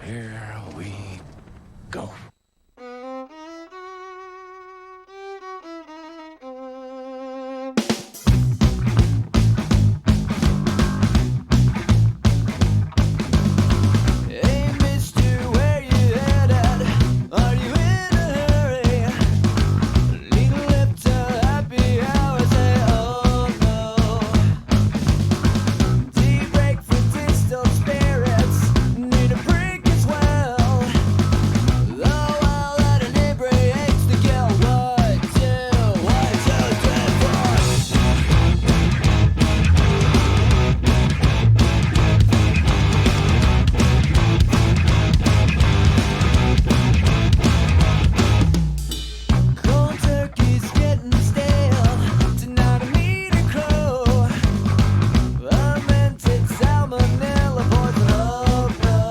Here we go. Hey, mister, where you headed? Are you in a hurry? Little left till happy hour, say, oh no. Deep break for distilled spirits, need a break as well. Oh, well, that inebriates the guilt. 1, 2, 1, 2, 3, 4. Cold turkey's getting stale. Tonight I meet a crow. Fermented salmonella poison. Oh no.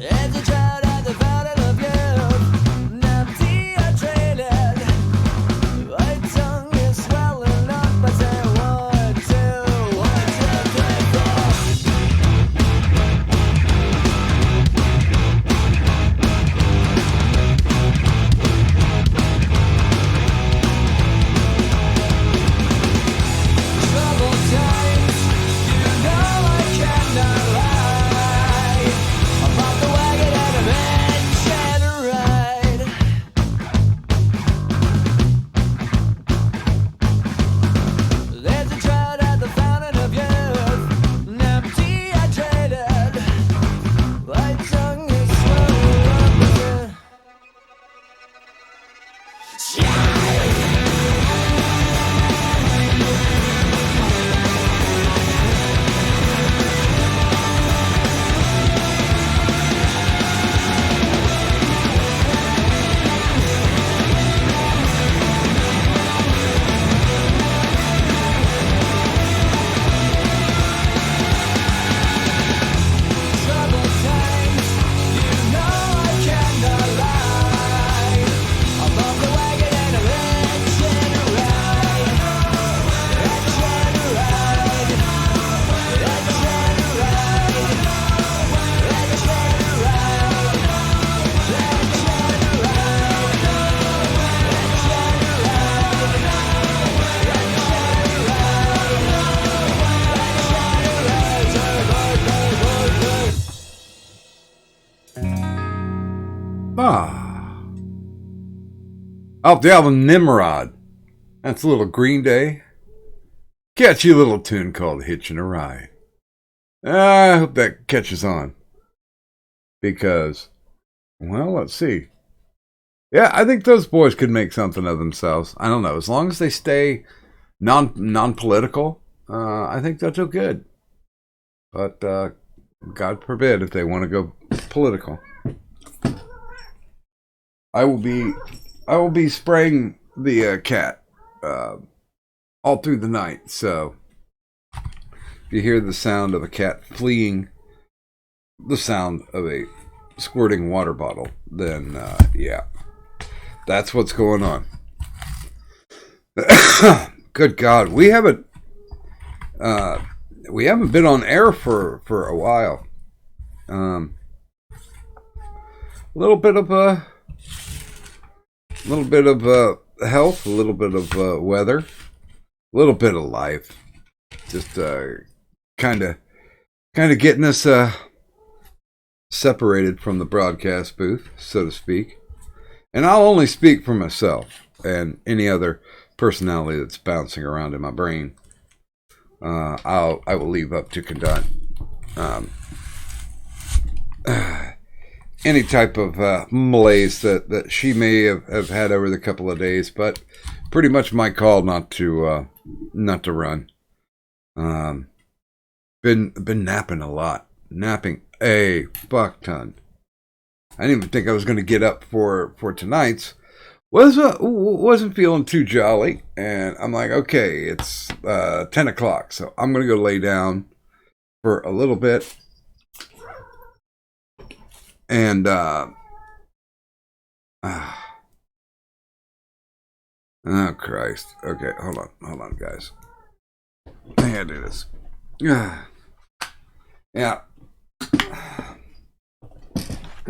As a child at the fountain of youth, now dehydrated. My tongue is swelling up. I say 1, 2, 1, 2, 3, 4. Troubled times, you know I cannot lie. I'm off the wagon and I'm hitching a ride. There's a drought at the fountain of youth, and I'm dehydrated. My tongue is swollen up as troubled times, you know I cannot lie. I'm off the wagon and I'm hitching a ride. Hitching a ride. Hitching a ride. Hitching a ride. Hitching a Ah. Off the album Nimrod. That's a little Green Day. Catchy little tune called Hitchin' a Ride. I hope that catches on. Because, well, let's see. Yeah, I think those boys could make something of themselves. I don't know. As long as they stay non-political, I think they'll do good. But God forbid if they want to go political. I will be spraying the cat all through the night. So if you hear the sound of a cat fleeing, the sound of a squirting water bottle, then yeah, that's what's going on. Good God, we haven't been on air for a while. A little bit of health, a little bit of weather, a little bit of life. Just kind of getting us separated from the broadcast booth, so to speak. And I'll only speak for myself and any other personality that's bouncing around in my brain. I will leave up to conduct any type of malaise that she may have had over the couple of days, but pretty much my call not to run. Been napping a lot, napping a fuck ton. I didn't even think I was going to get up for tonight's. Wasn't feeling too jolly, and I'm like, okay, it's 10 o'clock, so I'm going to go lay down for a little bit. And oh Christ. Okay, hold on, guys. I gotta do this. Yeah.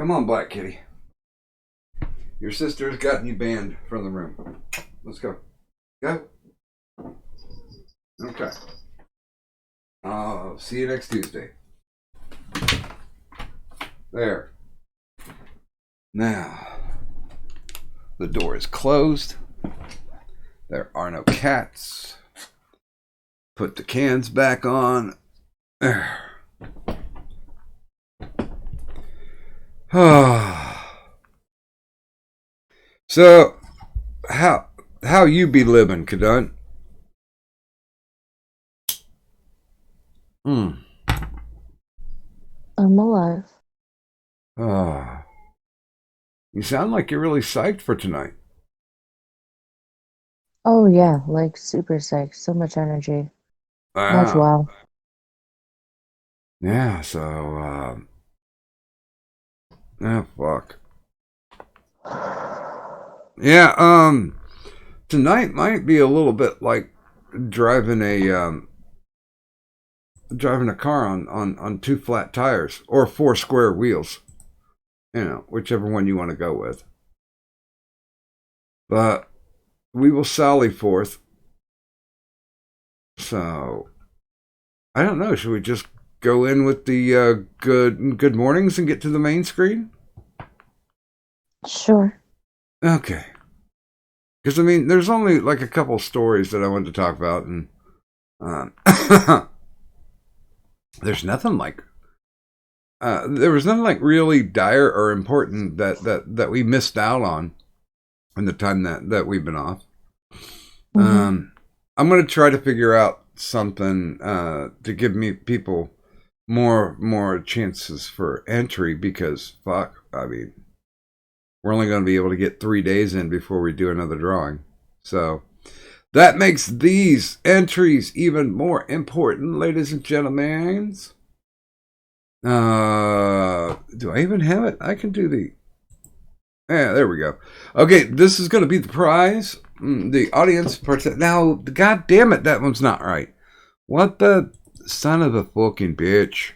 Come on, Black Kitty. Your sister's gotten you banned from the room. Let's go. Go. Okay. I'll see you next Tuesday. There. Now, the door is closed. There are no cats. Put the cans back on. There. So, how you be living, Kadun? I'm alive. You sound like you're really psyched for tonight. Oh yeah, like super psyched. So much energy. Much Ah, wow. yeah. So, fuck. Yeah. Tonight might be a little bit like driving a car on two flat tires or four square wheels. You know, whichever one you want to go with. But we will sally forth. So, I don't know. Should we just go in with the good mornings and get to the main screen? Sure. Okay. Because, I mean, there's only like a couple stories that I wanted to talk about, and there's nothing like there was nothing like really dire or important that we missed out on in the time that we've been off. Mm-hmm. I'm gonna try to figure out something to give me people more chances for entry, because fuck, I mean, we're only going to be able to get 3 days in before we do another drawing. So that makes these entries even more important, ladies and gentlemen. Do I even have it? I can do the... Yeah, there we go. Okay, this is going to be the prize. The audience... Now, god damn it, that one's not right. What the son of a fucking bitch.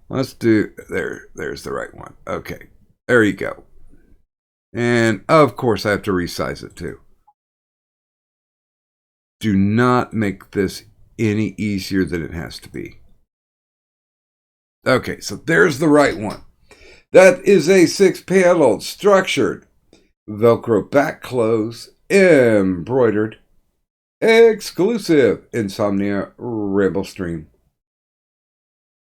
Let's do... There's the right one. Okay, there you go. And, of course, I have to resize it, too. Do not make this any easier than it has to be. Okay, so there's the right one. That is a 6-paneled, structured, Velcro back close, embroidered, exclusive Insomnia Rebel Stream.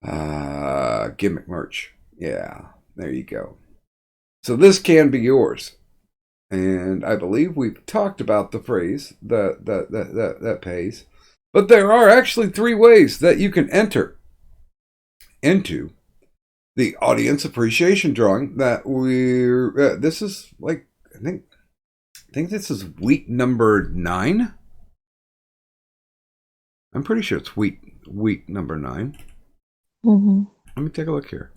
Gimmick merch. Yeah, there you go. So this can be yours. And I believe we've talked about the phrase that pays. But there are actually 3 ways that you can enter into the audience appreciation drawing that we're... this is like, I think this is week number 9. I'm pretty sure it's week number 9. Mm-hmm. Let me take a look here.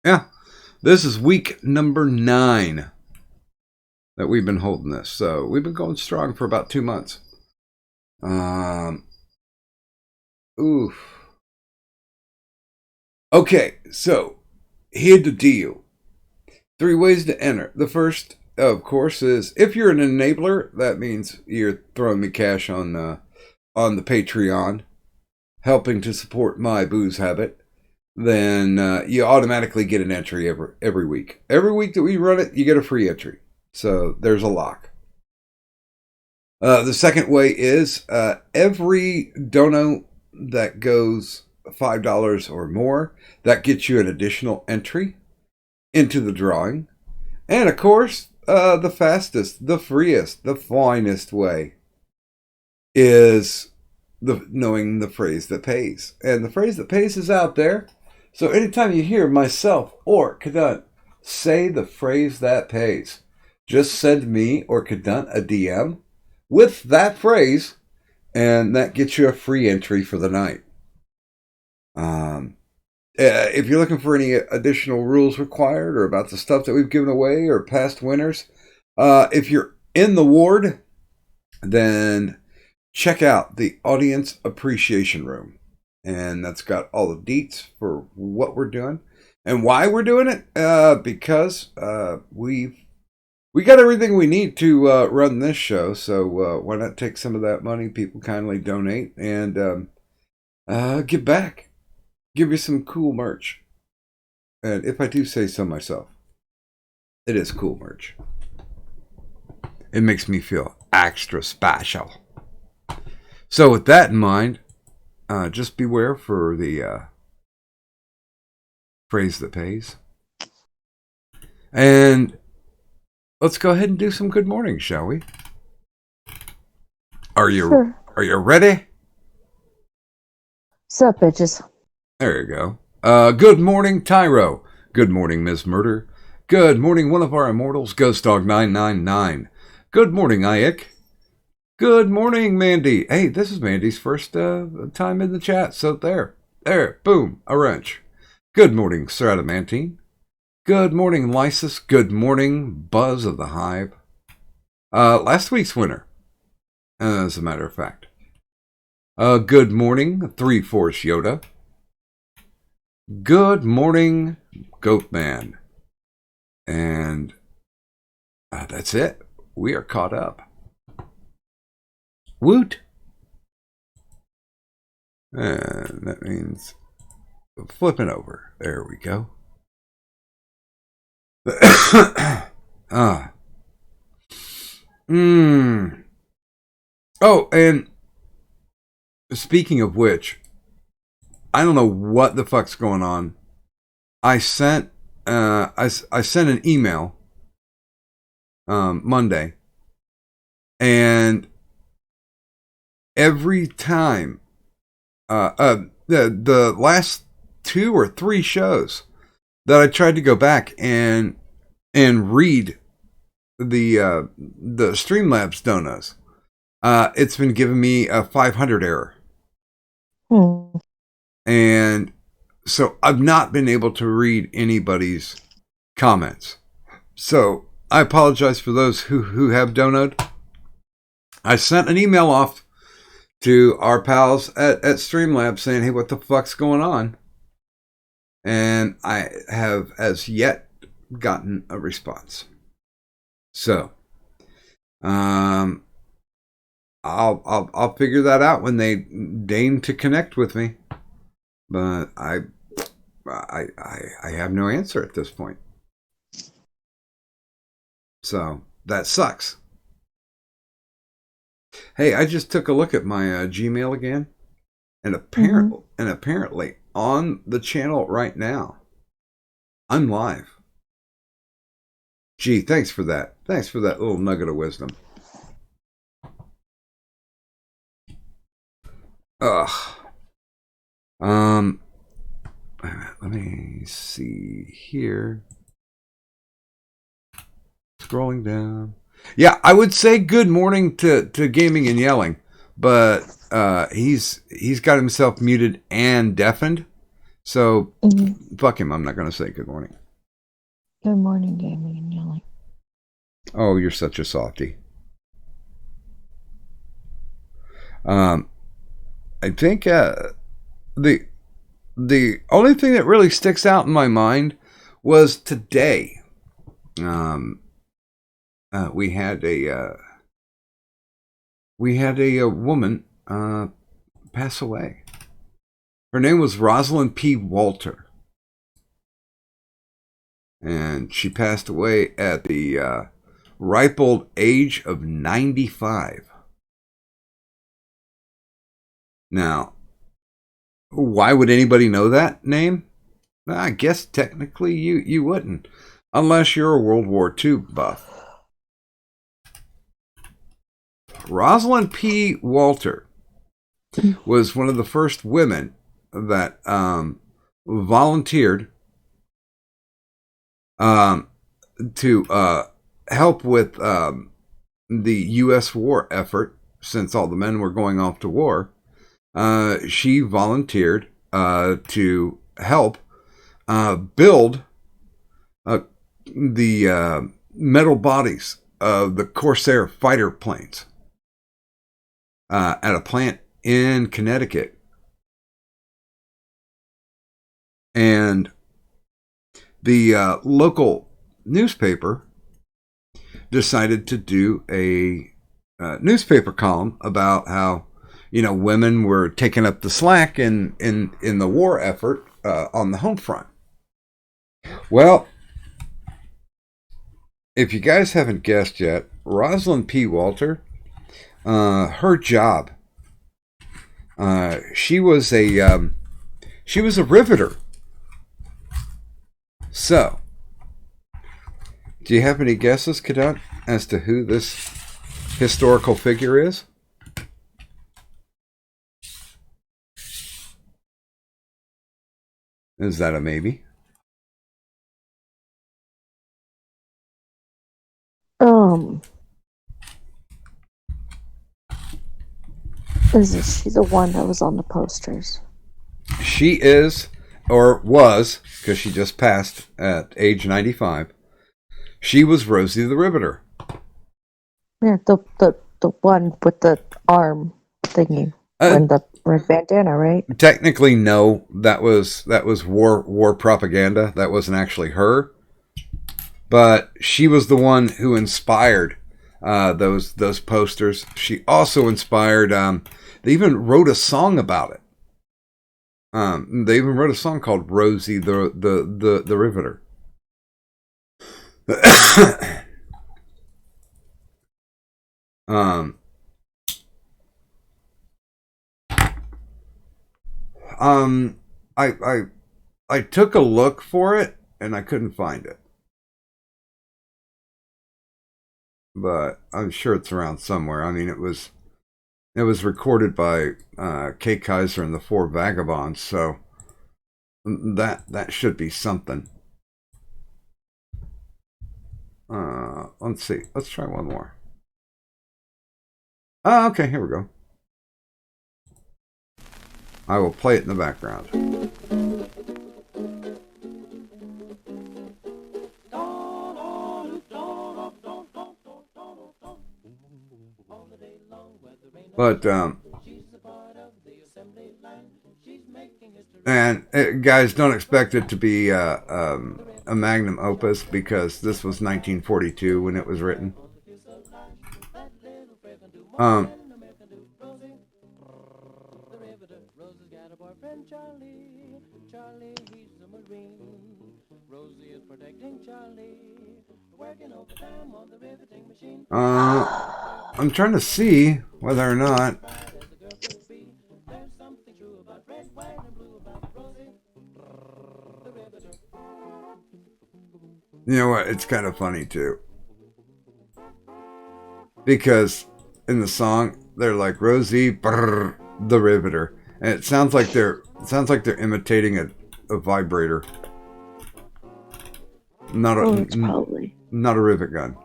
Yeah, this is week number 9 that we've been holding this. So we've been going strong for about 2 months. Oof. Okay, so here's the deal. 3 ways to enter. The first, of course, is if you're an enabler, that means you're throwing me cash on the Patreon, helping to support my booze habit. Then you automatically get an entry every week. Every week that we run it, you get a free entry. So there's a lock. The second way is every dono that goes $5 or more, that gets you an additional entry into the drawing. And of course, the fastest, the freest, the finest way is knowing the phrase that pays. And the phrase that pays is out there. So anytime you hear myself or Kadun say the phrase that pays, just send me or Kadun a DM with that phrase, and that gets you a free entry for the night. If you're looking for any additional rules required or about the stuff that we've given away or past winners, if you're in the ward, then check out the audience appreciation room. And that's got all the deets for what we're doing. And why we're doing it? Because we got everything we need to run this show. So why not take some of that money people kindly donate and give back? Give you some cool merch. And if I do say so myself, it is cool merch. It makes me feel extra special. So with that in mind, just beware for the phrase that pays. And let's go ahead and do some good morning, shall we? Are you Sure. Are you ready? Sup, bitches? There you go. Good morning, Tyro. Good morning, Ms. Murder. Good morning, one of our immortals, Ghost Dog 999. Good morning, Iyek. Good morning, Mandy. Hey, this is Mandy's first time in the chat, so there, boom, a wrench. Good morning, Sir Adamantine. Good morning, Lysis. Good morning, Buzz of the Hive. Last week's winner, as a matter of fact. Good morning, Three Force Yoda. Good morning, Goatman. And that's it. We are caught up. Woot! And that means flipping over. There we go. Oh, and speaking of which, I don't know what the fuck's going on. I sent I sent an email Monday, and every time the last 2 or 3 shows that I tried to go back and read the Streamlabs donuts, it's been giving me a 500 error. And so I've not been able to read anybody's comments. So I apologize for those who have donated. I sent an email off to our pals at Streamlabs saying, hey, what the fuck's going on? And I have as yet gotten a response. So I'll figure that out when they deign to connect with me. But I have no answer at this point. So that sucks. Hey, I just took a look at my Gmail again, and apparently on the channel right now, I'm live. Gee, thanks for that. Thanks for that little nugget of wisdom. Ugh. Let me see here. Scrolling down. Yeah, I would say good morning to Gaming and Yelling, but he's got himself muted and deafened. So fuck him. I'm not going to say good morning. Good morning, Gaming and Yelling. Oh, you're such a softie. I think the only thing that really sticks out in my mind was today. We had a woman pass away. Her name was Rosalind P. Walter, and she passed away at the ripe old age of 95. Now, why would anybody know that name? I guess technically you wouldn't, unless you're a World War II buff. Rosalind P. Walter was one of the first women that volunteered to help with the U.S. war effort, since all the men were going off to war. She volunteered to help build the metal bodies of the Corsair fighter planes at a plant in Connecticut. And the local newspaper decided to do a newspaper column about how, women were taking up the slack in the war effort on the home front. Well, if you guys haven't guessed yet, Rosalind P. Walter, her job, she was a riveter. So, do you have any guesses, Cadet, as to who this historical figure is? Is that a maybe? Isn't she the one that was on the posters? She is, or was, because she just passed at age 95. She was Rosie the Riveter. Yeah, the one with the arm thingy and the red bandana, right? Technically, no. That was war propaganda. That wasn't actually her. But she was the one who inspired those posters. She also inspired. They even wrote a song about it. They even wrote a song called "Rosie the Riveter." I took a look for it and I couldn't find it, but I'm sure it's around somewhere. I mean, it was recorded by Kay Kaiser and the Four Vagabonds, so that should be something. Let's see. Let's try one more. Oh, okay, here we go. I will play it in the background. But guys, don't expect it to be a magnum opus, because this was 1942 when it was written. I'm trying to see whether or not. You know what? It's kind of funny too, because in the song they're like Rosie brr, the Riveter, and it sounds like they're imitating a vibrator, not a rivet gun.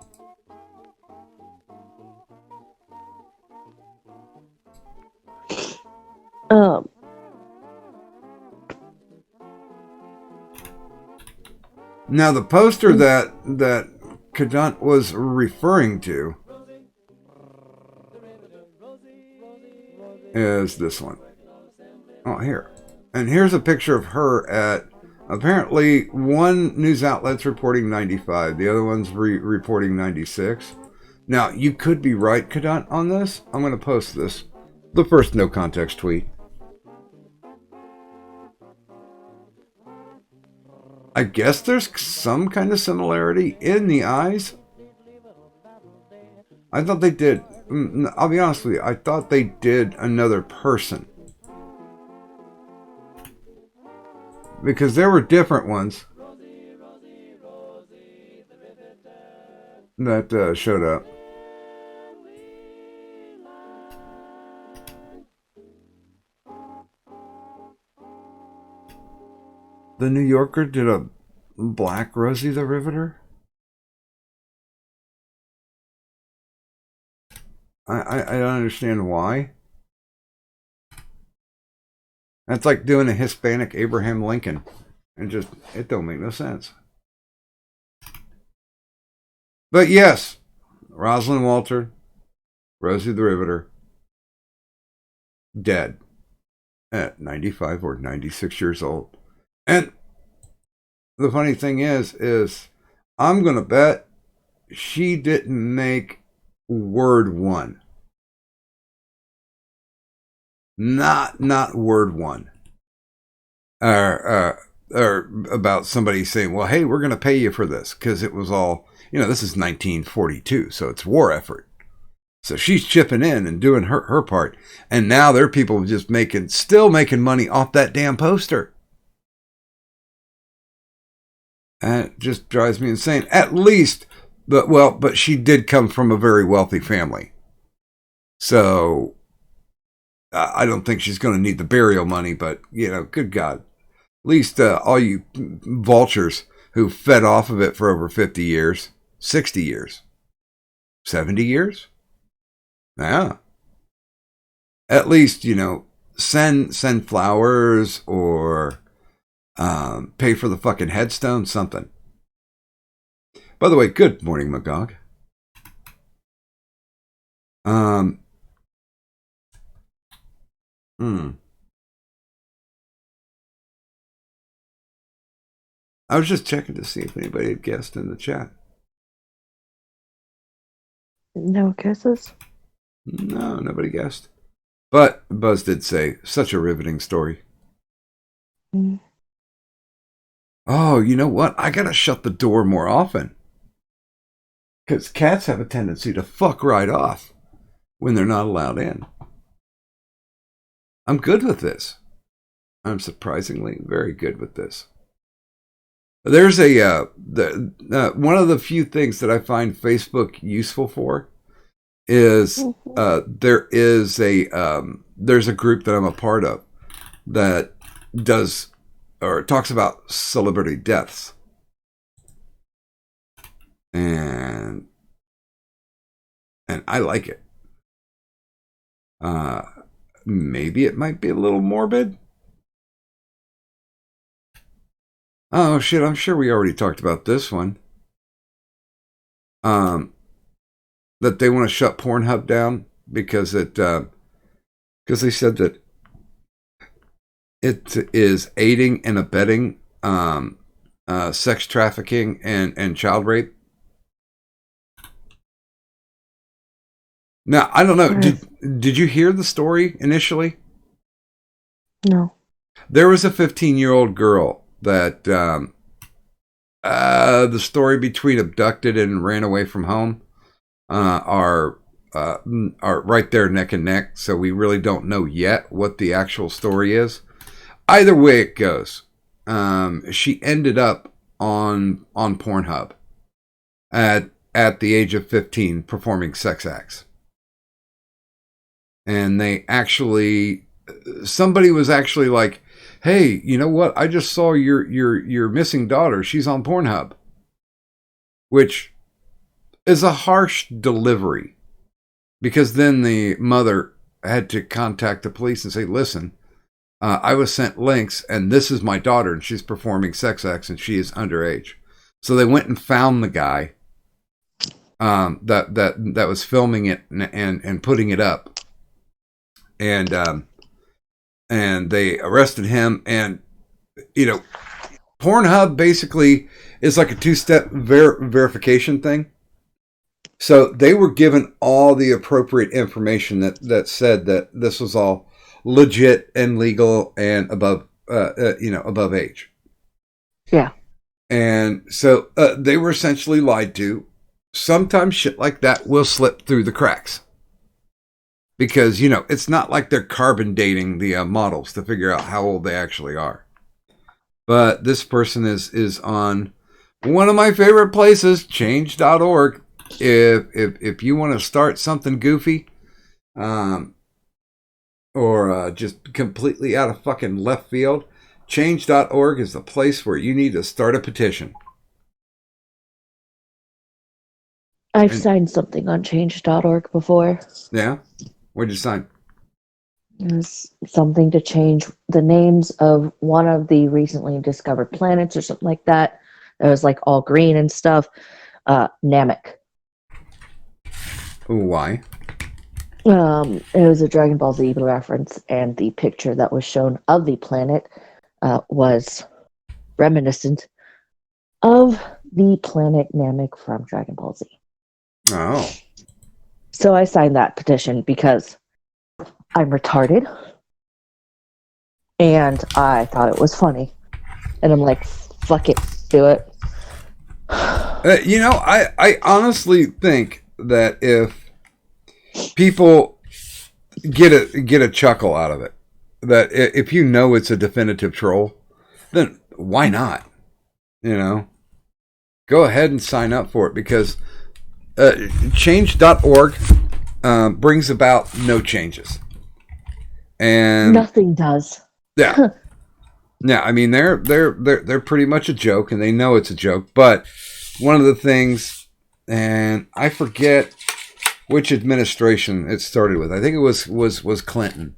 Now the poster that Kadant was referring to is this one. Oh, here. And here's a picture of her at, apparently, one news outlet's reporting 95, the other one's reporting 96. Now, you could be right, Kadant, on this. I'm going to post this. The first no context tweet. I guess there's some kind of similarity in the eyes. I thought they did. I'll be honest with you. I thought they did another person, because there were different ones that showed up. The New Yorker did a black Rosie the Riveter. I don't understand why. That's like doing a Hispanic Abraham Lincoln. It don't make no sense. But yes, Rosalind Walter, Rosie the Riveter, dead at 95 or 96 years old. And the funny thing is I'm gonna bet she didn't make word one. Not word one. Or about somebody saying, well, hey, we're going to pay you for this, because it was all, this is 1942, so it's war effort. So she's chipping in and doing her part. And now there are people just still making money off that damn poster. And it just drives me insane. At least, but she did come from a very wealthy family. So I don't think she's going to need the burial money, but, good God. At least all you vultures who fed off of it for over 50 years, 60 years, 70 years. Yeah. At least, send flowers or pay for the fucking headstone, something. By the way, good morning, Magog. I was just checking to see if anybody had guessed in the chat. No guesses? No, nobody guessed. But Buzz did say, such a riveting story. Mm. Oh, you know what? I gotta shut the door more often. Because cats have a tendency to fuck right off when they're not allowed in. I'm good with this. I'm surprisingly very good with this. There's one of the few things that I find Facebook useful for is there's a group that I'm a part of that does or talks about celebrity deaths. And I like it. Maybe it might be a little morbid. Oh shit, I'm sure we already talked about this one. That they want to shut Pornhub down because they said that it is aiding and abetting sex trafficking and child rape. Now, I don't know. Did you hear the story initially? No. There was a 15-year-old girl that the story between abducted and ran away from home are right there neck and neck. So we really don't know yet what the actual story is. Either way it goes, she ended up on Pornhub at the age of 15 performing sex acts. And somebody was actually like, hey, you know what? I just saw your missing daughter. She's on Pornhub. Which is a harsh delivery. Because then the mother had to contact the police and say, listen, I was sent links and this is my daughter and she's performing sex acts and she is underage. So they went and found the guy that was filming it and putting it up. And they arrested him. And, Pornhub basically is like a two-step verification thing. So they were given all the appropriate information that said that this was all legit and legal and above age. Yeah. And so they were essentially lied to. Sometimes shit like that will slip through the cracks. Because, it's not like they're carbon dating the models to figure out how old they actually are. But this person is on one of my favorite places, change.org. If you want to start something goofy, or just completely out of fucking left field, change.org is the place where you need to start a petition. I've signed something on change.org before. Yeah? What'd you sign? It was something to change the names of one of the recently discovered planets or something like that. It was like all green and stuff. Namek. Why? It was a Dragon Ball Z reference, and the picture that was shown of the planet was reminiscent of the planet Namek from Dragon Ball Z. Oh. So I signed that petition because I'm retarded and I thought it was funny. And I'm like, fuck it, do it. I honestly think that if people get a chuckle out of it, that if you know it's a definitive troll, then why not? Go ahead and sign up for it, because change.org brings about no changes. And nothing does. Yeah. Yeah, I mean they're pretty much a joke, and they know it's a joke. But one of the things, and I forget which administration it started with. I think it was Clinton.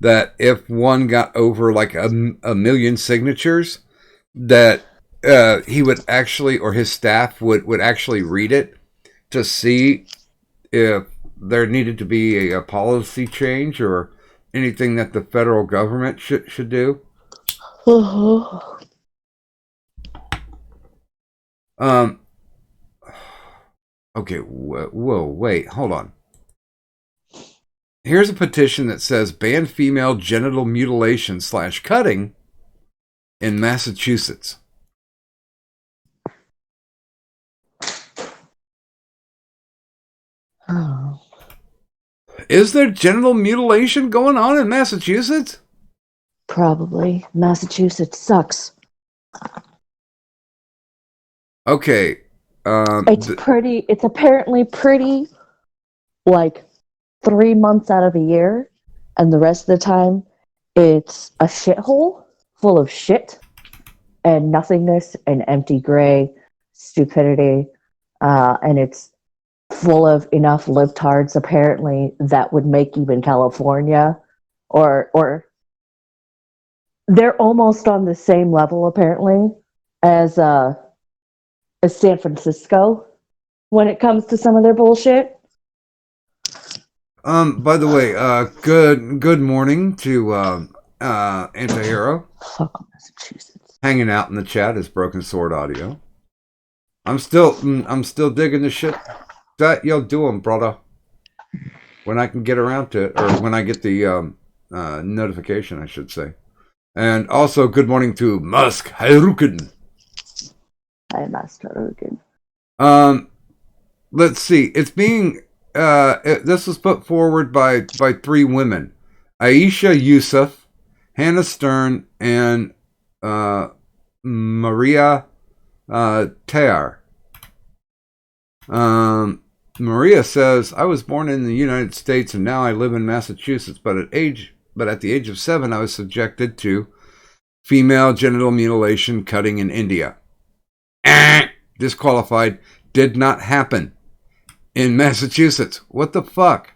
That if one got over like a million signatures, that he would actually, or his staff would actually read it to see if there needed to be a policy change or anything that the federal government should do. Okay, whoa, wait, hold on. Here's a petition that says ban female genital mutilation / cutting in Massachusetts. Oh. Is there genital mutilation going on in Massachusetts? Probably. Massachusetts sucks. Okay. It's apparently pretty, like 3 months out of a year, and the rest of the time it's a shithole full of shit and nothingness and empty gray stupidity, and it's full of enough libtards apparently that would make even California or they're almost on the same level apparently as San Francisco when it comes to some of their bullshit. By the way, good morning to Antihero. Fuck Massachusetts. Hanging out in the chat is Broken Sword Audio. I'm still digging the shit that you're doing, brother. When I can get around to it, or when I get the notification, I should say. And also, good morning to Musk Harukin. Hi, Master Harukin. Let's see. It's being this was put forward by 3 women: Aisha Yusuf, Hannah Stern, and Maria Tayar. Maria says, I was born in the United States and now I live in Massachusetts, but at the age of 7 I was subjected to female genital mutilation cutting in India. Disqualified. Did not happen in Massachusetts. What the fuck?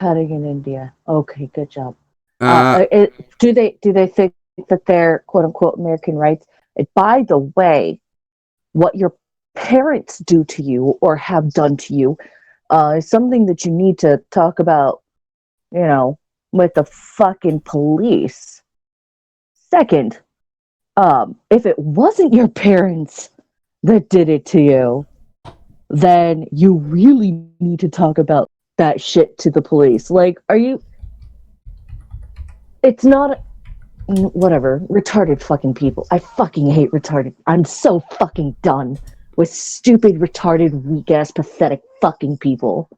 Cutting in India. Okay, good job. Do they think that they're quote unquote American rights? By the way, what your parents do to you or have done to you is something that you need to talk about, with the fucking police. Second, if it wasn't your parents that did it to you, then you really need to talk about that shit to the police. Like, it's not, whatever, retarded fucking people. I fucking hate retarded. I'm so fucking done with stupid, retarded, weak-ass, pathetic fucking people.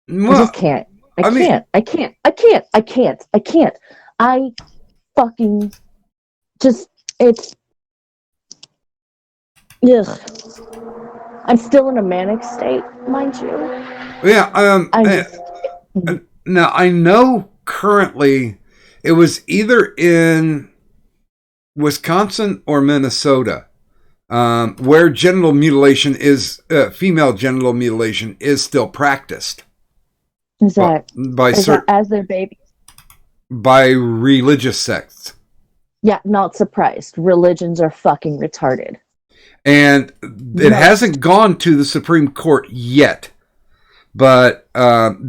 Well, I just can't. I can't. I fucking just, it's, ugh. I'm still in a manic state, mind you. Yeah, now I know currently it was either in Wisconsin or Minnesota, where genital mutilation is, female genital mutilation is still practiced. Is that as their babies? By religious sects. Yeah, not surprised. Religions are fucking retarded. And it hasn't gone to the Supreme Court yet. But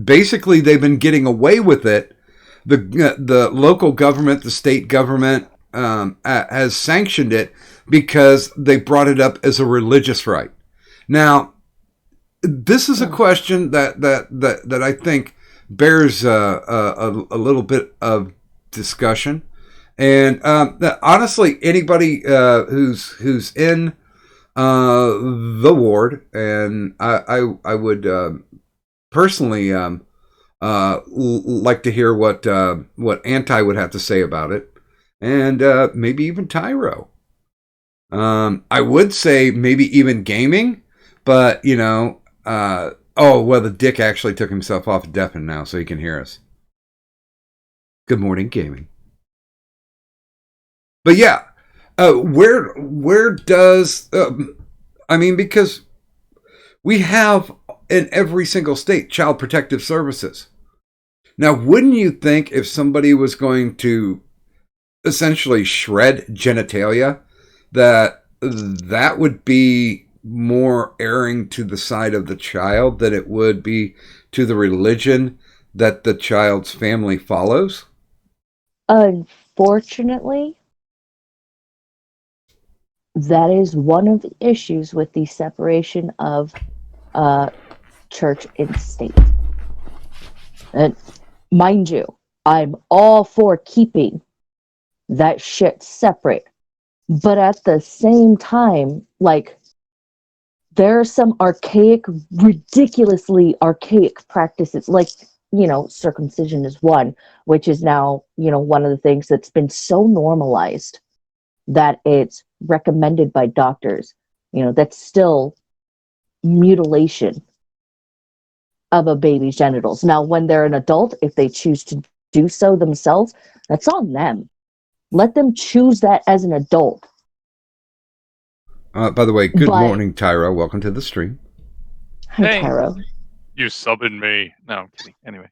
basically they've been getting away with it. The local government, the state government has sanctioned it because they brought it up as a religious right. Now, this is a question that I think bears a little bit of discussion. And honestly, anybody who's in the ward, and I would personally like to hear what Anti would have to say about it, and maybe even Tyro. I would say maybe even gaming, but oh well, the dick actually took himself off deafen now, so he can hear us. Good morning, gaming. But yeah, where does because we have in every single state child protective services. Now, wouldn't you think if somebody was going to essentially shred genitalia, that would be more erring to the side of the child than it would be to the religion that the child's family follows? Unfortunately, that is one of the issues with the separation of church and state. And mind you, I'm all for keeping that shit separate. But at the same time, like, there are some ridiculously archaic practices, like, circumcision is one, which is now, one of the things that's been so normalized that it's recommended by doctors. That's still mutilation of a baby's genitals. Now, when they're an adult, if they choose to do so themselves, that's on them. Let them choose that as an adult. By the way, good morning, Tyro. Welcome to the stream. Hi, Tyro. You subbing me. No, I'm kidding. Anyway,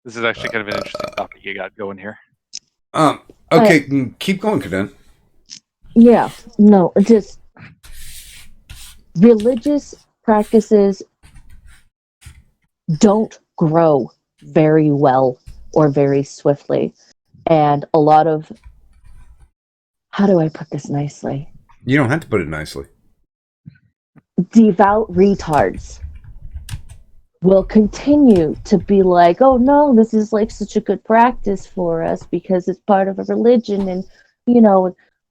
this is actually kind of an interesting topic you got going here. Okay, keep going, Caden. Yeah, no, just religious practices don't grow very well or very swiftly. And a lot of, how do I put this nicely? You don't have to put it nicely. Devout retards will continue to be like, oh no, this is like such a good practice for us because it's part of a religion and,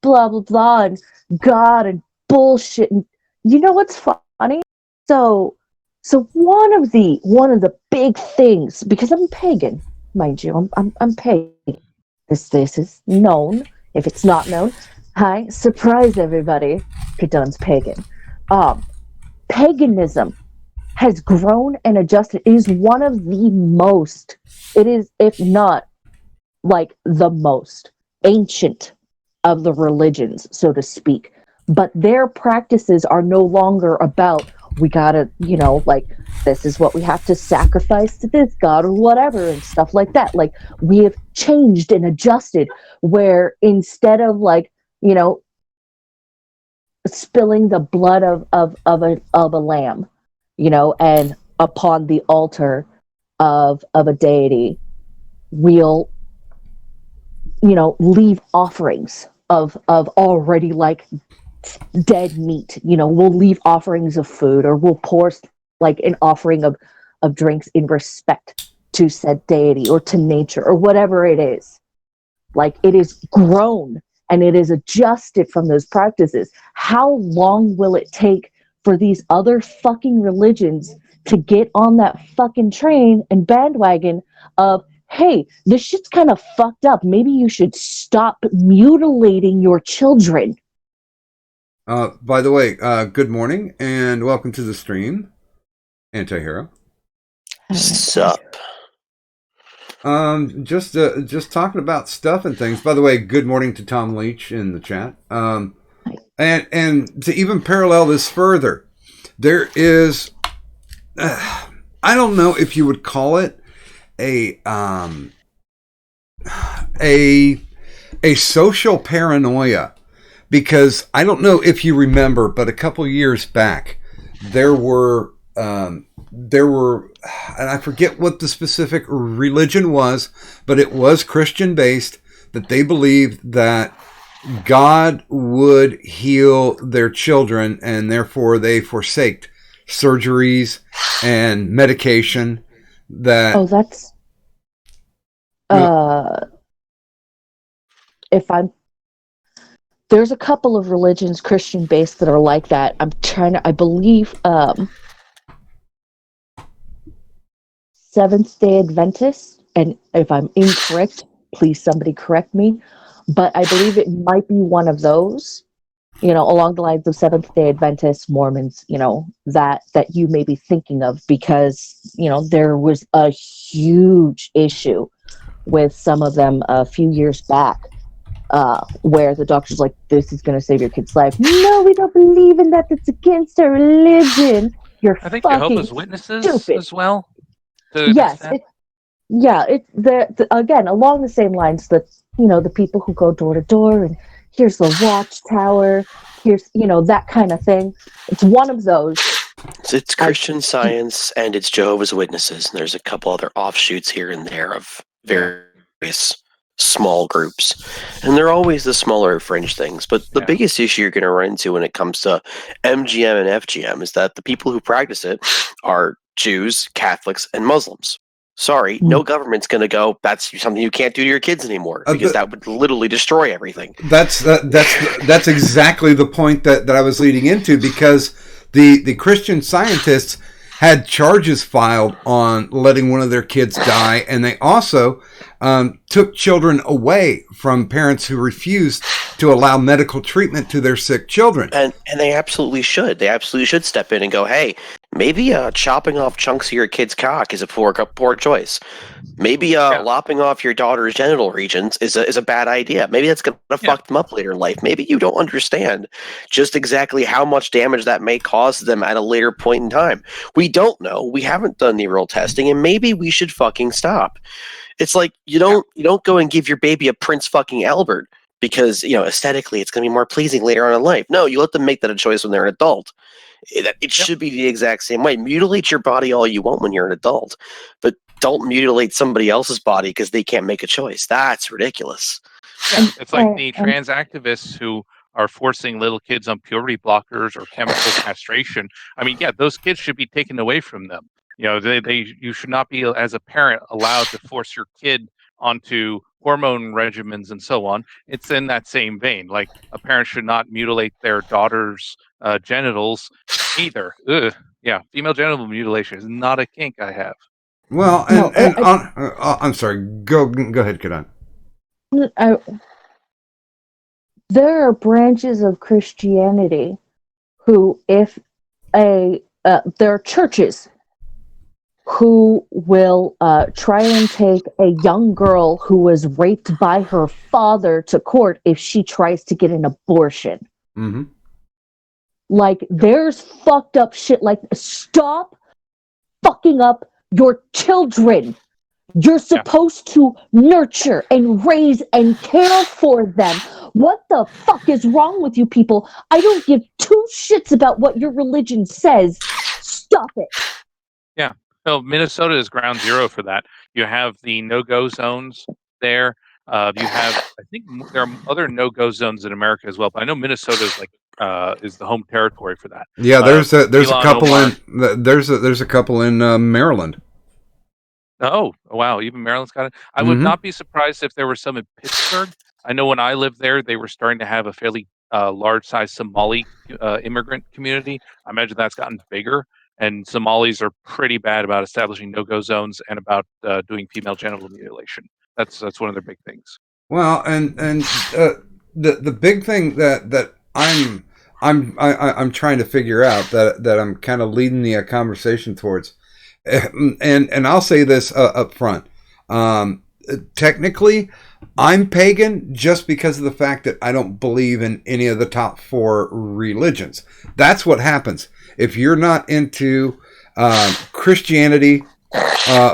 blah, blah, blah, and God and bullshit. And you know what's funny? So one of the big things, because I'm pagan, mind you, I'm pagan. This is known. If it's not known, hi, surprise everybody, Kadun's pagan. Paganism has grown and adjusted. It is one of the most, it is, if not like the most ancient of the religions, so to speak. But their practices are no longer about, we gotta, this is what we have to sacrifice to this god or whatever and stuff like that. Like, we have changed and adjusted where instead of spilling the blood of a lamb, and upon the altar of a deity, we'll leave offerings of already dead meat. We'll leave offerings of food, or we'll pour an offering of drinks in respect to said deity or to nature or whatever it is. It is grown and it is adjusted from those practices. How long will it take for these other fucking religions to get on that fucking train and bandwagon of, hey, this shit's kind of fucked up. Maybe you should stop mutilating your children. By the way, good morning and welcome to the stream, Antihero. Sup? Just talking about stuff and things. By the way, good morning to Tom Leach in the chat. And to even parallel this further, there is, I don't know if you would call it a social paranoia, because I don't know if you remember, but a couple years back, there were, and I forget what the specific religion was, but it was Christian based, that they believed that God would heal their children, and therefore they forsaked surgeries and medication. Oh, That that's uh if I'm there's a couple of religions Christian based that are like that. I believe Seventh Day Adventist, and if I'm incorrect, please somebody correct me. But I believe it might be one of those, along the lines of Seventh Day Adventists, Mormons, that you may be thinking of, because there was a huge issue with some of them a few years back, where the doctor's like, "This is going to save your kid's life." No, we don't believe in that. It's against our religion. You're I think fucking Jehovah's Witnesses stupid. as well, to an Yes, extent. it's again along the same lines that the people who go door to door and here's the watchtower, here's that kind of thing. It's one of those. It's Christian Science and it's Jehovah's Witnesses, and there's a couple other offshoots here and there of various small groups, and they're always the smaller fringe things. But the biggest issue you're going to run into when it comes to MGM and FGM is that the people who practice it are Jews, Catholics, and Muslims. Sorry, no government's going to go, that's something you can't do to your kids anymore, because that would literally destroy everything. That's exactly the point that I was leading into, because the Christian Scientists had charges filed on letting one of their kids die, and they also took children away from parents who refused to allow medical treatment to their sick children. And they absolutely should. They absolutely should step in and go, hey, maybe chopping off chunks of your kid's cock is a poor choice. Maybe lopping off your daughter's genital regions is a bad idea. Maybe that's going to fuck them up later in life. Maybe you don't understand just exactly how much damage that may cause them at a later point in time. We don't know. We haven't done the real testing, and maybe we should fucking stop. It's like you don't go and give your baby a Prince fucking Albert because aesthetically it's going to be more pleasing later on in life. No, you let them make that a choice when they're an adult. It should be the exact same way. Mutilate your body all you want when you're an adult, but don't mutilate somebody else's body because they can't make a choice. That's ridiculous. Yeah, it's like the trans activists who are forcing little kids on puberty blockers or chemical castration. I mean, those kids should be taken away from them. You should not be, as a parent, allowed to force your kid onto hormone regimens and so on. It's in that same vein. Like, a parent should not mutilate their daughter's genitals either. Ugh. Yeah, female genital mutilation is not a kink I have. Well, I'm sorry. Go ahead, Kadan. There are branches of Christianity who, if there are churches who will try and take a young girl who was raped by her father to court if she tries to get an abortion. Mm-hmm. Like, there's fucked up shit. Like, stop fucking up your children. You're supposed to nurture and raise and care for them. What the fuck is wrong with you people? I don't give two shits about what your religion says. Stop it. Yeah. So Minnesota is ground zero for that. You have the no-go zones there. You have, I think there are other no-go zones in America as well, but I know Minnesota is is the home territory for that. Yeah, there's a couple in Maryland. Oh, wow. Even Maryland's got it. I would not be surprised if there were some in Pittsburgh. I know when I lived there, they were starting to have a fairly large-sized Somali immigrant community. I imagine that's gotten bigger. And Somalis are pretty bad about establishing no-go zones and about doing female genital mutilation. That's one of their big things. Well, and the big thing that I'm trying to figure out, that I'm kind of leading the conversation towards, and I'll say this up front. Technically, I'm pagan just because of the fact that I don't believe in any of the top 4 religions. That's what happens. If you're not into Christianity,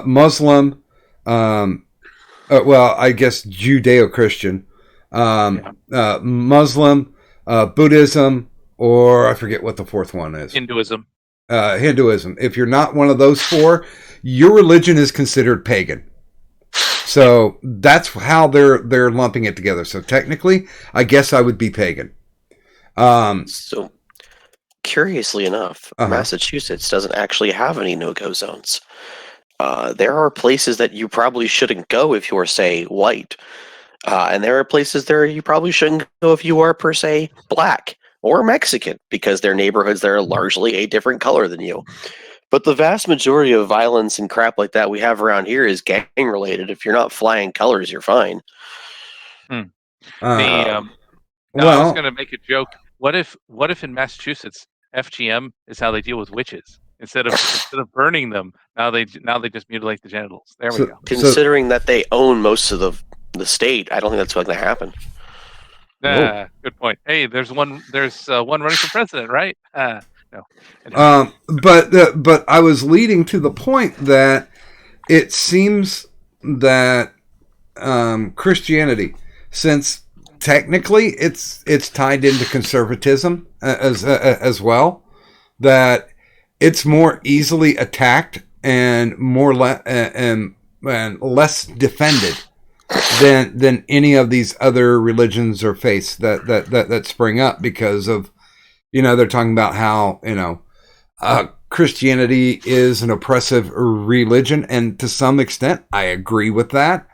Muslim, I guess Judeo-Christian, Muslim, Buddhism, or I forget what the 4th one is. Hinduism. Hinduism. If you're not one of those 4, your religion is considered pagan. So that's how they're lumping it together. So technically, I guess I would be pagan. So, curiously enough, Massachusetts doesn't actually have any no-go zones. There are places that you probably shouldn't go if you're, say, white. And there are places there you probably shouldn't go if you are, per se, black or Mexican, because they're neighborhoods that are largely a different color than you. But the vast majority of violence and crap like that we have around here is gang related. If you're not flying colors, you're fine. I was going to make a joke. What if in Massachusetts FGM is how they deal with witches instead of burning them? Now they just mutilate the genitals. There we go. Considering that they own most of the state, I don't think that's going to happen. Good point. Hey, there's one running for president, right? No. But I was leading to the point that it seems that Christianity, since technically it's tied into conservatism as well, that it's more easily attacked and and less defended than any of these other religions or faiths that spring up, because of, they're talking about how, Christianity is an oppressive religion, and to some extent I agree with that,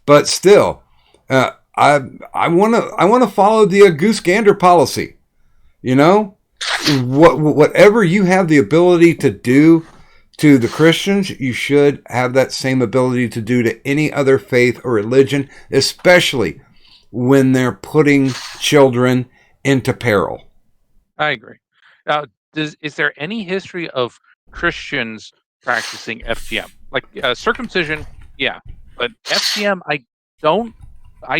but still, I want to follow the goose gander policy. Whatever you have the ability to do to the Christians, you should have that same ability to do to any other faith or religion, especially when they're putting children into peril. I agree. Is there any history of Christians practicing FGM? Like circumcision, yeah, but FGM, I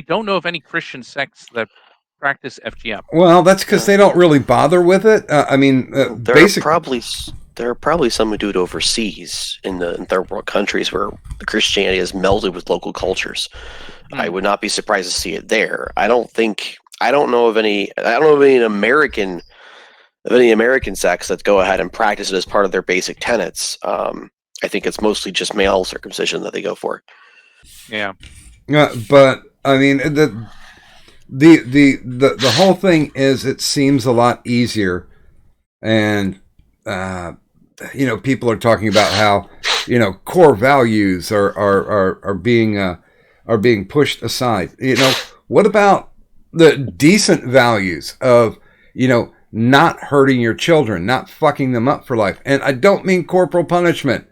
don't know of any Christian sects that practice FGM. Well, that's because they don't really bother with it. There are probably some who do it overseas in third world countries where the Christianity is melded with local cultures. I would not be surprised to see it there. I don't know of any American sects that go ahead and practice it as part of their basic tenets. I think it's mostly just male circumcision that they go for. Yeah. But I mean, the whole thing is, it seems a lot easier, and people are talking about how core values are being pushed aside. What about the decent values of not hurting your children, not fucking them up for life? And I don't mean corporal punishment,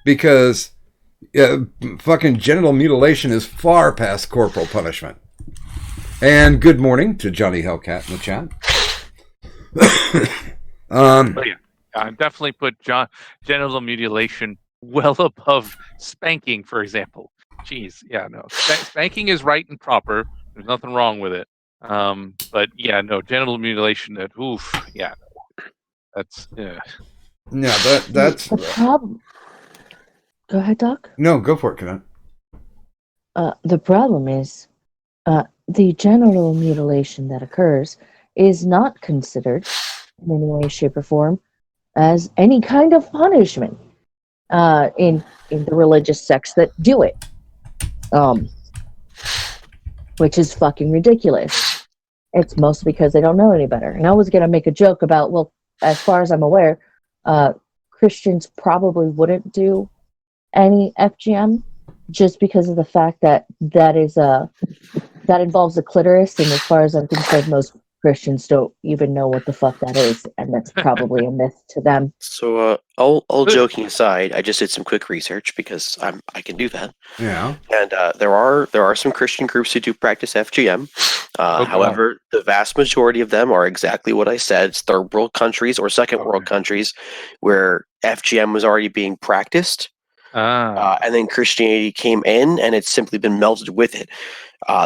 because fucking genital mutilation is far past corporal punishment. And good morning to Johnny Hellcat in the chat. I definitely put genital mutilation well above spanking, for example. Jeez, yeah, no. Spanking is right and proper. There's nothing wrong with it. But yeah, no, genital mutilation. That's yeah. Yeah, that's the problem. Go ahead, Doc. No, go for it, Cadet. The problem is, the genital mutilation that occurs is not considered in any way, shape, or form as any kind of punishment in the religious sects that do it, which is fucking ridiculous. It's mostly because they don't know any better. And I was going to make a joke about, well, as far as I'm aware, Christians probably wouldn't do any FGM, just because of the fact that that involves the clitoris, and as far as I'm concerned, most Christians don't even know what the fuck that is, and that's probably a myth to them. So, all joking aside, I just did some quick research because I can do that. Yeah. And there are some Christian groups who do practice FGM. However, the vast majority of them are exactly what I said. It's third world countries or second world countries where FGM was already being practiced. And then Christianity came in, and it's simply been melded with it.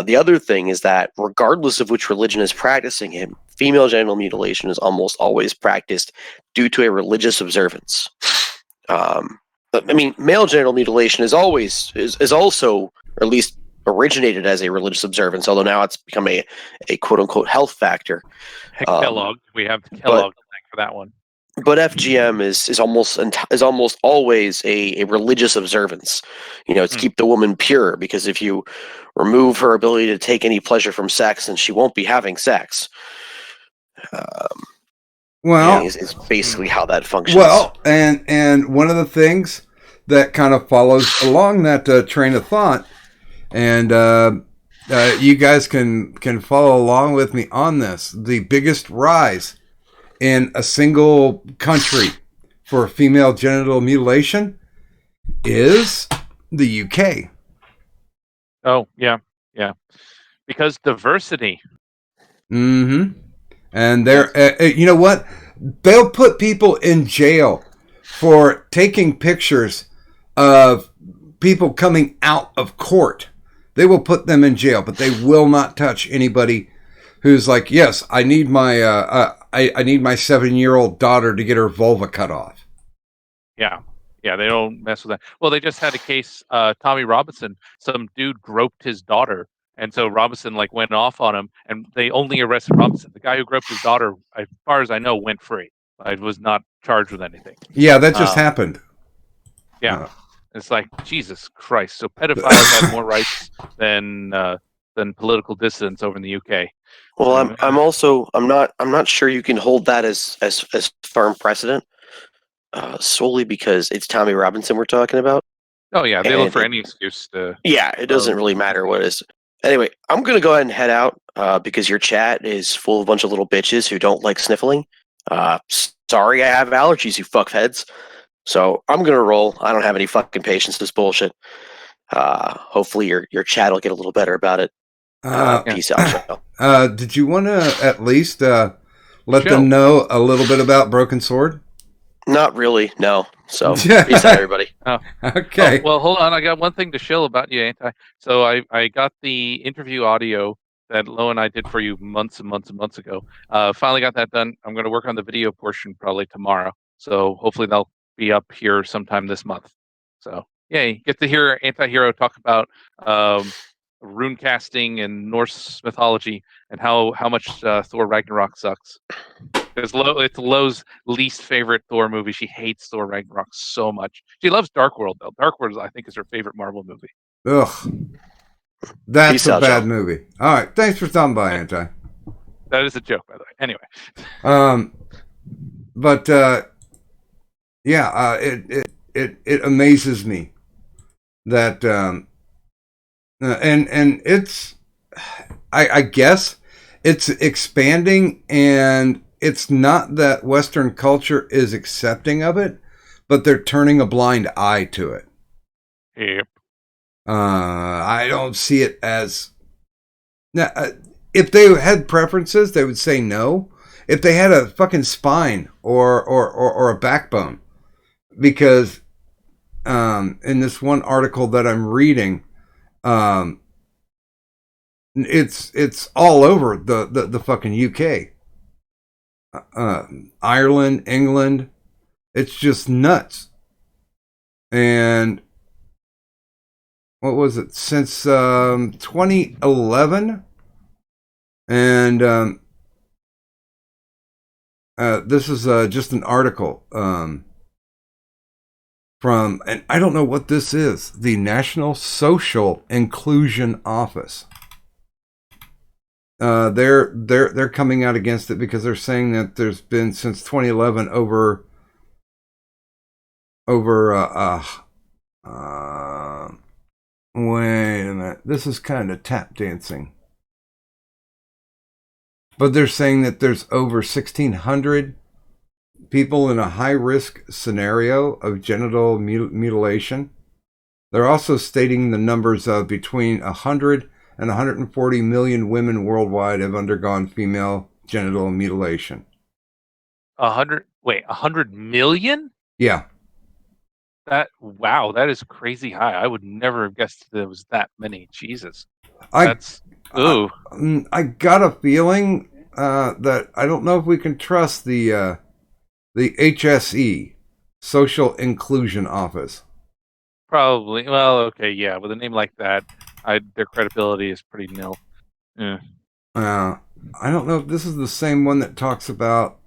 The other thing is that regardless of which religion is practicing it, female genital mutilation is almost always practiced due to a religious observance. Male genital mutilation is also, or at least originated as a religious observance, although now it's become a quote unquote health factor. Kellogg, we have Kellogg for that one. But FGM is almost always a religious observance. It's keep the woman pure, because if you remove her ability to take any pleasure from sex, then she won't be having sex. Well, Is basically how that functions. well, and one of the things that kind of follows along that train of thought, and you guys can follow along with me on this. The biggest rise in a single country for female genital mutilation is the UK. Oh, yeah. Because diversity. Mm-hmm. And they're, you know what? They'll put people in jail for taking pictures of people coming out of court. They will put them in jail, but they will not touch anybody who's like, yes, I need my I need my 7-year-old daughter to get her vulva cut off. Yeah, they don't mess with that. Well, they just had a case, Tommy Robinson, some dude groped his daughter, and so Robinson went off on him, and they only arrested Robinson. The guy who groped his daughter, as far as I know, went free. I was not charged with anything. Yeah, that just happened. Yeah, it's like, Jesus Christ. So pedophiles have more rights than political dissidents over in the UK. Well, I'm not sure you can hold that as firm precedent, solely because it's Tommy Robinson we're talking about. Oh yeah, they look for any excuse to. Yeah, it doesn't really matter what it is. Anyway, I'm gonna go ahead and head out because your chat is full of a bunch of little bitches who don't like sniffling. Sorry, I have allergies, you fuckheads. So I'm gonna roll. I don't have any fucking patience for this bullshit. Hopefully your chat will get a little better about it. Peace out. Did you want to at least let them know a little bit about Broken Sword? Not really, no. So peace out, everybody. Okay. Oh, well, hold on. I got one thing to shill about you, Anti. So I got the interview audio that Lo and I did for you months and months and months ago. Finally got that done. I'm going to work on the video portion probably tomorrow. So hopefully they'll be up here sometime this month. So yay, get to hear Anti-Hero talk about rune casting and Norse mythology and how much Thor Ragnarok sucks. Because it's Lo's least favorite Thor movie. She hates Thor Ragnarok so much. She loves Dark World though. Dark World, I think, is her favorite Marvel movie. Ugh, that's Peace a out, bad Joe. movie. All right, thanks for stopping by, Anti. That is a joke, by the way. Anyway. But yeah, it amazes me that and it's I guess it's expanding, and it's not that Western culture is accepting of it, but they're turning a blind eye to it. Yep. I don't see it as if they had preferences, they would say no. If they had a fucking spine or a backbone, because in this one article that I'm reading, it's all over the fucking UK, Ireland, England. It's just nuts. And what was it, since 2011, and this is just an article from, and I don't know what this is, the National Social Inclusion Office. They're coming out against it because they're saying that there's been, since 2011, over wait a minute, this is kind of tap dancing, but they're saying that there's over 1,600 people in a high-risk scenario of genital mutilation. They're also stating the numbers of between 100 and 140 million women worldwide have undergone female genital mutilation. 100 million? Yeah. Wow, that is crazy high. I would never have guessed there was that many. Jesus. I got a feeling that I don't know if we can trust the HSE, Social Inclusion Office. Probably. Well, okay, yeah. With a name like that, their credibility is pretty nil. Yeah. I don't know if this is the same one that talks about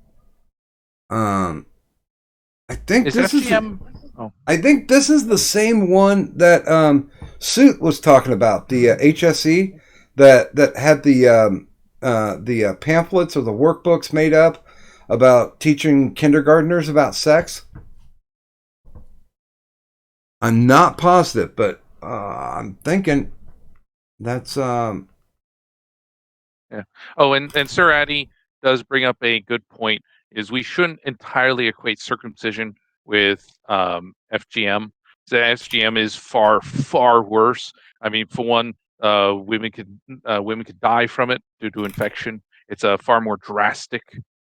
I think Is this is. FGM? Oh, I think this is the same one that Suit was talking about. The HSE that had the pamphlets or the workbooks made up about teaching kindergartners about sex. I'm not positive, but I'm thinking that's yeah. Oh, and Sir Addy does bring up a good point. Is we shouldn't entirely equate circumcision with FGM. The FGM is far worse. I mean, for one, women could die from it due to infection. It's a far more drastic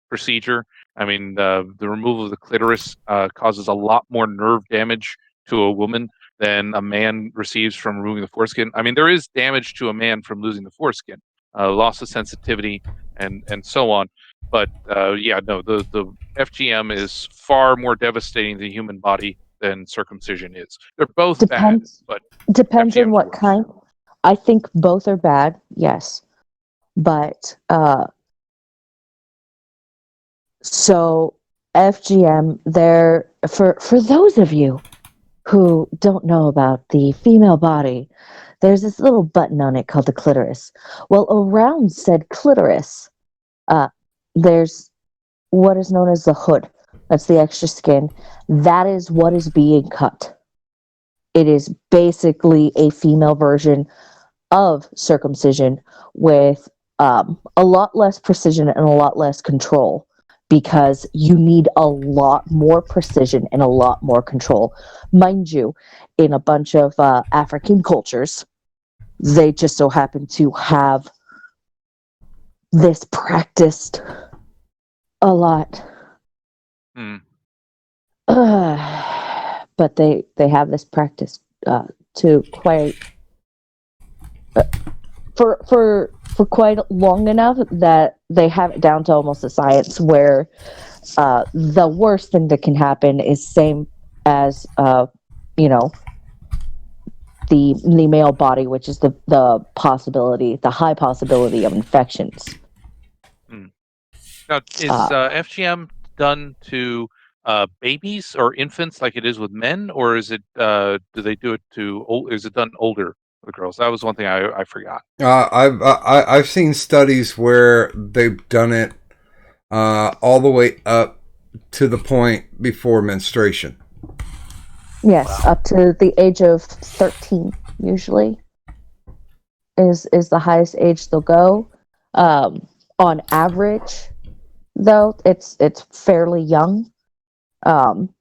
procedure. I mean, the removal of the clitoris causes a lot more nerve damage to a woman than a man receives from removing the foreskin. I mean, there is damage to a man from losing the foreskin, loss of sensitivity, and so on. But yeah, no, the FGM is far more devastating to the human body than circumcision is. They're both bad, Depends. but Depends on FGM's what worse. kind. I think both are bad. Yes, but so FGM. There for those of you who don't know about the female body, there's this little button on it called the clitoris. Well, around said clitoris, there's what is known as the hood. That's the extra skin. That is what is being cut. It is basically a female version of circumcision with a lot less precision and a lot less control because you need a lot more precision and a lot more control. Mind you, in a bunch of African cultures, they just so happen to have this practiced a lot. Hmm. But they have this practice to quite for quite long enough that they have it down to almost a science where the worst thing that can happen is same as you know the male body, which is the high possibility of infections. Hmm. Now, is Uh, FGM done to babies or infants like it is with men, or is it do they do it to old? Is it done older with girls? That was one thing I forgot. I've seen studies where they've done it all the way up to the point before menstruation. yes, up to the age of 13 usually is the highest age they'll go. On average, though, it's fairly young. Um,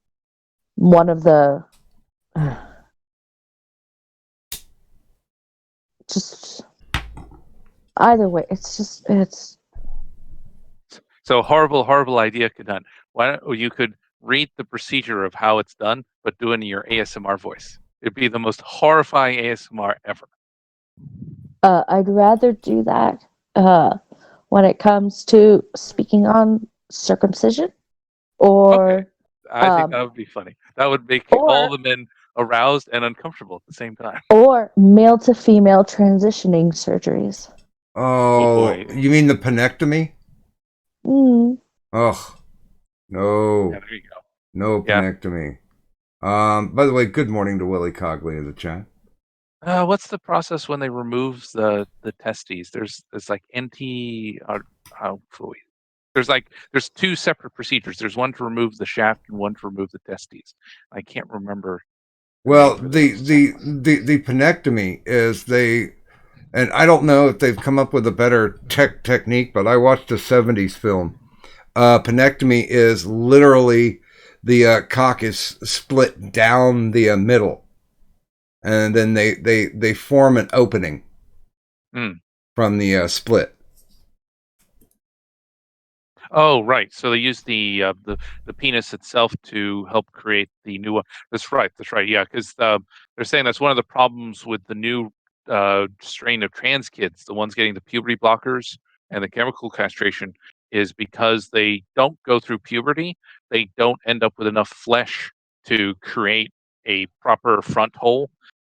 one of the just either way, it's So horrible idea, Kadan. Why don't you could read the procedure of how it's done, but do it in your ASMR voice. It'd be the most horrifying ASMR ever. I'd rather do that when it comes to speaking on circumcision Okay, or I think um, that would be funny. That would make all or the men aroused and uncomfortable at the same time. or male to female transitioning surgeries. Oh Oh, boy. you mean the penectomy? Mm. Ugh, Yeah, no, there you go. no Yeah. penectomy. By the way, good morning to Willie Cogley in the chat. What's the process when they remove the testes? There's like how fluid. There's two separate procedures. There's one to remove the shaft and one to remove the testes. I can't remember the name Well, for those. the penectomy is and I don't know if they've come up with a better technique, but I watched a '70s film. Penectomy is literally the cock is split down the middle, and then they form an opening Hmm. from the split. Oh, right. So they use the penis itself to help create the new one. That's right. That's right. Yeah, because they're saying that's one of the problems with the new strain of trans kids, the ones getting the puberty blockers and the chemical castration, is because they don't go through puberty. They don't end up with enough flesh to create a proper front hole,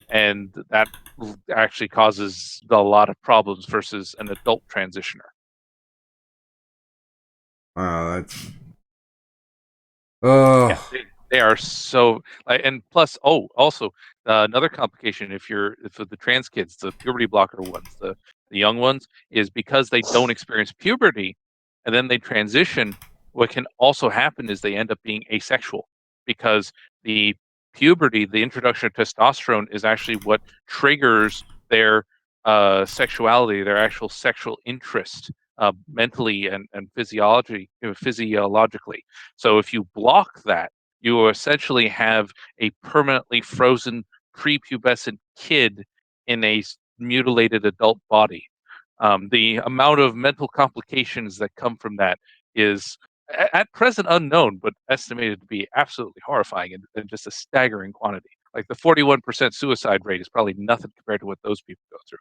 and that actually causes a lot of problems versus an adult transitioner. That's Yeah, oh they They are so, and plus, also another complication if the trans kids, the puberty blocker ones, the young ones, is because they don't experience puberty, and then they transition. What can also happen is they end up being asexual because the puberty, the introduction of testosterone, is actually what triggers their sexuality, their actual sexual interest, mentally and physiologically. So if you block that, you essentially have a permanently frozen prepubescent kid in a mutilated adult body. The amount of mental complications that come from that is at present unknown, but estimated to be absolutely horrifying and just a staggering quantity. Like the 41% suicide rate is probably nothing compared to what those people go through.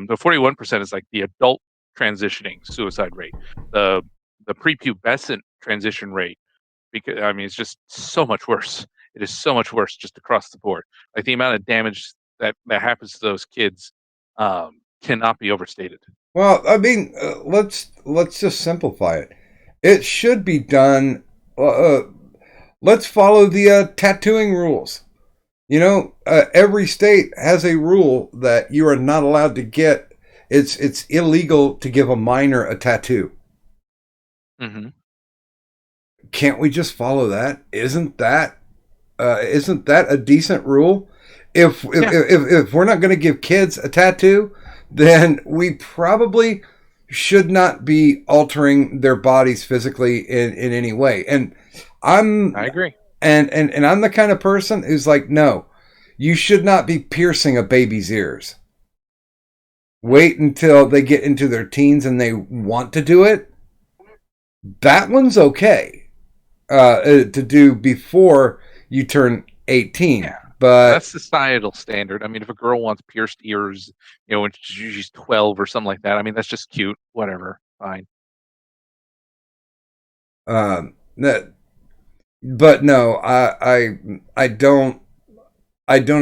The 41% is like the adult transitioning suicide rate. The prepubescent transition rate, because I mean it's just so much worse. It is so much worse just across the board. Like the amount of damage that happens to those kids cannot be overstated. Well, I mean, let's just simplify it. It should be done. Let's follow the tattooing rules. You know, every state has a rule that you are not allowed to get. It's illegal to give a minor a tattoo. Mm-hmm. Can't we just follow that? Isn't that a decent rule? If we're not going to give kids a tattoo, then we probably should not be altering their bodies physically in any way. And I agree. And I'm the kind of person who's like, no, you should not be piercing a baby's ears. Wait until they get into their teens and they want to do it. That one's okay to do before you turn 18. Yeah. But That's societal standard. I mean, if a girl wants pierced ears, when she's 12 or something like that, I mean, that's just cute. Whatever, fine. that, but no, I don't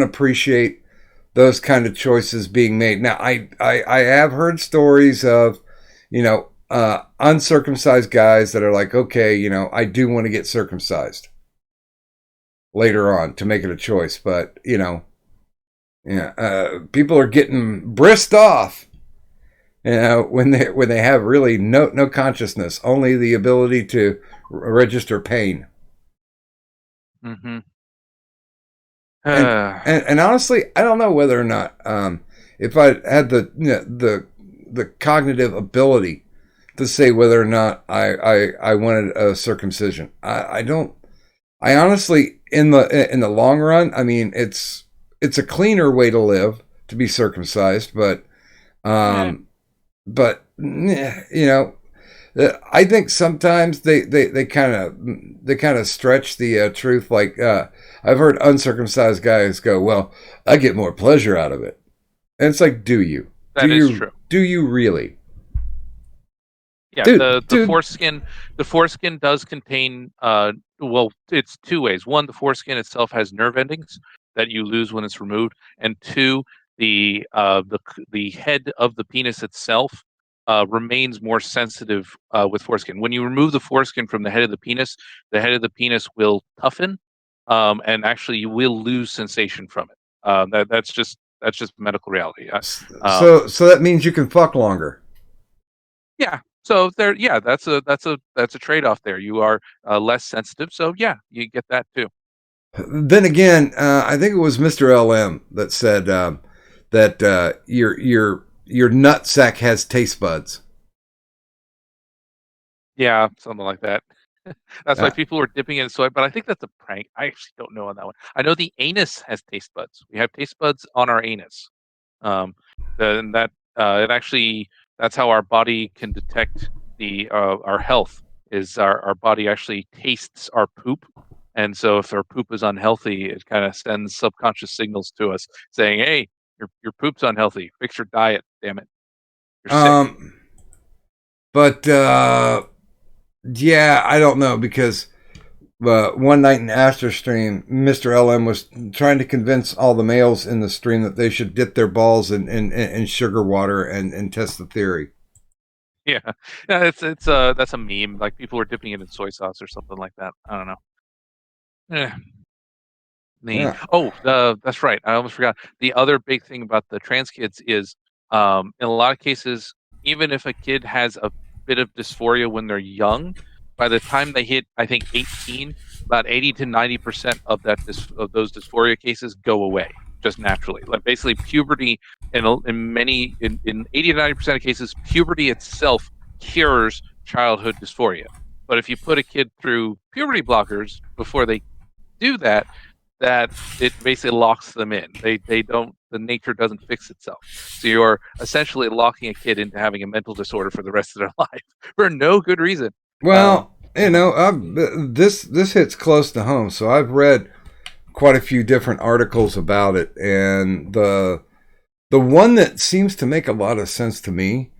appreciate those kind of choices being made. Now, I have heard stories of, uncircumcised guys that are like, okay, I do want to get circumcised later on to make it a choice, but people are getting brisked off, when they have really no consciousness, only the ability to register pain. Mm-hmm. And honestly, I don't know whether or not, if I had the cognitive ability to say whether or not I wanted a circumcision. I don't. I honestly, in the long run, I mean, it's a cleaner way to live to be circumcised, but I think sometimes they kind of stretch the truth. Like I've heard uncircumcised guys go, "Well, I get more pleasure out of it," and it's like, do you? That is true. Do you really? Yeah, Dude. the foreskin does contain well, it's two ways. One, the foreskin itself has nerve endings that you lose when it's removed, and two, the head of the penis itself remains more sensitive with foreskin. When you remove the foreskin from the head of the penis will toughen, and actually you will lose sensation from it. That's just medical reality. So that means you can fuck longer. Yeah. So there, yeah, that's a trade-off there. You are less sensitive, so yeah, you get that too. Then again, I think it was Mr. LM that said that your nut sack has taste buds. Yeah, something like that. That's why Uh, people are dipping it in soy, but I think that's a prank. I actually don't know on that one. I know the anus has taste buds. We have taste buds on our anus. Um, and that it actually that's how our body can detect our health. Is our body actually tastes our poop, and so if our poop is unhealthy, it kind of sends subconscious signals to us saying, "Hey, your poop's unhealthy. Fix your diet. Damn it, you're sick." um, but yeah, I don't know because one night in Astor Stream, Mr. LM was trying to convince all the males in the stream that they should dip their balls in sugar water and test the theory. Yeah, yeah, it's that's a meme. Like people are dipping it in soy sauce or something like that. I don't know. Eh, Yeah. that's right. I almost forgot. The other big thing about the trans kids is, in a lot of cases, even if a kid has a bit of dysphoria when they're young, by the time they hit, I think, 18, about 80 to 90% of of those dysphoria cases go away just naturally. Like basically, puberty in 80 to 90% of cases, puberty itself cures childhood dysphoria. But if you put a kid through puberty blockers before they do that, that it basically locks them in. They don't, the nature doesn't fix itself. So you're essentially locking a kid into having a mental disorder for the rest of their life for no good reason. Um, Well, this hits close to home. So I've read quite a few different articles about it, and the one that seems to make a lot of sense to me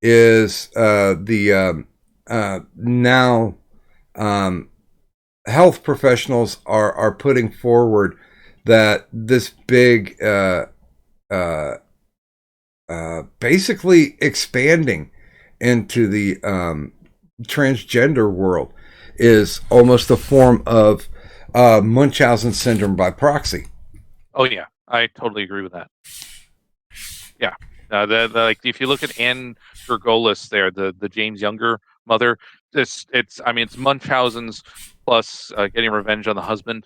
is the now health professionals are putting forward that this big uh, basically expanding into the transgender world is almost a form of Munchausen syndrome by proxy. oh yeah, I totally agree with that. Yeah, like if you look at Anne Gergolis there, the James Younger mother, it's I mean it's Munchausen's plus getting revenge on the husband,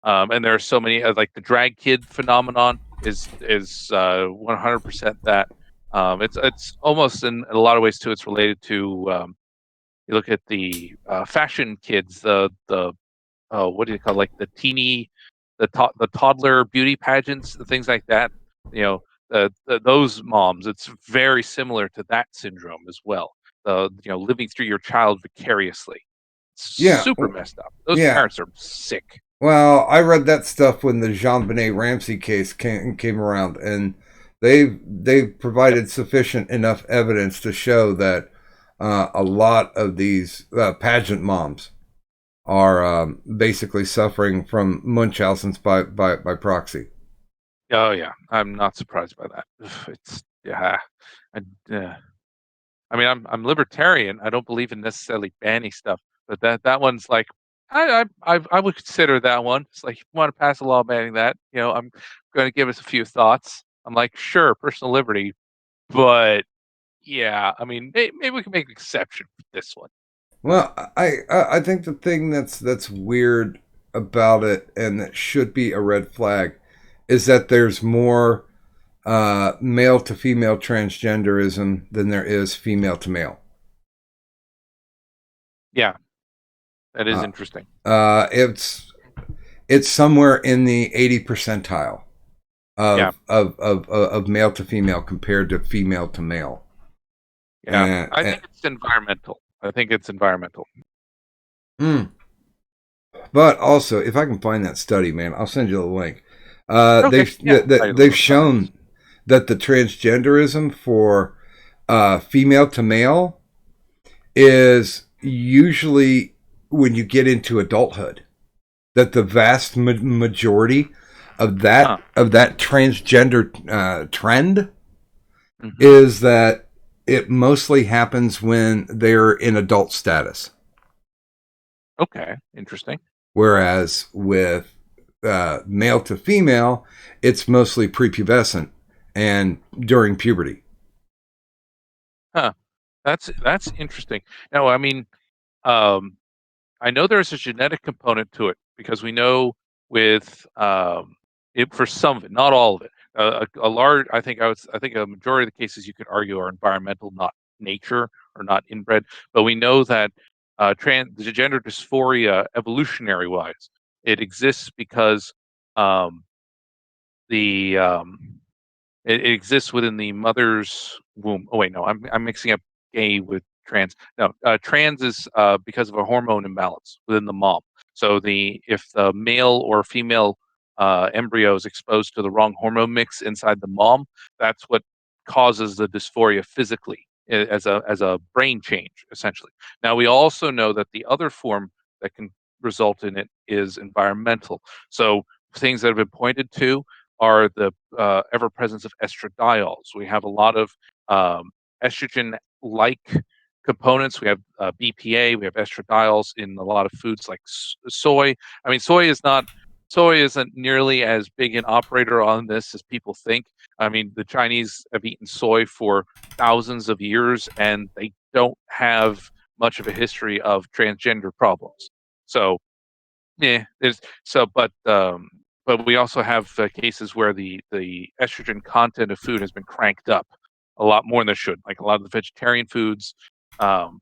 and there are so many like the drag kid phenomenon is 100% that. It's almost in a lot of ways too. It's related to you look at the fashion kids, the what do you call it? Like the teeny, the toddler beauty pageants, the things like that. You know, those moms. It's very similar to that syndrome as well. Living through your child vicariously. It's Yeah, super messed up. Those yeah. parents are sick. Well, I read that stuff when the Jean Benet Ramsey case came around, and they've Yep. provided sufficient enough evidence to show that a lot of these pageant moms are basically suffering from Munchausen's by proxy. Oh yeah, I'm not surprised by that. It's yeah. I, uh, I mean, I'm libertarian. I don't believe in necessarily banning stuff, but that one's like, I would consider that one. It's like, you want to pass a law banning that? I'm going to give us a few thoughts. I'm like, sure, personal liberty, but yeah, I mean, maybe we can make an exception for this one. Well, I think the thing that's weird about it and that should be a red flag is that there's more male to female transgenderism than there is female to male. Yeah, that is Uh, interesting. it's somewhere in the 80 percentile Yeah, of male to female compared to female to male. yeah. I And think it's environmental. I think it's environmental. mm. But also, if I can find that study, man, I'll send you the link. Okay, yeah. I They've love science. shown that the transgenderism for female to male is usually when you get into adulthood. That the vast majority Huh. of that transgender trend Hmm. is that it mostly happens when they're in adult status. Okay, interesting. Whereas with male to female, it's mostly prepubescent and during puberty. Huh. That's interesting. No, I mean, um, I know there's a genetic component to it because we know with it for some of it, not all of it. A large, I think a majority of the cases you could argue are environmental, not nature or not inbred. But we know that the gender dysphoria, evolutionary wise, it exists because um, the it exists within the mother's womb. Oh wait, no, I'm mixing up gay with trans. No, trans is because of a hormone imbalance within the mom. So the if the male or female embryo is exposed to the wrong hormone mix inside the mom, that's what causes the dysphoria physically as a brain change essentially. Now we also know that the other form that can result in it is environmental. So things that have been pointed to are the ever presence of estradiols. We have a lot of estrogen like components. We have BPA, we have estradiols in a lot of foods like soy. I mean, soy isn't nearly as big an operator on this as people think. I mean, the Chinese have eaten soy for thousands of years, and they don't have much of a history of transgender problems. So, yeah, but we also have cases where the estrogen content of food has been cranked up a lot more than it should. Like a lot of the vegetarian foods, um,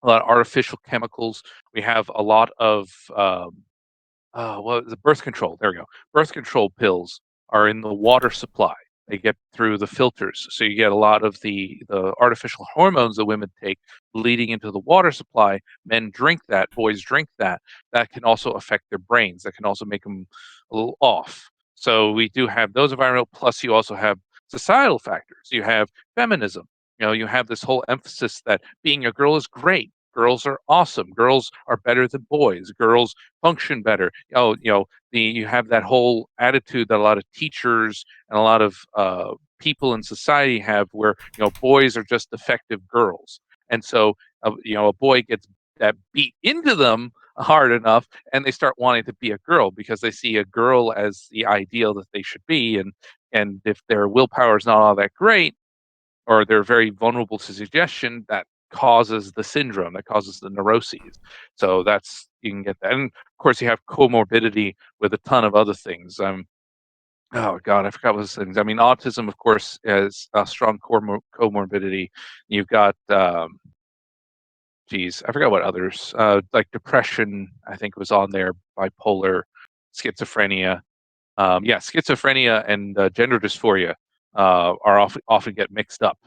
a lot of artificial chemicals. We have a lot of the birth control. There we go. Birth control pills are in the water supply. They get through the filters, so you get a lot of the artificial hormones that women take bleeding into the water supply. Men drink that, boys drink that. That can also affect their brains. That can also make them a little off. So we do have those environmental. Plus, you also have societal factors. You have feminism. You have this whole emphasis that being a girl is great. Girls are awesome. Girls are better than boys. Girls function better. You have that whole attitude that a lot of teachers and a lot of people in society have, where boys are just defective girls, and so a boy gets that beat into them hard enough, and they start wanting to be a girl because they see a girl as the ideal that they should be, and if their willpower is not all that great, or they're very vulnerable to suggestion, that causes the syndrome, that causes the neuroses. So you can get that. And of course, you have comorbidity with a ton of other things. Oh God, I forgot what those things. I mean, autism, of course, has a strong comorbidity. You've got, geez, I forgot what others. Like depression, I think was on there. Bipolar, schizophrenia. Yeah, schizophrenia and gender dysphoria are often get mixed up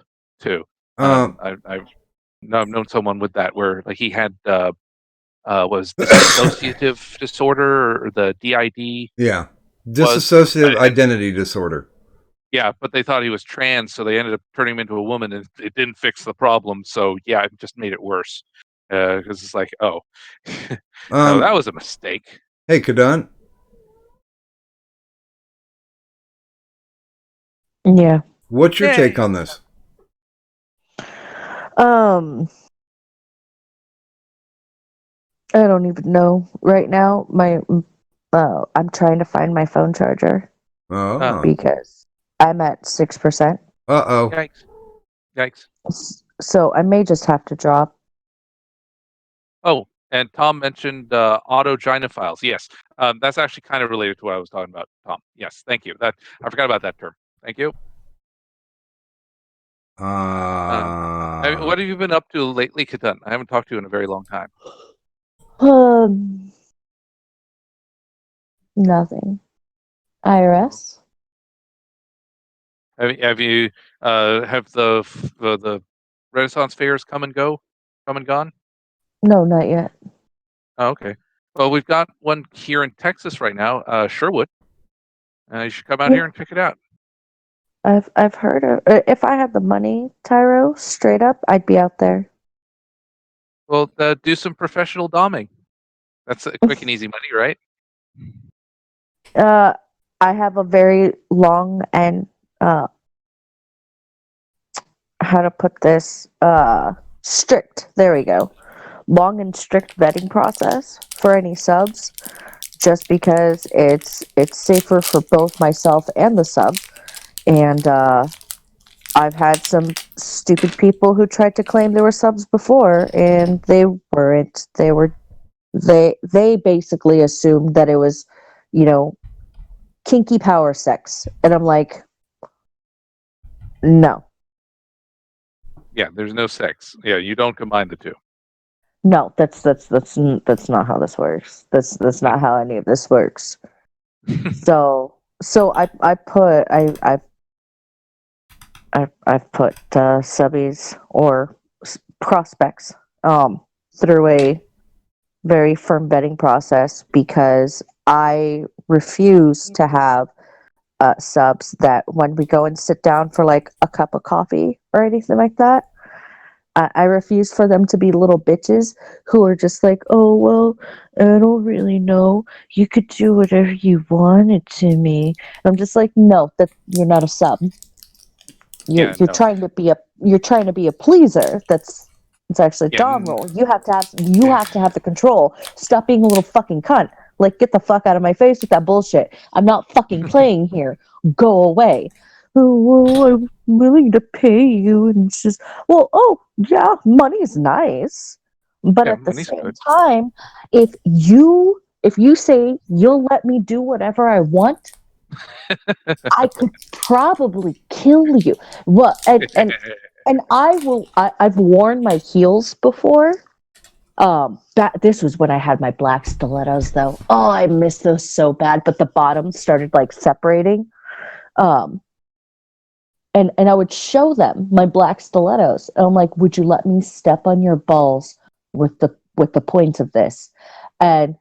too. I've known someone with that, where like he had was dissociative disorder, or the DID. Yeah. Was Dissociative identity disorder. Yeah, but they thought he was trans, so they ended up turning him into a woman, and it didn't fix the problem. So yeah, it just made it worse. Because it's like, oh, no, that was a mistake. Hey, Kadun. Yeah. What's your take on this? I don't even know right now. I'm trying to find my phone charger because I'm at 6%. Uh-oh. Yikes. So I may just have to drop. Oh, and Tom mentioned autogynephiles. Yes, that's actually kind of related to what I was talking about, Tom. Yes, thank you. That I forgot about that term. Thank you. What have you been up to lately, Katan? I haven't talked to you in a very long time. Nothing. IRS. Have you have the Renaissance fairs come and gone? No, not yet. Oh, okay. Well, we've got one here in Texas right now, Sherwood. You should come out here and check it out. I've heard of. If I had the money, Tyro, straight up, I'd be out there. Well, do some professional doming. That's a quick and easy money, right? I have a very long and how to put this strict. There we go. Long and strict vetting process for any subs, just because it's safer for both myself and the sub. And I've had some stupid people who tried to claim they were subs before, and they weren't. They basically assumed that it was, kinky power sex, and I'm like, no. Yeah, there's no sex. Yeah, you don't combine the two. No, that's not how this works. That's not how any of this works. So I put subbies or prospects through a very firm vetting process, because I refuse to have subs that when we go and sit down for like a cup of coffee or anything like that, I refuse for them to be little bitches who are just like, oh, well, I don't really know. You could do whatever you wanted to me. And I'm just like, no, that you're not a sub. You're trying to be a pleaser. That's It's actually Yeah. dom role. You have to have the control. Stop being a little fucking cunt. Like, get the fuck out of my face with that bullshit. I'm not fucking playing here. Go away. Oh, well, I'm willing to pay you. And it's just, well, oh, yeah, money's nice. But Yeah, at the money's same good. time, if you say you'll let me do whatever I want, I could probably kill you. Well, and I've worn my heels before. This was when I had my black stilettos, though. Oh, I miss those so bad. But the bottoms started like separating. Um, and I would show them my black stilettos. And I'm like, would you let me step on your balls with the point of this? And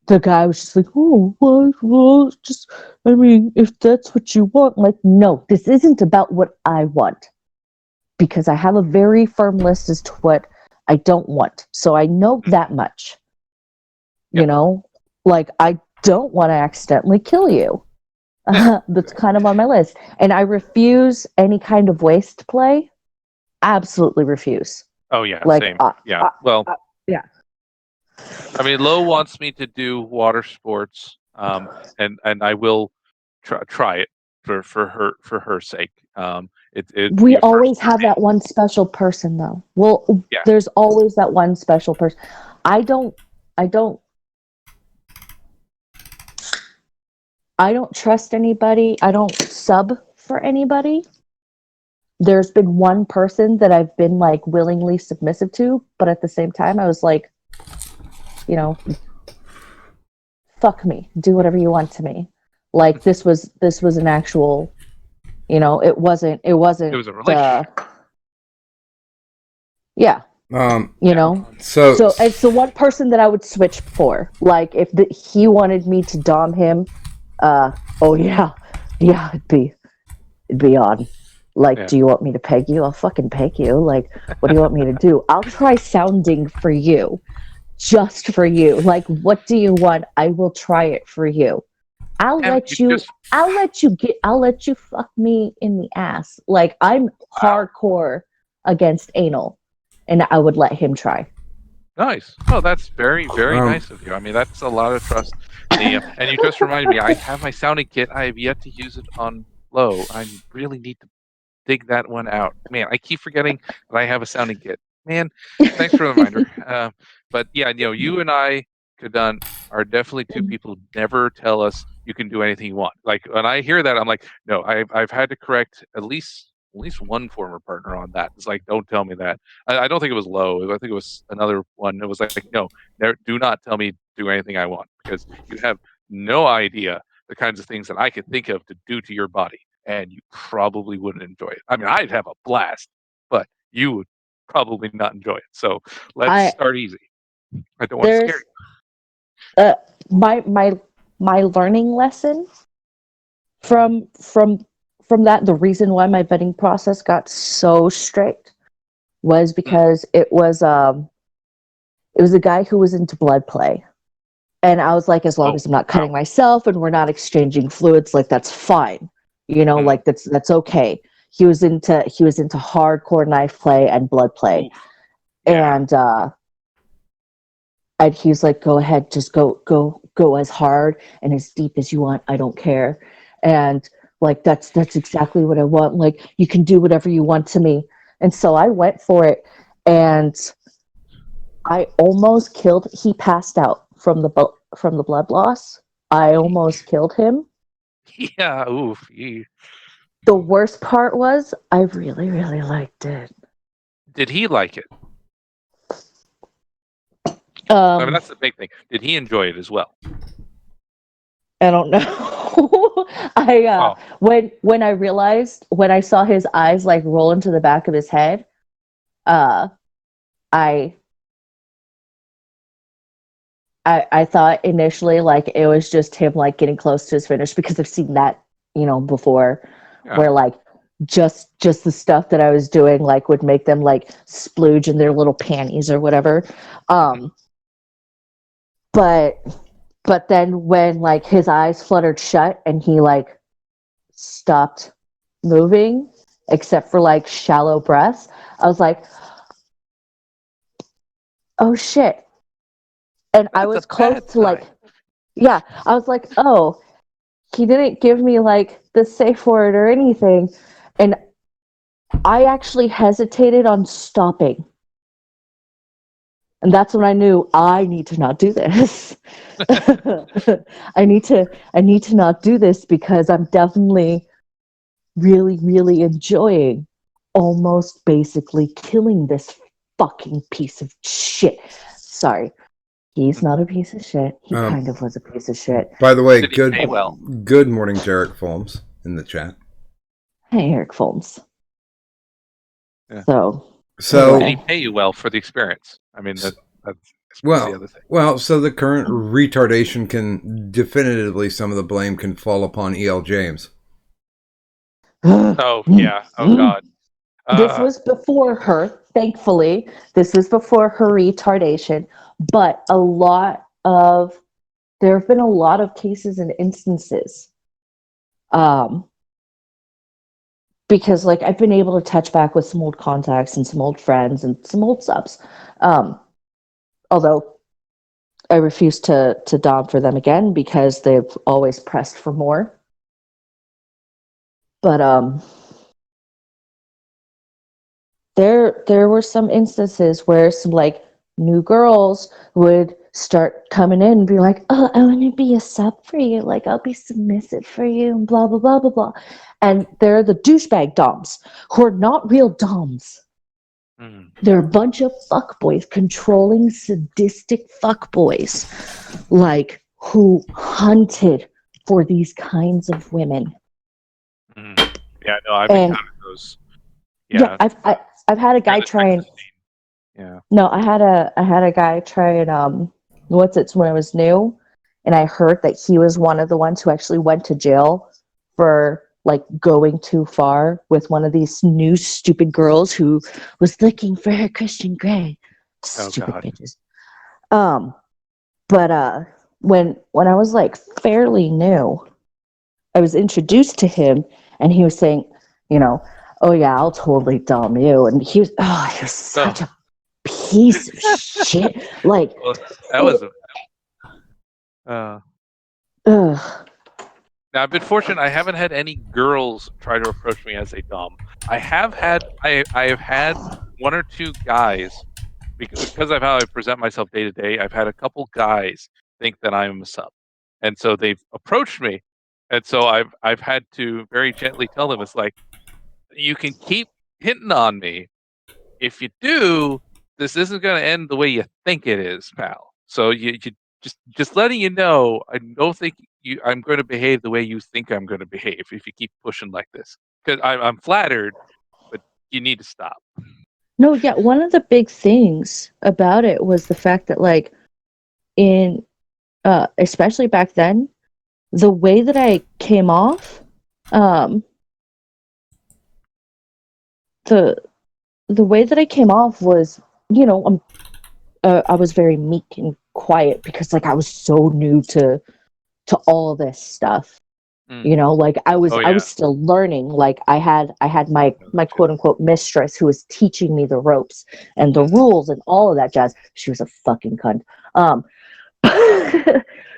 the guy was just like, oh, well, just, I mean, if that's what you want. I'm like, no, this isn't about what I want. Because I have a very firm list as to what I don't want. So I know that much. Yeah. You know, like, I don't want to accidentally kill you. That's kind of on my list. And I refuse any kind of waste play. Absolutely refuse. Oh yeah, Like, same. Yeah. Well, yeah. I mean, Lo wants me to do water sports, and I will try it for her sake. We you first, always have that one special person, though. Well, yeah, there's always that one special person. I don't trust anybody. I don't sub for anybody. There's been one person that I've been like willingly submissive to, but at the same time, I was like, you know, fuck me, do whatever you want to me. Like, this was an actual, you know, it wasn't it was a relationship. Yeah. You know, so it's the one person that I would switch for. Like, if he wanted me to dom him, oh yeah, it'd be on. Like, do you want me to peg you? I'll fucking peg you. Like, what do you want me to do? I'll try sounding for you, just for you. Like, what do you want? I will try it for you. I'll let you fuck me in the ass. Like, I'm hardcore against anal, and I would let him try. Nice. Oh, that's very, very nice of you. I mean, that's a lot of trust. And you just reminded me, I have my sounding kit. I have yet to use it on Lo. I really need to dig that one out. Man, I keep forgetting that I have a sounding kit. Man, thanks for the reminder. But yeah, you and I, Kadan, are definitely two people who never tell us you can do anything you want. Like, when I hear that, I'm like, no, I've had to correct at least one former partner on that. It's like, don't tell me that. I don't think it was Low. I think it was another one. It was like, no, do not tell me to do anything I want, because you have no idea the kinds of things that I could think of to do to your body, and you probably wouldn't enjoy it. I mean, I'd have a blast, but you would probably not enjoy it. So let's start easy. I don't want to scare you. My learning lesson from that, the reason why my vetting process got so strict was because it was a guy who was into blood play. And I was like, as long as I'm not cutting myself and we're not exchanging fluids, like, that's fine. You know, like, that's okay. He was into hardcore knife play and blood play. Yeah. And he's like, go ahead, just go as hard and as deep as you want. I don't care. And like, that's exactly what I want. Like, you can do whatever you want to me. And so I went for it, and I almost killed. He passed out from the blood loss. I almost killed him. Yeah. Oof. Yeah. The worst part was, I really, really liked it. Did he like it? I mean, that's the big thing. Did he enjoy it as well? I don't know. When I realized, when I saw his eyes like roll into the back of his head, I thought initially, like, it was just him like getting close to his finish, because I've seen that, before, where like just the stuff that I was doing like would make them like splooge in their little panties or whatever. But then when like his eyes fluttered shut and he like stopped moving, except for like shallow breaths, I was like, oh shit. And I That's was a close bad to like, sign. yeah, I was like, oh, he didn't give me like the safe word or anything. And I actually hesitated on stopping. And that's when I knew I need to not do this. I need to not do this because I'm definitely really, really enjoying almost basically killing this fucking piece of shit. Sorry. He's not a piece of shit. He kind of was a piece of shit. By the way, Did he pay well? good morning to Eric Folmes in the chat. Hey, Eric Folmes. Yeah. So Did he pay you well for the experience? I mean, that's the other thing. So the current retardation can definitively, some of the blame can fall upon E.L. James. Oh yeah. Oh god. This was before her, thankfully. This was before her retardation. But there have been a lot of cases and instances. Because like I've been able to touch back with some old contacts and some old friends and some old subs. Although I refuse to dom for them again because they've always pressed for more. But there were some instances where some like new girls would start coming in and be like, oh, I want to be a sub for you, like I'll be submissive for you and blah blah blah blah blah. And they're the douchebag doms who are not real doms. They're a bunch of fuckboys, controlling, sadistic fuckboys, like who hunted for these kinds of women. Yeah, no, I've encountered those. Yeah, I've had a guy try and no, I had a guy try and when I was new, and I heard that he was one of the ones who actually went to jail for like going too far with one of these new stupid girls who was looking for her Christian Grey. Stupid bitches. But when I was like fairly new, I was introduced to him, and he was saying, you know, oh yeah, I'll totally dom you, and he was such a piece of shit. Like that was. Now I've been fortunate. I haven't had any girls try to approach me as a dom. I have had one or two guys because of how I present myself day to day. I've had a couple guys think that I'm a sub, and so they've approached me, and so I've had to very gently tell them it's like you can keep hitting on me. If you do, this isn't going to end the way you think it is, pal. So you just letting you know, I don't think I'm going to behave the way you think I'm going to behave if you keep pushing like this. Because I'm flattered, but you need to stop. No, yeah, one of the big things about it was the fact that like in especially back then, the way that I came off, the way that I came off was, you know, I was very meek and quiet because like I was so new to all this stuff. You know, like I was still learning. Like I had my quote unquote mistress who was teaching me the ropes and the rules and all of that jazz. She was a fucking cunt.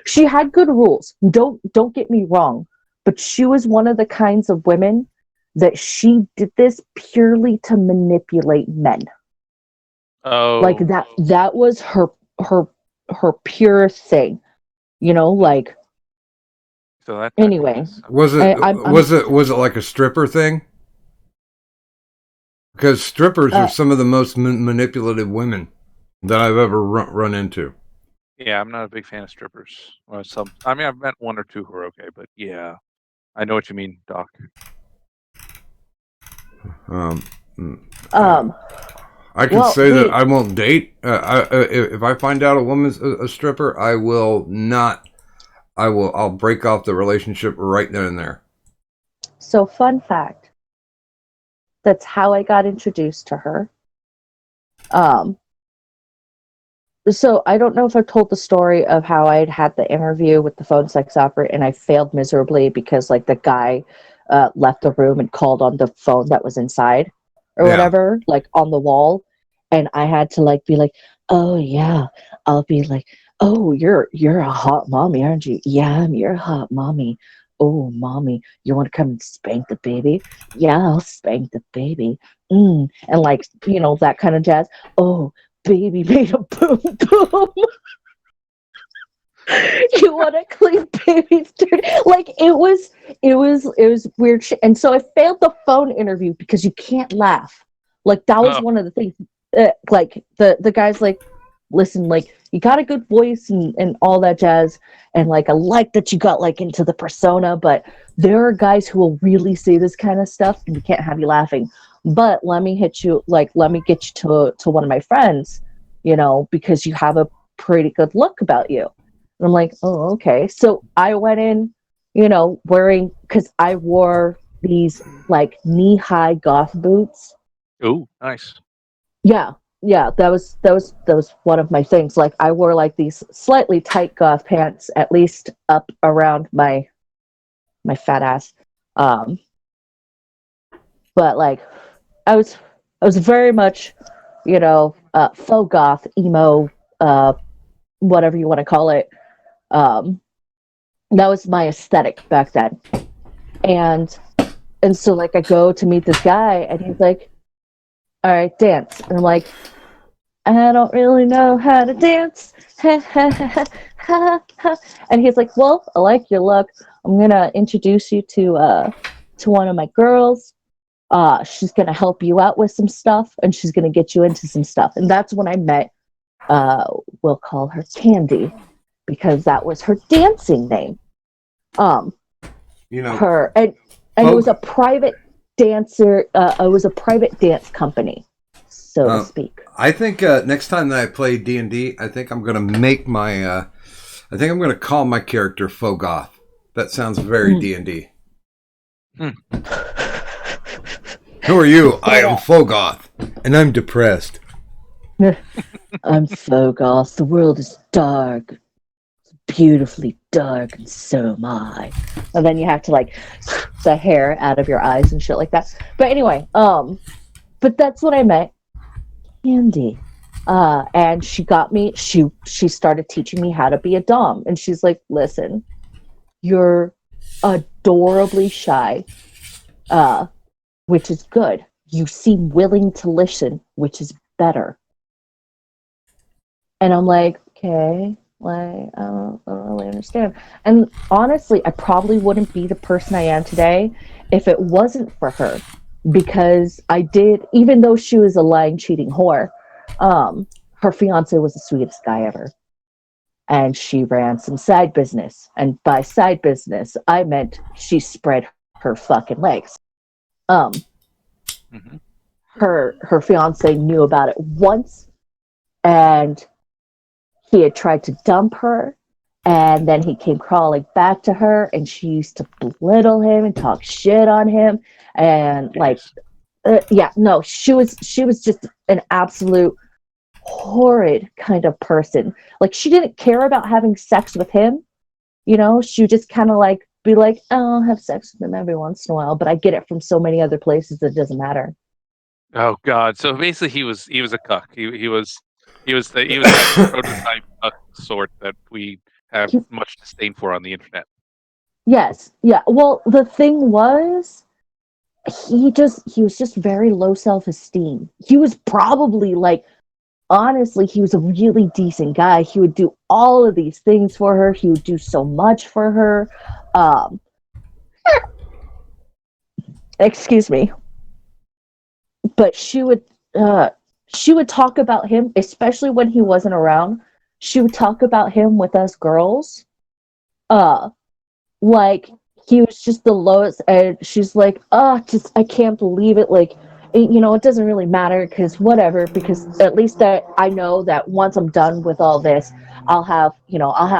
She had good rules. Don't get me wrong, but she was one of the kinds of women that she did this purely to manipulate men. Like that was her pure thing. You know, like so that anyway. Was it like a stripper thing? Because strippers are some of the most manipulative women that I've ever run into. Yeah, I'm not a big fan of strippers. Well, I mean, I've met one or two who are okay, but yeah, I know what you mean, Doc. I can say that I won't date. If I find out a woman's a stripper, I will not. I'll break off the relationship right then and there. So, fun fact. That's how I got introduced to her. So I don't know if I've told the story of how I'd had the interview with the phone sex operator and I failed miserably because like the guy left the room and called on the phone that was inside or whatever, like on the wall. And I had to like be like, oh yeah, I'll be like, oh, you're a hot mommy, aren't you? Yeah, you're a hot mommy. Oh, mommy, you want to come and spank the baby? Yeah, I'll spank the baby. And like, that kind of jazz. Oh, baby made a boom boom. You want to clean baby's dirty? Like it was weird shit. And so I failed the phone interview because you can't laugh. Like that was Oh, one of the things. Like the guy's like, listen, like you got a good voice and all that jazz, and like I like that you got like into the persona, but there are guys who will really say this kind of stuff, and we can't have you laughing. But let me get you to one of my friends, because you have a pretty good look about you. And I'm like, oh, okay. So I went in, wearing, because I wore these like knee-high goth boots. ooh, nice. Yeah, yeah, that was one of my things. Like I wore like these slightly tight goth pants, at least up around my fat ass. Um, but like I was very much, faux goth, emo, whatever you want to call it. Um, that was my aesthetic back then. And so like I go to meet this guy and he's like, all right, dance. And I'm like, I don't really know how to dance. And he's like, well, I like your look. I'm gonna introduce you to one of my girls. She's gonna help you out with some stuff and she's gonna get you into some stuff. And that's when I met we'll call her Candy, because that was her dancing name. You know, Her and it was a private dancer. It was a private dance company, so to speak. I think next time that I play D&D, I think I'm gonna make my. I think I'm gonna call my character Fogoth. That sounds very D&D. Who are you? I am Fogoth, and I'm depressed. I'm Fogoth. The world is dark, beautifully dark, and so am I. And then you have to like the hair out of your eyes and shit like that. But anyway, but that's what I met Candy. And she got me. She started teaching me how to be a dom, and she's like, "Listen, you're adorably shy, which is good. You seem willing to listen, which is better." And I'm like, okay, like I don't really understand. And honestly, I probably wouldn't be the person I am today if it wasn't for her, because I did, even though she was a lying, cheating whore, her fiance was the sweetest guy ever. And she ran some side business. And by side business, I meant she spread her fucking legs. Um, Hmm. her fiance knew about it once, and he had tried to dump her, and then he came crawling back to her, and she used to belittle him and talk shit on him, and like, yeah, no, she was just an absolute horrid kind of person. Like she didn't care about having sex with him, she would just kind of like be like, oh, I'll have sex with him every once in a while, but I get it from so many other places that it doesn't matter. Oh God! So basically, he was a cuck. He was that prototype cuck sort that we have He- much disdain for on the internet. yes, yeah. Well, the thing was, he was just very low self-esteem. He was probably like, honestly, he was a really decent guy. He would do all of these things for her. He would do so much for her. Um, excuse me, but she would talk about him, especially when he wasn't around. She would talk about him with us girls. Uh, like he was just the lowest, and she's like, oh, just I can't believe it. Like, it doesn't really matter because whatever. Because at least that I know that once I'm done with all this, I'll have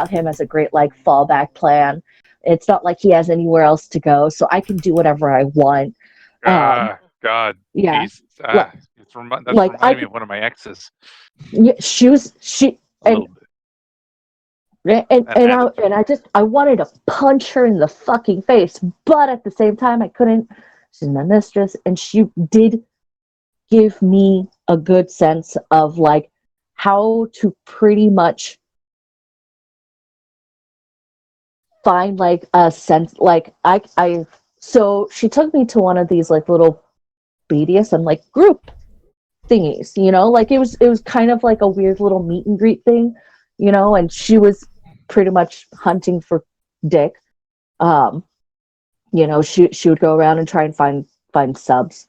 him as a great like fallback plan. It's not like he has anywhere else to go, so I can do whatever I want. Um, God, yeah, Jesus. like, That's like I reminding me could. of one of my exes Yeah, she a little bit. and That and I attitude. and I just I wanted to punch her in the fucking face, but at the same time I couldn't. She's my mistress, and she did give me a good sense of like how to pretty much find like a sense, like I so she took me to one of these like little BDSM like group thingies, like it was kind of like a weird little meet and greet thing, and she was pretty much hunting for dick. um she would go around and try and find subs,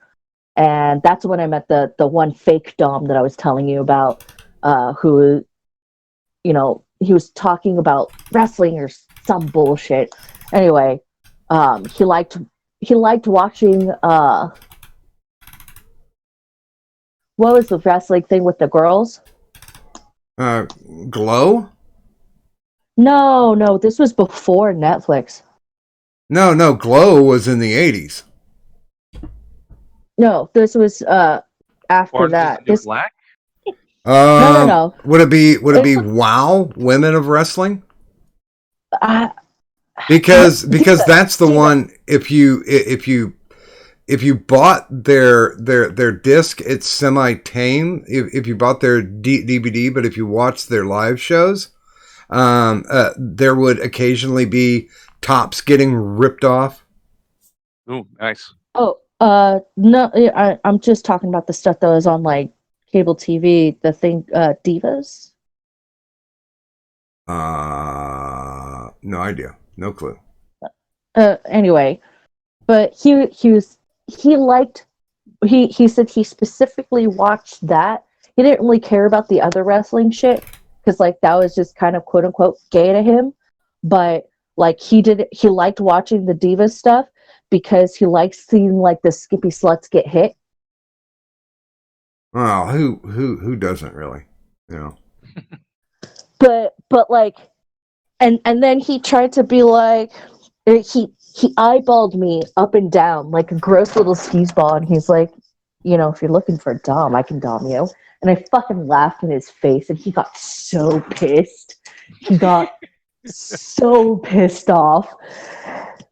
and that's when I met the one fake dom that I was telling you about, who, he was talking about wrestling or some bullshit. Anyway, he liked watching, what was the wrestling thing with the girls? Glow? No, this was before Netflix. No, Glow was in the 80s. No, this was after Orange is the that. New This Black? no. Would it be WoW, Women of Wrestling? Uh, Because Divas, that's the Divas. one. If you bought their disc, it's semi tame. If you bought their DVD, but if you watched their live shows, there would occasionally be tops getting ripped off. Ooh, nice. Oh, no, I'm just talking about the stuff that was on like cable TV. The thing, Divas. No idea, no clue. Anyway, but he liked he said he specifically watched that. He didn't really care about the other wrestling shit because like that was just kind of quote unquote gay to him. But like he liked watching the diva stuff because he liked seeing like the skippy sluts get hit. Well, who doesn't really? But like, and then he tried to be like, he eyeballed me up and down like a gross little skis ball, and he's like, if you're looking for a dom, I can dom you. And I fucking laughed in his face, and he got so pissed. He got so pissed off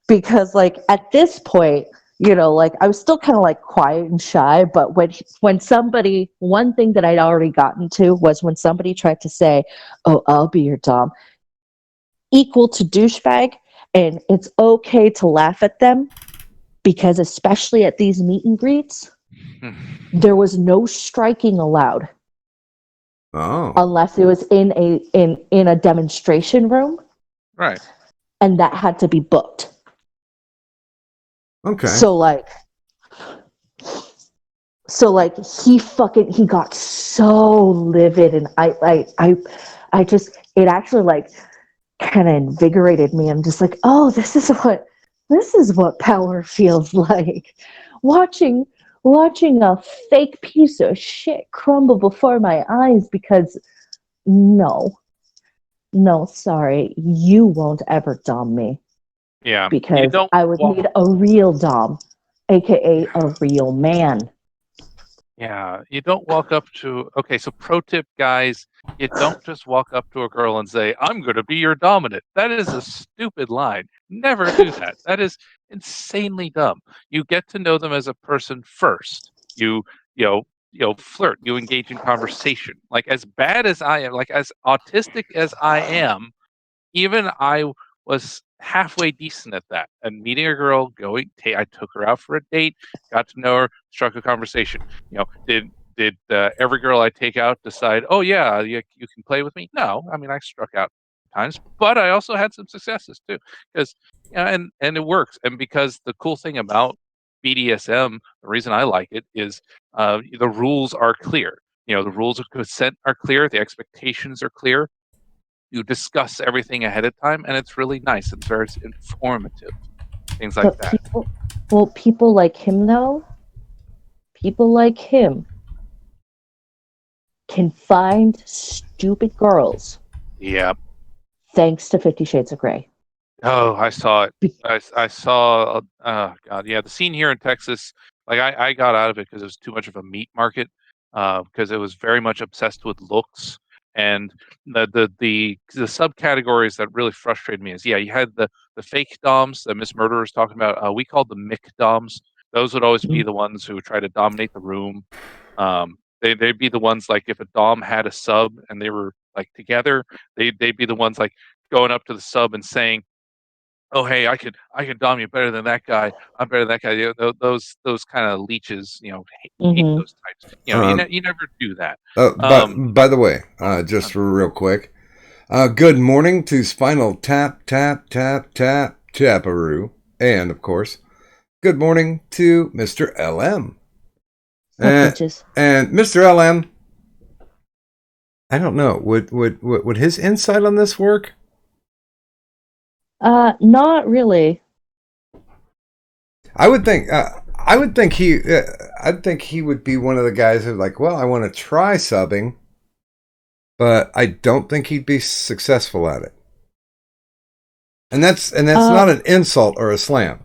because, like, at this point, like I was still kind of like quiet and shy. But when somebody, one thing that I'd already gotten to was when somebody tried to say, "Oh, I'll be your dom," equal to douchebag, and it's okay to laugh at them because especially at these meet and greets, there was no striking allowed. Oh, Unless it was in a demonstration room, Right. and that had to be booked. okay. So like he got so livid, and I just, it actually like kind of invigorated me. I'm just like, oh, this is what power feels like. Watching a fake piece of shit crumble before my eyes because no, sorry, you won't ever dom me Yeah. You because don't I would walk. need a real dom, aka a real man. Yeah, you don't walk up to. Okay, so pro tip, guys, you don't just walk up to a girl and say, "I'm going to be your dominant." That is a stupid line. Never do that. That is insanely dumb. You get to know them as a person first. You flirt. You engage in conversation. Like as bad as I am, like as autistic as I am, even I was halfway decent at that. And meeting a girl, I took her out for a date, got to know her, struck a conversation. Did every girl I take out decide, oh yeah, you can play with me? No, I mean I struck out times, but I also had some successes too, because and it works. And because the cool thing about BDSM, the reason I like it is the rules are clear. The rules of consent are clear, the expectations are clear, you discuss everything ahead of time, and it's really nice. It's very informative, things like But that. people like him though, people like him can find stupid girls Yeah. thanks to 50 Shades of Grey. Oh, I saw it. Be- I saw. Oh God, yeah. The scene here in Texas, like I got out of it because it was too much of a meat market. Because it was very much obsessed with looks, and the subcategories that really frustrated me is, yeah, you had the fake doms that Miss Murder was talking about. We called them Mick doms. Those would always be the ones who would try to dominate the room. they'd be the ones like if a dom had a sub and they were like together, they'd be the ones like going up to the sub and saying, "Oh, hey, I could dom you better than that guy. I'm better than that guy." Those kind of leeches, hate Mm-hmm. those types. You never do that. But by the way, just real quick, good morning to Spinal Tap Tap Tap Tap Taparoo, and of course, good morning to Mr. LM. Bitches. And Mr. LM, I don't know, would his insight on this work? Not really. I would think I'd think he would be one of the guys who's like, well, I want to try subbing, but I don't think he'd be successful at it. And that's not an insult or a slam.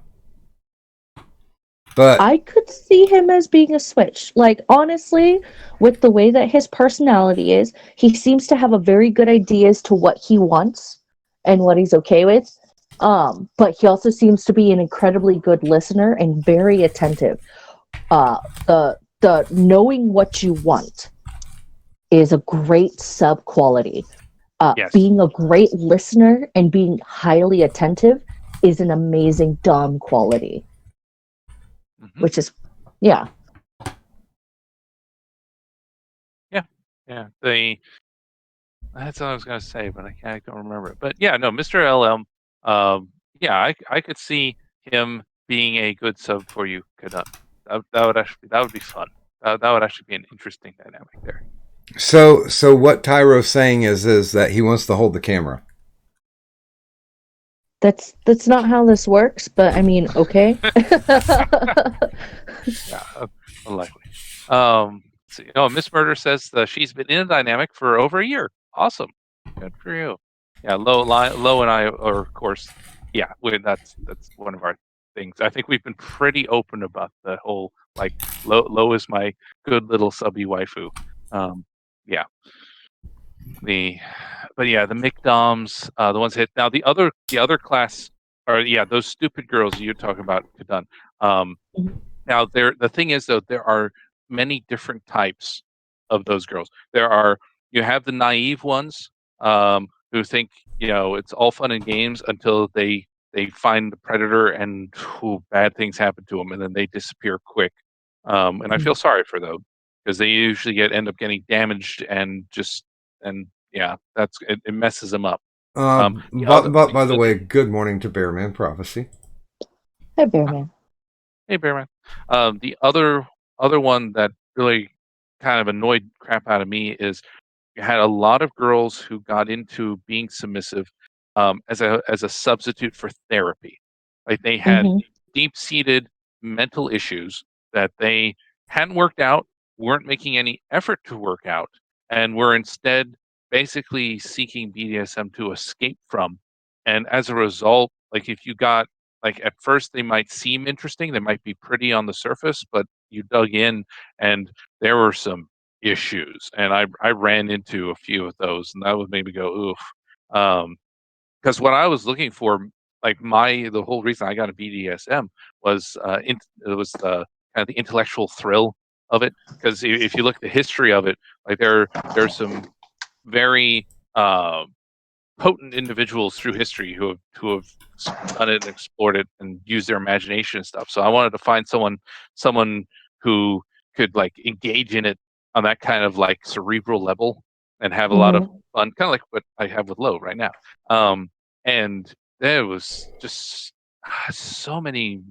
But I could see him as being a switch. Like, honestly, with the way that his personality is, he seems to have a very good idea as to what he wants and what he's okay with. But he also seems to be an incredibly good listener and very attentive. The knowing what you want is a great sub quality. Yes. Being a great listener and being highly attentive is an amazing dom quality. Mhm. Which is, yeah. Yeah, that's what I was going to say, but I can't remember it. But yeah, no, Mr. LM, yeah, I could see him being a good sub for you, Kadun. That would be fun. That would actually be an interesting dynamic there. so what Tyro's saying is that he wants to hold the camera. That's not how this works, but I mean, okay. Yeah, unlikely. So, Miss Murder says she's been in a dynamic for over a year. Awesome, good for you. Yeah, Lo and I are, of course, yeah, that's one of our things. I think we've been pretty open about the whole like Lo is my good little subby waifu. Yeah, but yeah, the McDoms, the ones hit now. The other class are those stupid girls you're talking about, Kadun. Mhm. Now, the thing is, though, there are many different types of those girls. You have the naive ones who think it's all fun and games until they find the predator and bad things happen to them, and then they disappear quick. And I feel sorry for them because they usually end up getting damaged and yeah, it messes them up. By the way, good morning to Bearman Prophecy. Hi, Bearman. Hey, Bearman. The other one that really kind of annoyed crap out of me is you had a lot of girls who got into being submissive as a substitute for therapy. Like they had Mhm. deep-seated mental issues that they hadn't worked out, weren't making any effort to work out, and were instead basically seeking BDSM to escape from. And as a result, like if you got like at first they might seem interesting, they might be pretty on the surface, but you dug in and there were some issues, and I ran into a few of those, and that would make me go oof. Because what I was looking for, like the whole reason I got a BDSM was it was the kind of the intellectual thrill of it. Because if you look at the history of it, like there's some very potent individuals through history who have done it and explored it and used their imagination and stuff. So I wanted to find someone who could like engage in it on that kind of like cerebral level and have a lot of Mhm. fun, kind of like what I have with Lo right now. And there was just so many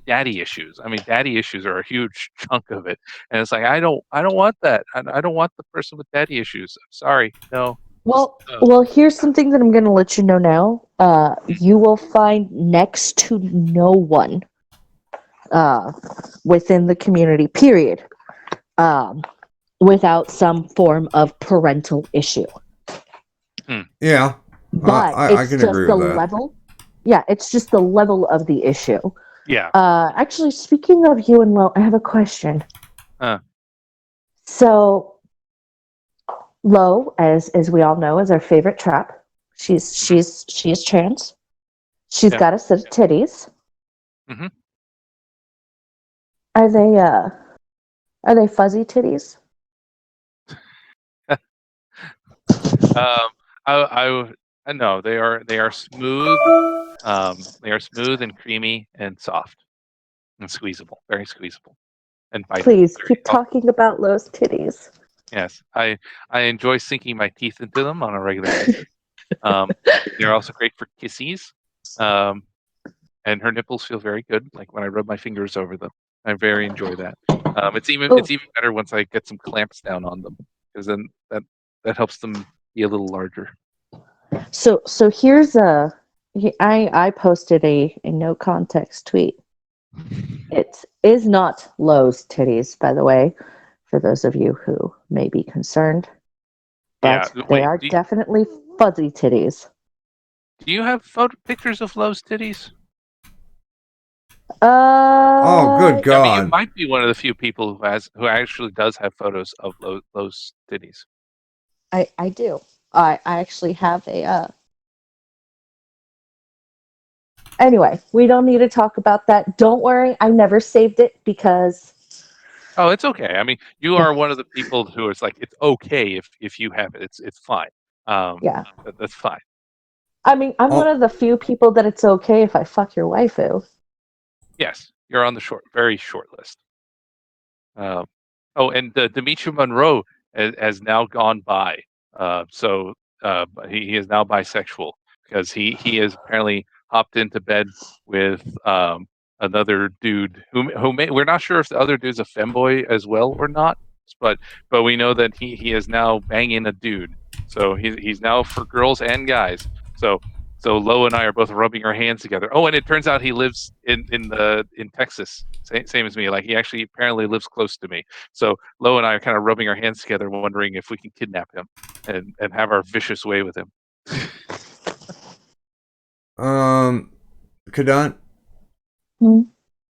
daddy issues. I mean, daddy issues are a huge chunk of it, and it's like I don't want that. I don't want the person with daddy issues. I'm sorry, no. Well, here's something that I'm going to let you know now. You will find next to no one within the community, period, um, without some form of parental issue. Yeah, But I it's can just agree the with that. level. Yeah, it's just the level of the issue. Yeah. Actually, speaking of you and Lo, I have a question. Uh, So, Lo, as we all know, is our favorite trap. She is trans. She's Yeah. got a set of titties. Mhm. Are they fuzzy titties? I know they are smooth. They are smooth and creamy and soft and squeezable, very squeezable and biteable. Please Very, keep talking about Lowe's titties. yes, I enjoy sinking my teeth into them on a regular basis. Um, they're also great for kissies. Um, and her nipples feel very good. Like when I rub my fingers over them, I very enjoy that. Oh, It's even better once I get some clamps down on them because then that helps them be a little larger. so here's I posted a no context tweet. It is not Lowe's titties, by the way, for those of you who may be concerned, Yeah. but they Wait. are definitely fuzzy titties. Do you have photo pictures of Lowe's titties? Oh, good I mean, you God. might be one of the few people who actually does have photos of Lowe's titties. I do. I actually have a Anyway, we don't need to talk about that. Don't worry, I never saved it because Oh, it's okay. I mean, you yeah, are one of the people who is like, it's okay if you have it. It's fine. yeah. That's fine. I mean, I'm one Oh, of the few people that it's okay if I fuck your waifu. Yes, you're on the very short list. Um, oh, and Demetri Monroe has now gone bi. So he is now bisexual because he has apparently hopped into bed with another dude we're not sure if the other dude's a femboy as well or not, but we know that he is now banging a dude. So he's now for girls and guys. So Lo and I are both rubbing our hands together. Oh, and it turns out he lives in Texas, same as me. Like he actually apparently lives close to me. So Lo and I are kind of rubbing our hands together, wondering if we can kidnap him and have our vicious way with him. Kadant, Hmm?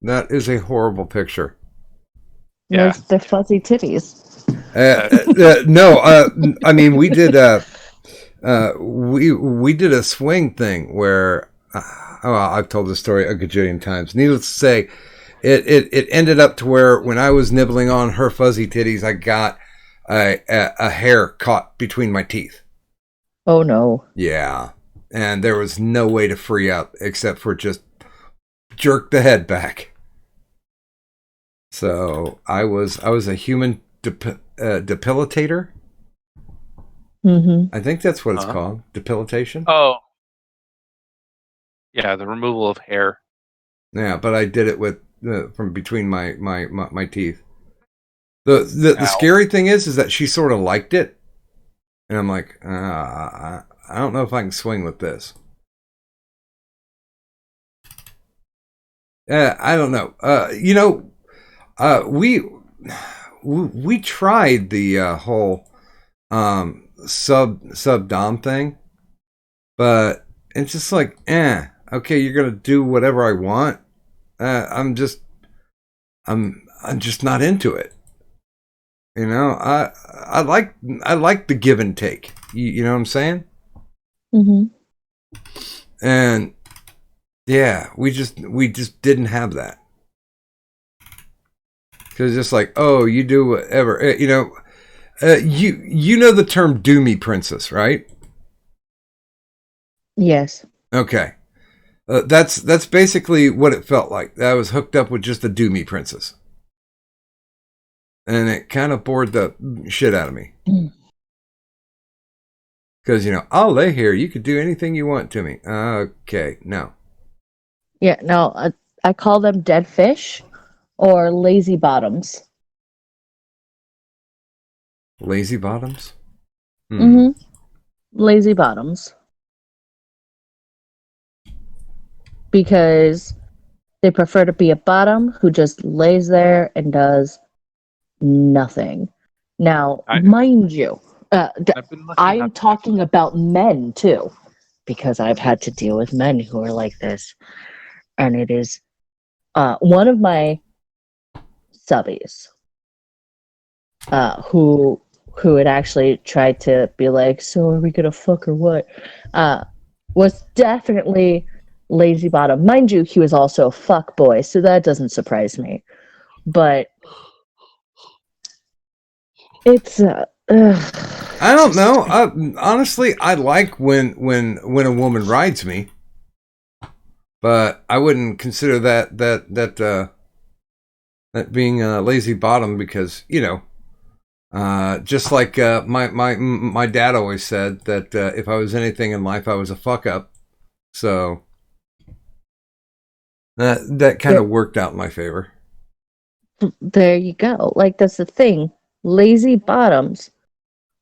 that is a horrible picture. Yeah, They're fuzzy titties. No, I mean we did we did a swing thing where I've told this story a gajillion times. Needless to say, it ended up to where when I was nibbling on her fuzzy titties, I got a hair caught between my teeth. Oh no. Yeah, and there was no way to free up except for just jerk the head back. So I was a human depilator. Mm-hmm. I think that's what it's huh? called, depilation. Oh, yeah, the removal of hair. Yeah, but I did it with from between my teeth. The Ow. scary thing is that she sort of liked it, and I'm like, I don't know if I can swing with this. I don't know. We tried the whole sub dom thing, but it's just like, okay, you're gonna do whatever I want. I'm just not into it. You know, I like the give and take. You know what I'm saying? Mm-hmm. And yeah, we just didn't have that. Because just like, oh, you do whatever. You know the term "do me, princess," right? Yes. Okay, that's basically what it felt like. I was hooked up with just the "do me, princess," and it kind of bored the shit out of me. Because I'll lay here. You could do anything you want to me. Okay, no. Yeah, no, I call them dead fish or lazy bottoms. Lazy bottoms. Mm-hmm. Lazy bottoms. Because they prefer to be a bottom who just lays there and does nothing. Now, mind you, I've been lucky I'm not to have talking about men too, because I've had to deal with men who are like this. And it is one of my subbies who had actually tried to be like, so are we gonna fuck or what? Was definitely lazy bottom. Mind you, he was also a fuck boy, so that doesn't surprise me. But it's I don't know. Honestly, I like when a woman rides me, but I wouldn't consider that being a lazy bottom because just like my dad always said that if I was anything in life, I was a fuck up. So that kind of worked out in my favor. There you go. Like, that's the thing. Lazy bottoms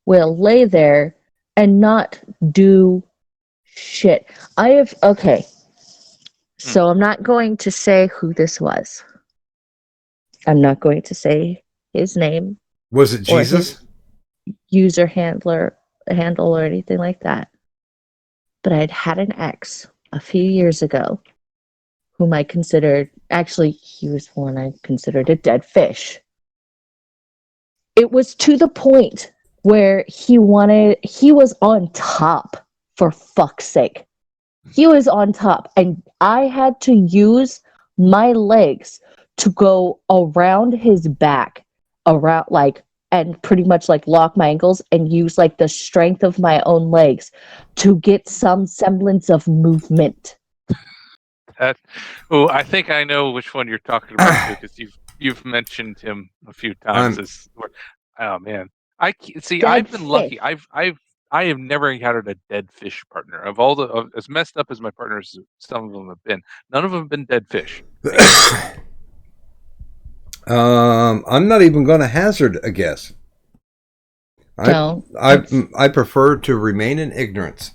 will lay there and not do shit. Okay. So I'm not going to say who this was. I'm not going to say his name. Was it Jesus? User handle or anything like that. But I'd had an ex a few years ago whom I considered, actually, he was one I considered a dead fish. It was to the point where he was on top, for fuck's sake. He was on top, and I had to use my legs to go around his back, and pretty much like lock my ankles and use like the strength of my own legs to get some semblance of movement. I think I know which one you're talking about because you've mentioned him a few times. Oh man, I've been lucky. I have never encountered a dead fish partner. Of all as messed up as my partners, some of them have been. None of them have been dead fish. I'm not even going to hazard a guess. I prefer to remain in ignorance,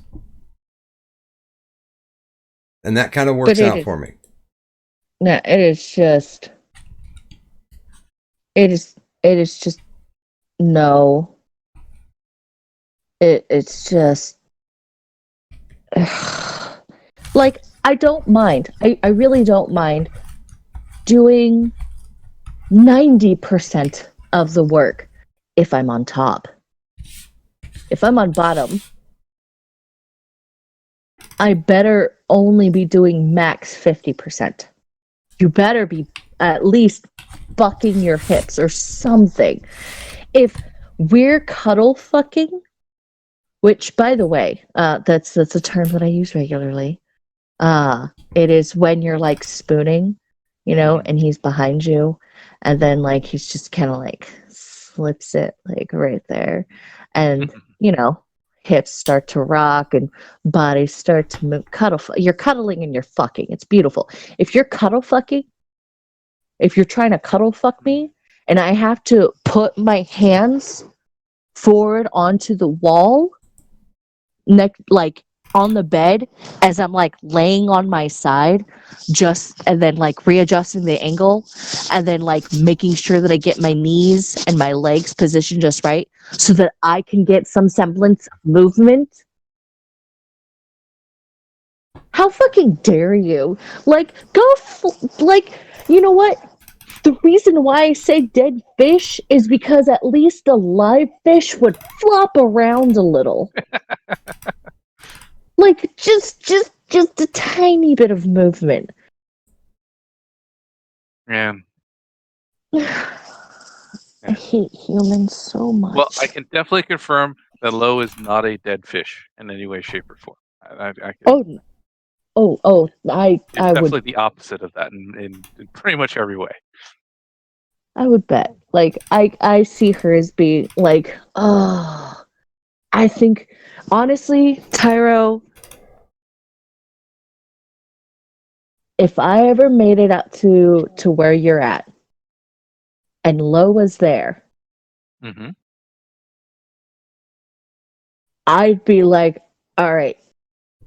and that kind of works out for me. No, it is just no. It's just like, I don't mind. I really don't mind doing 90% of the work if I'm on top. If I'm on bottom, I better only be doing max 50%. You better be at least bucking your hips or something. If we're cuddle fucking, which, by the way, that's a term that I use regularly. It is when you're like spooning, and he's behind you, and then like he's just kind of like slips it like right there, and hips start to rock and bodies start to move. You're cuddling and you're fucking. It's beautiful. If you're trying to cuddle fuck me, and I have to put my hands forward onto the wall, like on the bed, as I'm like laying on my side, and then like readjusting the angle, and then like making sure that I get my knees and my legs positioned just right so that I can get some semblance of movement. How fucking dare you? Like, you know what? The reason why I say dead fish is because at least the live fish would flop around a little. Like, just a tiny bit of movement. Yeah. I hate humans so much. Well, I can definitely confirm that Lo is not a dead fish in any way, shape, or form. I would definitely the opposite of that in pretty much every way. I would bet. Like, I see her as being like, oh, I think, honestly, Tyro, if I ever made it up to where you're at, and Lo was there, I'd be like, all right,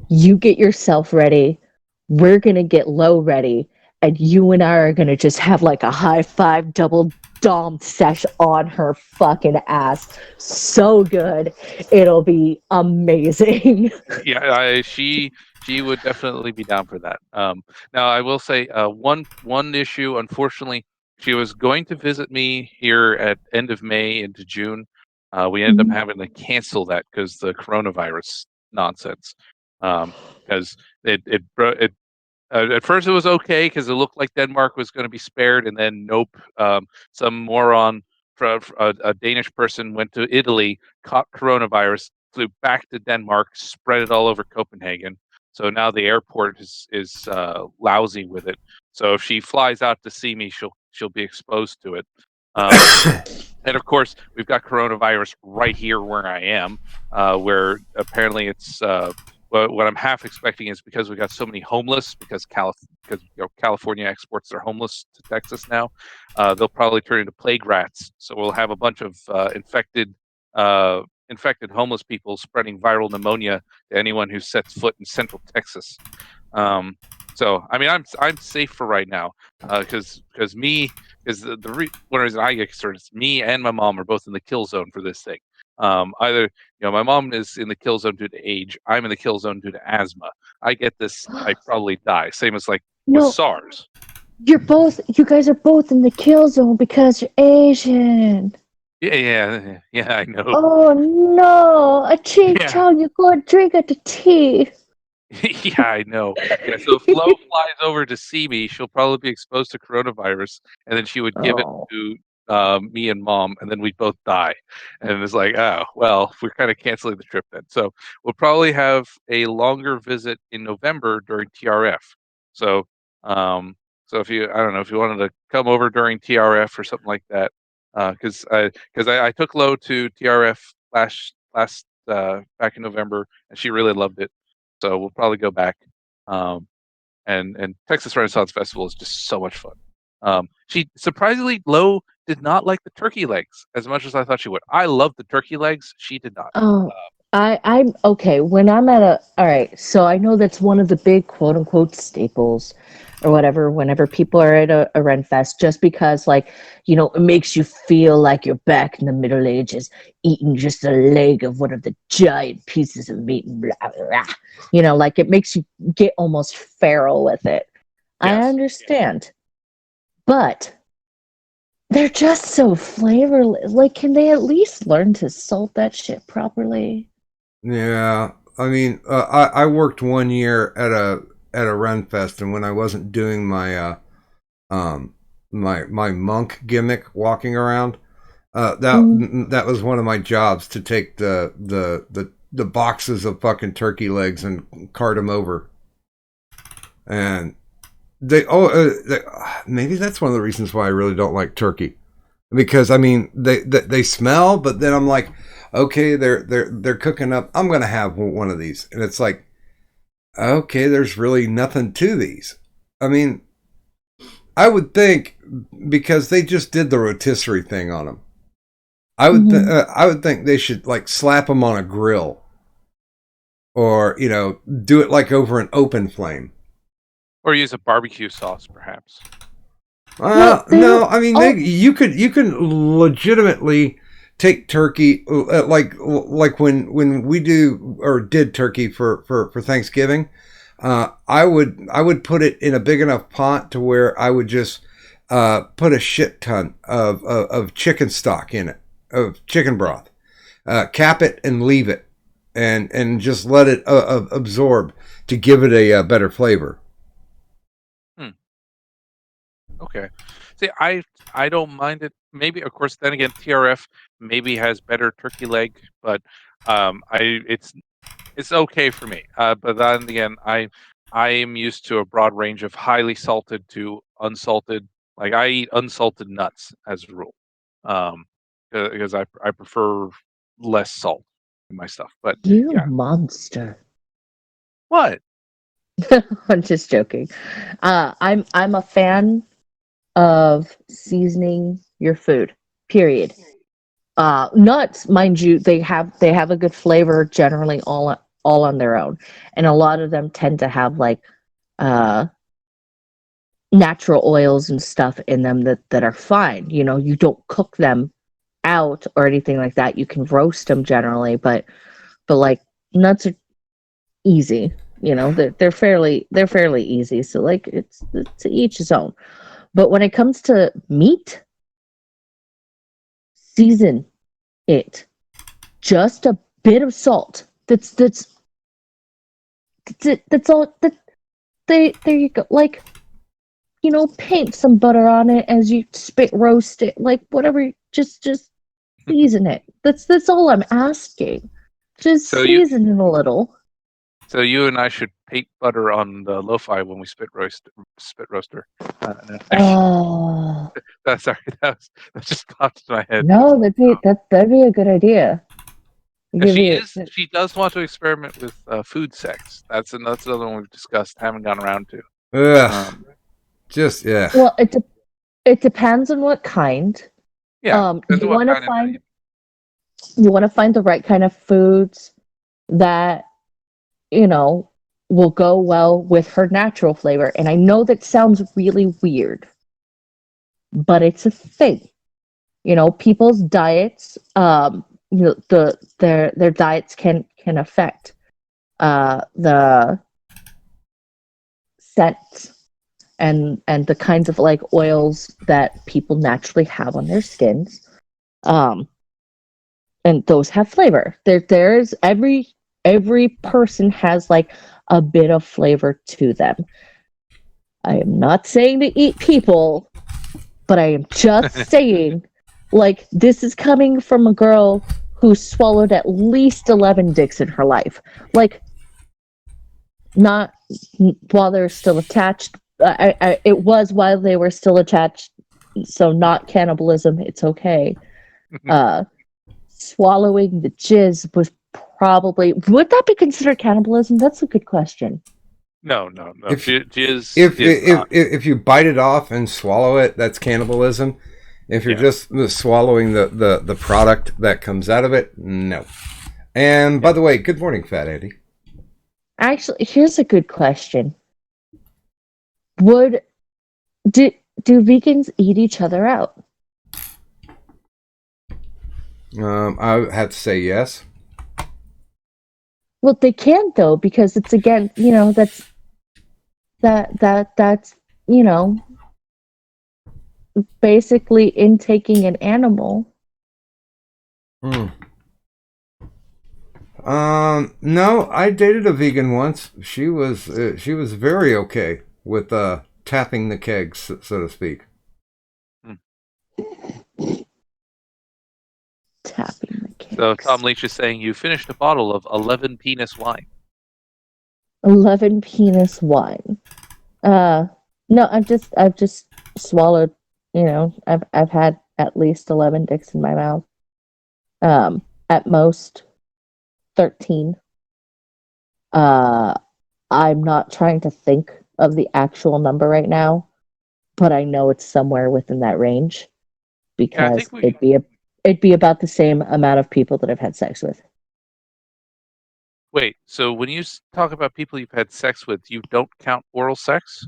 you get yourself ready. We're going to get Lo ready. And you and I are going to just have like a high five double dom sesh on her fucking ass. So good. It'll be amazing. Yeah, she would definitely be down for that. Now I will say one issue. Unfortunately, she was going to visit me here at end of May into June. We ended up having to cancel that because the coronavirus nonsense. Because at first it was okay because it looked like Denmark was going to be spared, and then nope, some moron a Danish person went to Italy, caught coronavirus, flew back to Denmark, spread it all over Copenhagen. So now the airport is lousy with it. So if she flies out to see me, she'll be exposed to it. And of course, we've got coronavirus right here where I am, where apparently it's what I'm half expecting is because we got so many homeless because California exports their homeless to Texas now. They'll probably turn into plague rats, so we'll have a bunch of infected homeless people spreading viral pneumonia to anyone who sets foot in Central Texas. So I mean, I'm safe for right now because one reason I get concerned is me and my mom are both in the kill zone for this thing. Either my mom is in the kill zone due to age. I'm in the kill zone due to asthma. I get this, I probably die. Same as like with No, SARS. you guys are both in the kill zone because you're Asian. Yeah, I know. Oh no, a tea Yeah. chong, you go and drink at the tea. Yeah, I know. Yeah, so if Flo flies over to see me, she'll probably be exposed to coronavirus, and then she would give it Oh. to me and mom, and then we'd both die. And it's like, oh, well, we're kind of canceling the trip then. So we'll probably have a longer visit in November during TRF. So, so if I don't know, if you wanted to come over during TRF or something like that, because I took Lo to TRF last back in November, and she really loved it. So we'll probably go back. And Texas Renaissance Festival is just so much fun. She surprisingly Lo did not like the turkey legs as much as I thought she would. I love the turkey legs. She did not. Oh, I'm okay. When I'm all right, so I know that's one of the big quote unquote staples or whatever, whenever people are at a Ren Fest, just because, like, it makes you feel like you're back in the Middle Ages eating just a leg of one of the giant pieces of meat and blah, blah, blah. Like it makes you get almost feral with it. I Yes. understand. But they're just so flavorless. Like, can they at least learn to salt that shit properly? Yeah, I mean, I worked 1 year at a Ren Fest, and when I wasn't doing my my monk gimmick walking around, that was one of my jobs, to take the boxes of fucking turkey legs and cart them over. And maybe that's one of the reasons why I really don't like turkey, because I mean they smell, but then I'm like, okay, they're cooking up. I'm gonna have one of these, and it's like, okay, there's really nothing to these. I mean, I would think, because they just did the rotisserie thing on them, I would think they should like slap them on a grill, or do it like over an open flame. Or use a barbecue sauce, perhaps. No, I mean, you can legitimately take turkey, like when we do or did turkey for Thanksgiving. I would put it in a big enough pot to where I would just put a shit ton of chicken stock in it, of chicken broth, cap it and leave it, and just let it absorb to give it a better flavor. Okay. See, I don't mind it. Maybe, of course, then again, TRF maybe has better turkey leg, but it's okay for me. But then again, I am used to a broad range of highly salted to unsalted. Like I eat unsalted nuts as a rule, because I prefer less salt in my stuff. But You yeah, monster. what? I'm just joking. I'm a fan of seasoning your food. Period. Nuts, mind you, they have a good flavor generally all on their own, and a lot of them tend to have like natural oils and stuff in them that are fine. You don't cook them out or anything like that. You can roast them generally, but like nuts are easy. They're fairly easy. So like it's to each his own. But when it comes to meat, season it. Just a bit of salt. That's it. That's all. There you go. Like, paint some butter on it as you spit roast it, like whatever. Just season it. That's all I'm asking. Just So you season it a little. so you and I should paint butter on the lo-fi when we spit roaster. No, Oh that's sorry. That just popped in my head. no, that'd be a good idea. Now, Give it. she does want to experiment with food sex. That's another one we've discussed, haven't gone around to. Ugh. Just yeah. Well, it depends on what kind. Yeah, depends You on what want to kind of find you want to find the right kind of foods that will go well with her natural flavor. And I know that sounds really weird, but it's a thing. People's diets, their diets can affect the scents and the kinds of like oils that people naturally have on their skins. And those have flavor. There's every person has like a bit of flavor to them. I am not saying to eat people, but I am just saying, like, this is coming from a girl who swallowed at least 11 dicks in her life. Like, not while they're still attached. It was while they were still attached, so not cannibalism. It's okay. Swallowing the jizz was probably, would that be considered cannibalism? That's a good question. No. If- Jizz If is not. if you bite it off and swallow it, that's cannibalism. If you're Yeah. just swallowing the product that comes out of it, no. And by the way, good morning, Fat Eddie. Actually, here's a good question. Do vegans eat each other out? I have to say yes. Well, they can't though, because it's again, that's basically intaking an animal. No, I dated a vegan once. She was very okay with tapping the kegs, so to speak. Tapping the cakes. So Tom Leach is saying you finished a bottle of 11 penis wine. 11 penis wine. No, I've just swallowed. I've had at least 11 dicks in my mouth. At most 13. I'm not trying to think of the actual number right now, but I know it's somewhere within that range because it'd be about the same amount of people that I've had sex with. Wait, so when you talk about people you've had sex with, you don't count oral sex?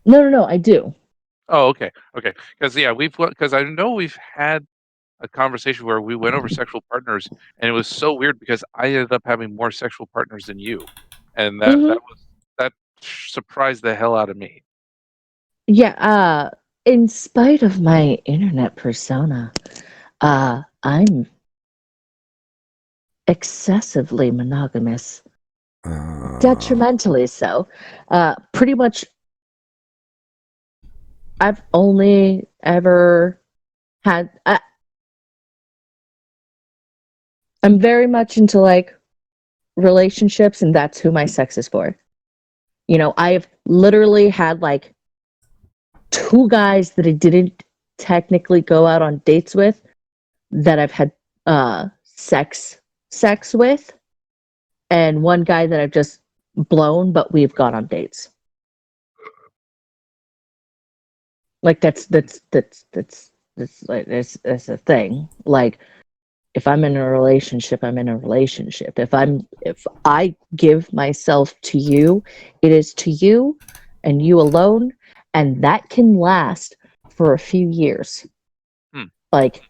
No, I do. Oh, okay. Because I know we've had a conversation where we went over sexual partners, and it was so weird because I ended up having more sexual partners than you, and that surprised the hell out of me. Yeah, in spite of my internet persona, I'm excessively monogamous. Detrimentally so. Pretty much, I've only ever had. I'm very much into like relationships, and that's who my sex is for. I've literally had like 2 guys that I didn't technically go out on dates with that I've had sex with, and 1 guy that I've just blown, but we've gone on dates. Like that's like that's a thing. Like if I'm in a relationship, I'm in a relationship. If I give myself to you, it is to you and you alone, and that can last for a few years. Like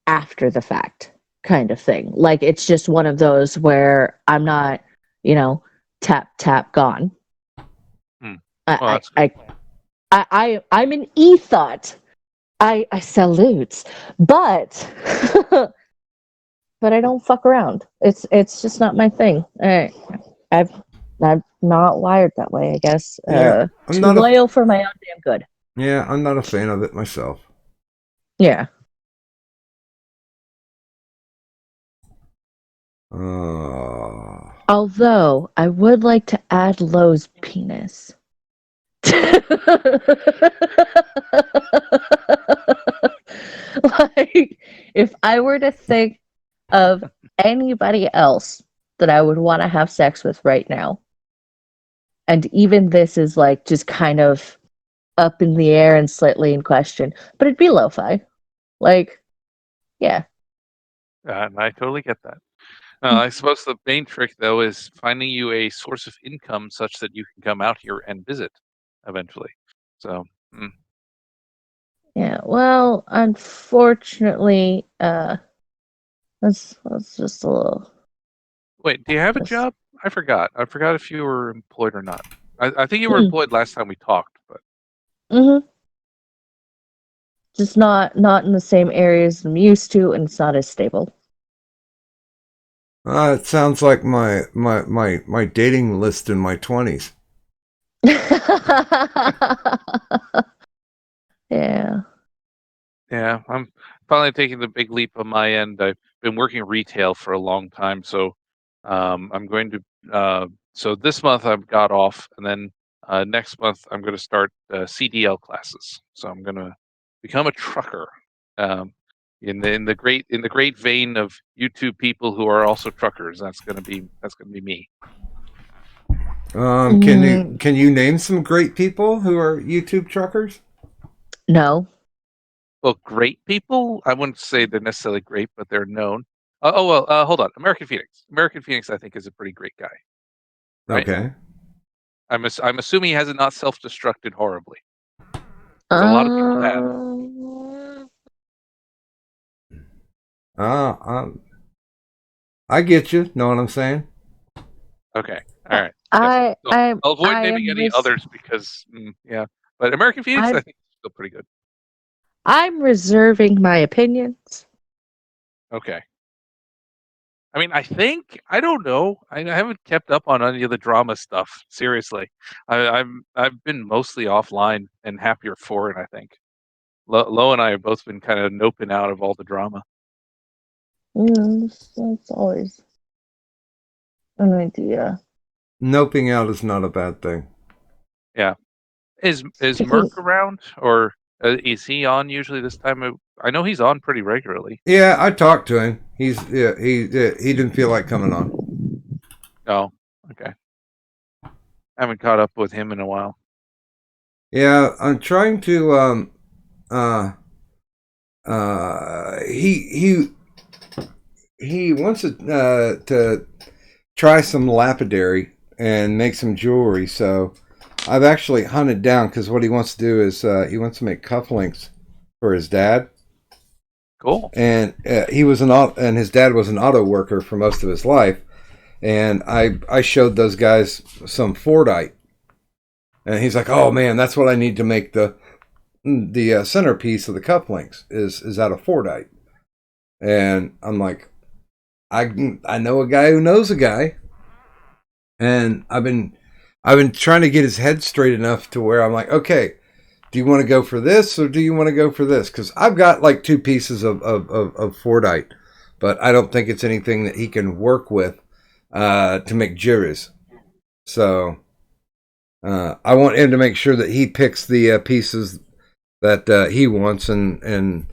after the fact kind of thing. Like it's just one of those where I'm not, tap gone. I'm an e-thought. I salute, but but I don't fuck around. It's just not my thing. I've I'm not wired that way, I guess. Yeah, I'm Too not a loyal for my own damn good. yeah, I'm not a fan of it myself. Yeah. Uh, Although I would like to add Lowe's penis. Like, if I were to think of anybody else that I would want to have sex with right now, and even this is like just kind of up in the air and slightly in question, but it'd be lo-fi. Like, yeah. I totally get that. I suppose the main trick, though, is finding you a source of income such that you can come out here and visit eventually. So, Yeah. Well, unfortunately, that's just a little wait, do you have a just job? I forgot. I forgot if you were employed or not. I think you were hmm. employed last time we talked, but Mm-hmm. Just not in the same areas I'm used to, and it's not as stable. it sounds like my dating list in my 20s. Yeah. yeah, I'm finally taking the big leap on my end. I've been working retail for a long time, so I'm going to. So this month I've got off, and then next month I'm going to start CDL classes. So I'm going to become a trucker. Um, in the great vein of YouTube people who are also truckers, that's gonna be me. Mm, Can you name some great people who are YouTube truckers? no. Well, great people. I wouldn't say they're necessarily great, but they're known. Well, hold on. American Phoenix. American Phoenix, I think, is a pretty great guy, right? Okay. I'm assuming he has not self-destructed horribly, because a lot of people have. Um, Uh, um, I get you. Know what I'm saying? Okay, all right. Yes. I So I I'll avoid I naming am any others because, yeah. But American Phoenix, I I'm think, is still pretty good. I'm reserving my opinions. Okay. I mean, I don't know. I haven't kept up on any of the drama stuff. Seriously, I've been mostly offline and happier for it. I think Lo and I have both been kind of noping out of all the drama. That's always an idea. Noping out is not a bad thing. Yeah, is Merc Speaking, around, or is he on usually this time? I know he's on pretty regularly. Yeah, I talked to him. He didn't feel like coming on. Oh, okay. I haven't caught up with him in a while. Yeah, I'm trying to uh he wants to try some lapidary and make some jewelry. So I've actually hunted down because what he wants to do is he wants to make cufflinks for his dad. Cool. And and his dad was an auto worker for most of his life. And I showed those guys some Fordite, and he's like, "Oh man, that's what I need to make the centerpiece of the cufflinks is out of Fordite." And I'm like, I know a guy who knows a guy, and I've been trying to get his head straight enough to where I'm like, okay, do you want to go for this or do you want to go for this? Because I've got like two pieces of Fordite, but I don't think it's anything that he can work with to make juries. So I want him to make sure that he picks the pieces that he wants, and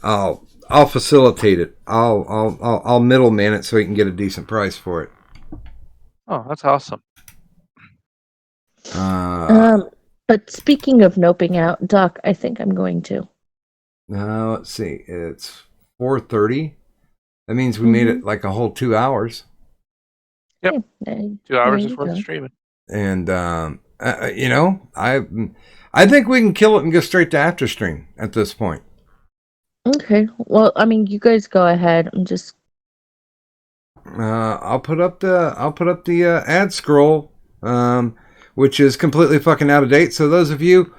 I'll facilitate it. I'll middleman it so he can get a decent price for it. Oh, that's awesome. but speaking of noping out, Doc, I think I'm going to. Now let's see. It's 4:30. That means we made it like a whole 2 hours. Yep. Hey, 2 hours there is you worth go. streaming. And I think we can kill it and go straight to after stream at this point. Okay. Well, I mean, you guys go ahead. I'm just. I'll put up the ad scroll, which is completely fucking out of date. So those of you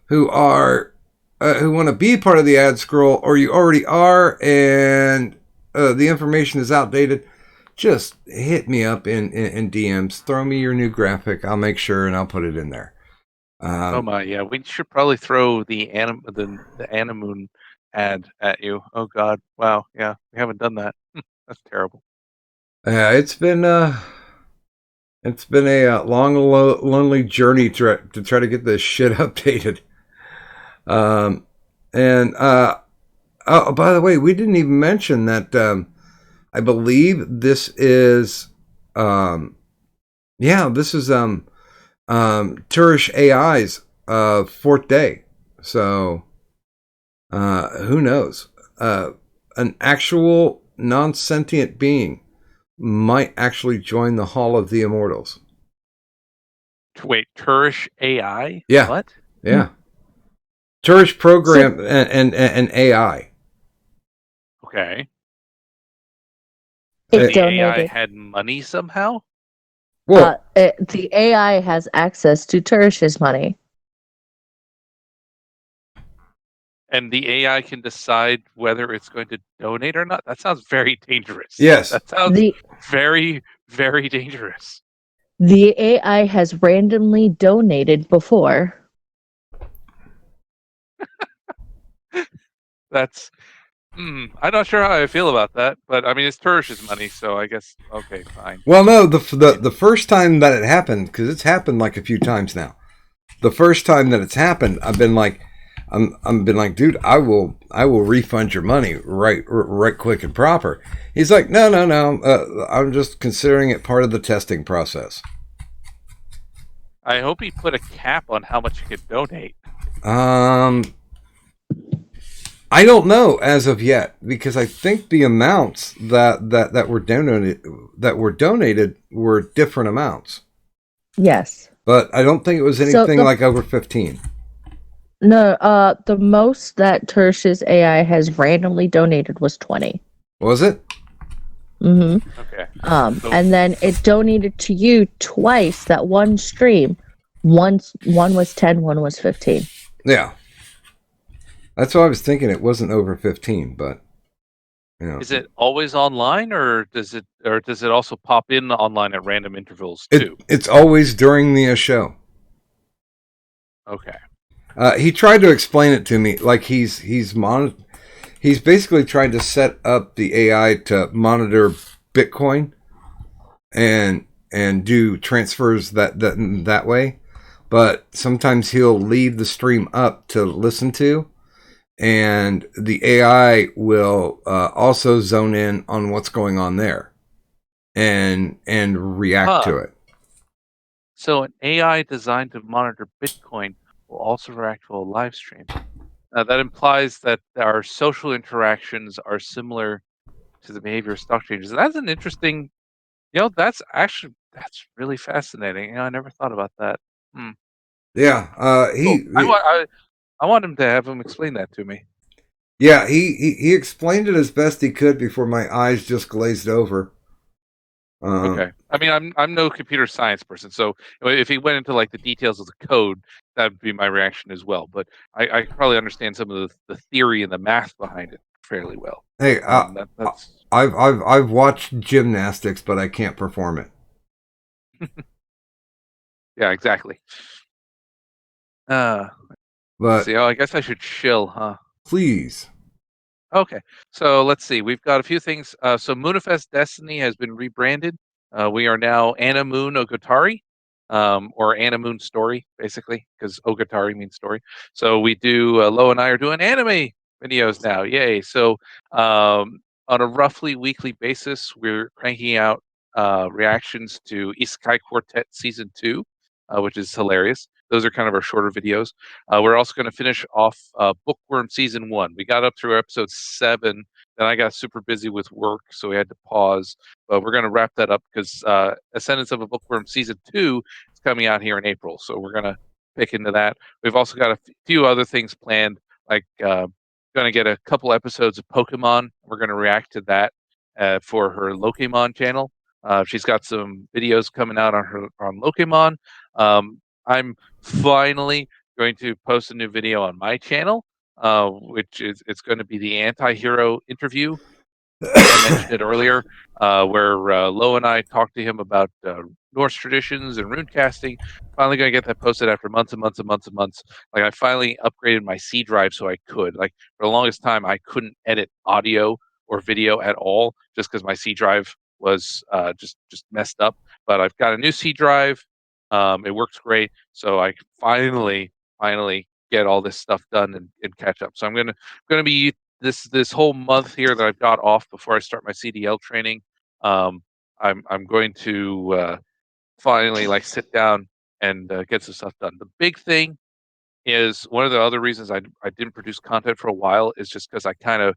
who are who want to be part of the ad scroll, or you already are, and the information is outdated, just hit me up in DMs. Throw me your new graphic. I'll make sure and I'll put it in there. Oh my, yeah. We should probably throw the Animoon ad at you. Oh God, wow, yeah, we haven't done that. That's terrible. Yeah, it's been a long, lonely journey to try to get this shit updated. Um, and oh, by the way, we didn't even mention that. I believe this is, this is Turish AI's fourth day. So who knows? An actual non-sentient being might actually join the Hall of the Immortals. Wait, Turish AI? Yeah. What? Yeah. Turish program and AI. Okay. It The AI donated. had money somehow? Well, The AI has access to Turish's money. And the AI can decide whether it's going to donate or not? That sounds very dangerous. yes. That sounds The very, very dangerous. the AI has randomly donated before. That's I'm not sure how I feel about that, but I mean it's Turish's money, so I guess okay, fine. Well, no, the first time that it happened, because it's happened like a few times now. The first time that it's happened, I've been like, dude, I will refund your money right quick and proper. He's like, no, I'm just considering it part of the testing process. I hope he put a cap on how much you could donate. I don't know as of yet because I think the amounts that were donated were different amounts. Yes. But I don't think it was anything like over 15. No, the most that Turish's AI has randomly donated was 20. Was it? Mm-hmm. Okay. And then it donated to you twice that one stream. One was 10, one was 15. Yeah. That's what I was thinking. It wasn't over 15, but is it always online, or does it also pop in online at random intervals too? It's always during the show. Okay. He tried to explain it to me, like he's basically trying to set up the AI to monitor Bitcoin and do transfers that way. But sometimes he'll leave the stream up to listen to, and the AI will also zone in on what's going on there and react to it. So an AI designed to monitor Bitcoin will also react to a live stream. That implies that our social interactions are similar to the behavior of stock traders. That's an interesting, that's really fascinating. I never thought about that. Yeah, Cool. I want him to have him explain that to me. Yeah, he explained it as best he could before my eyes just glazed over. Okay. I mean, I'm no computer science person, so if he went into like the details of the code, that would be my reaction as well. But I probably understand some of the theory and the math behind it fairly well. Hey, That's I've watched gymnastics, but I can't perform it. yeah, exactly. But Let's see. Oh, I guess I should chill, huh? Please. Okay, so let's see. We've got a few things. So Moonifest Destiny has been rebranded. We are now Anna Moon Ogatari, or Anna Moon Story, basically, because Ogatari means story. So we do. Lo and I are doing anime videos now. Yay! So on a roughly weekly basis, we're cranking out reactions to Isekai Quartet Season 2, which is hilarious. Those are kind of our shorter videos. We're also going to finish off Bookworm Season 1. We got up through episode 7, then I got super busy with work, so we had to pause. But we're going to wrap that up because Ascendance of a Bookworm Season 2 is coming out here in April, so we're going to pick into that. We've also got a few other things planned, like going to get a couple episodes of Pokemon. We're going to react to that for her Lokemon channel. She's got some videos coming out on Lokemon. I'm finally going to post a new video on my channel, which is it's going to be the anti-hero interview I mentioned it earlier, where Lo and I talked to him about Norse traditions and rune casting. Finally, gonna get that posted after months and months and months and months. Like I finally upgraded my C drive so I could. Like for the longest time, I couldn't edit audio or video at all just because my C drive was just messed up. But I've got a new C drive. It works great, so I can finally get all this stuff done and catch up. So I'm gonna be this whole month here that I've got off before I start my CDL training. Um, I'm going to finally like sit down and get some stuff done. The big thing is one of the other reasons I didn't produce content for a while is just because I kind of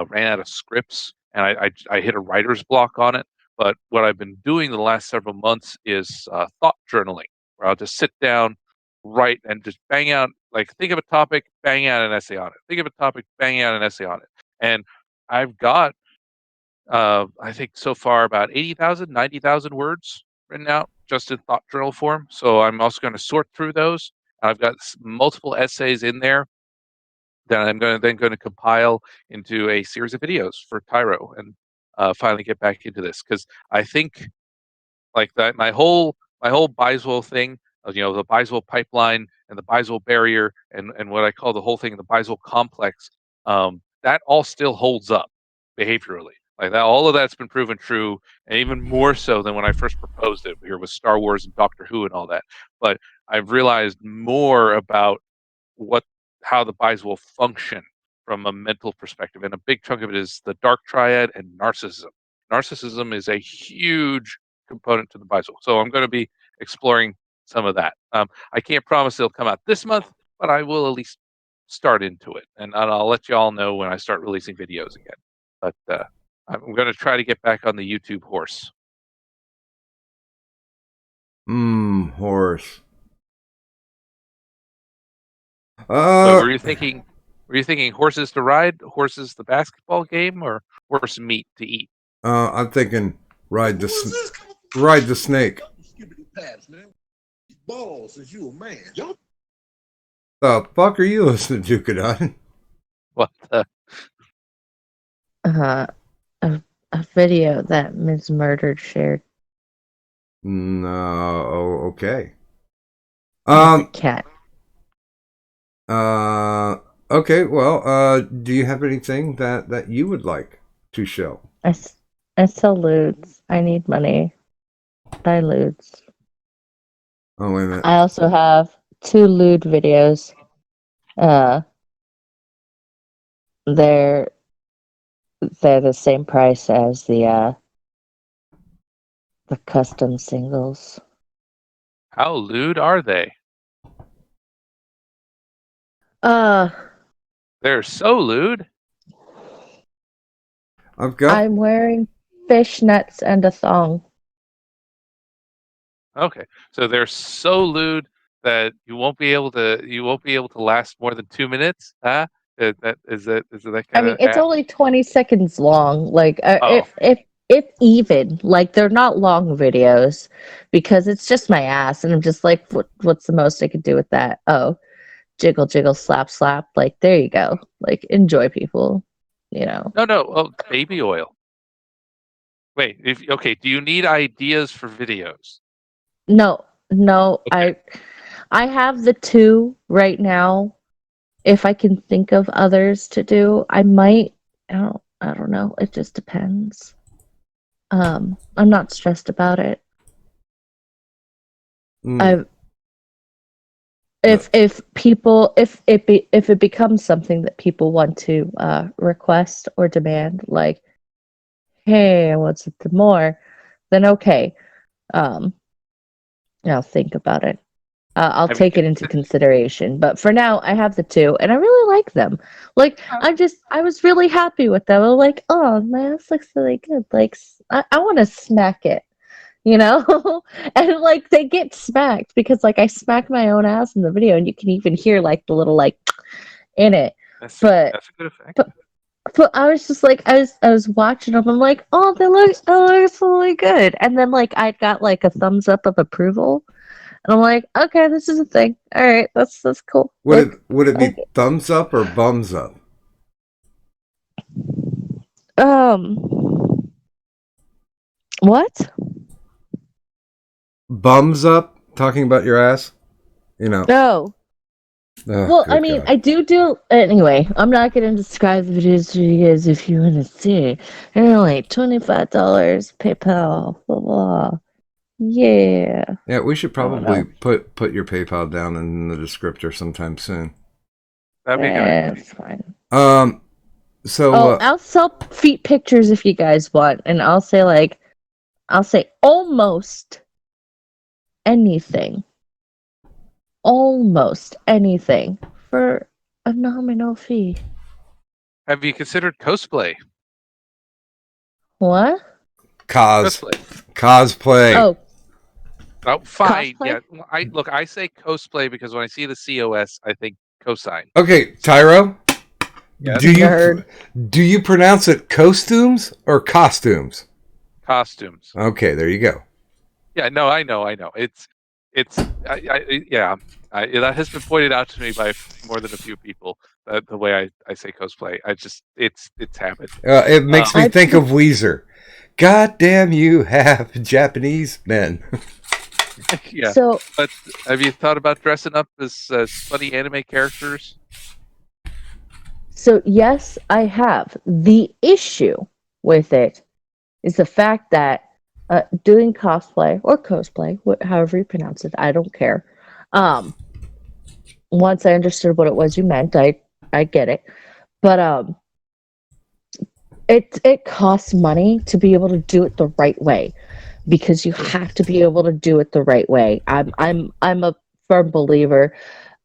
ran out of scripts and I hit a writer's block on it. But what I've been doing the last several months is thought journaling, where I'll just sit down, write, and just bang out, like, think of a topic, bang out an essay on it. Think of a topic, bang out an essay on it. And I've got, I think so far about 80,000, 90,000 words written out just in thought journal form. So I'm also going to sort through those. I've got multiple essays in there that I'm going to compile into a series of videos for Tyro and finally get back into this because I think like that my whole Biswell thing, the Biswell pipeline and the Biswell barrier and what I call the whole thing, the Biswell complex, that all still holds up behaviorally. Like that, all of that's been proven true, and even more so than when I first proposed it here with Star Wars and Doctor Who and all that. But I've realized more about what how the buys will function from a mental perspective, and a big chunk of it is the dark triad and narcissism. Narcissism is a huge component to the buys. So I'm going to be exploring some of that. I can't promise it'll come out this month, but I will at least start into it, and I'll let you all know when I start releasing videos again. But I'm going to try to get back on the YouTube horse. Horse. But were you thinking? Were you thinking horses to ride, horses the basketball game, or horse meat to eat? I'm thinking ride the snake. Balls is you a man. The fuck are you listening to, Kadon? What the? A video that Ms. Murdered shared. No, okay. Cat. Okay, well, do you have anything that you would like to show? I sell lewds. I need money. Buy lewds. Oh, wait a minute. I also have 2 lewd videos. They're the same price as the custom singles. How lewd are they? They're so lewd. I'm wearing fishnets and a thong. Okay, so they're so lewd that you won't be able to last more than 2 minutes. Huh? Is that that I kind mean, of? it's only 20 seconds long. Like, Oh. if even, like, they're not long videos because it's just my ass, and I'm just like, what's the most I could do with that? Oh, jiggle, jiggle, slap, slap. Like, there you go. Like, enjoy, people. No. Oh, baby oil. Wait. Okay. Do you need ideas for videos? No. Okay. I have the 2 right now. If I can think of others to do, I might. I don't know. It just depends. I'm not stressed about it. If it becomes something that people want to request or demand, like, hey, I want something more, then okay. I'll think about it. I'll take it into consideration. But for now, I have the 2, and I really like them. Like, I was really happy with them. I'm like, oh man, this looks really good. Like, I want to smack it, and like they get smacked because like I smack my own ass in the video, and you can even hear like the little like in it. That's But a good effect. but I was just like I was watching them. I'm like, oh, that looks really good. And then like I got like a thumbs up of approval. And I'm like, okay, this is a thing. All right, that's cool. Would it be thumbs up or bums up? What? Bums up, talking about your ass. You know. No. Oh, Well, I good mean, God. I do. Anyway, I'm not going to describe the videos to you guys if you want to see. They're only $25, PayPal, blah, blah. Yeah. Yeah, we should I don't probably know. put your PayPal down in the descriptor sometime soon. That'd be a good idea. It's fine. So Oh, I'll sell feet pictures if you guys want, and I'll say almost anything, for a nominal fee. Have you considered cosplay? What? cosplay. Oh, Oh, fine. Cosplay? Yeah. I say cosplay because when I see the COS, I think cosine. Okay, Tyro. Yes. Nerd. Do you pronounce it costumes or costumes? Costumes. Okay, there you go. Yeah. No, I know. It's. Yeah. That has been pointed out to me by more than a few people. The way I say cosplay, it's habit. It makes me I- think of Weezer. God damn you have Japanese men. Yeah. So, But have you thought about dressing up as funny anime characters? so yes, I have. The issue with it is the fact that doing cosplay or cosplay, however you pronounce it, I don't care. Once I understood what it was you meant, I get it. But it costs money to be able to do it the right way, because you have to be able to do it the right way. I'm a firm believer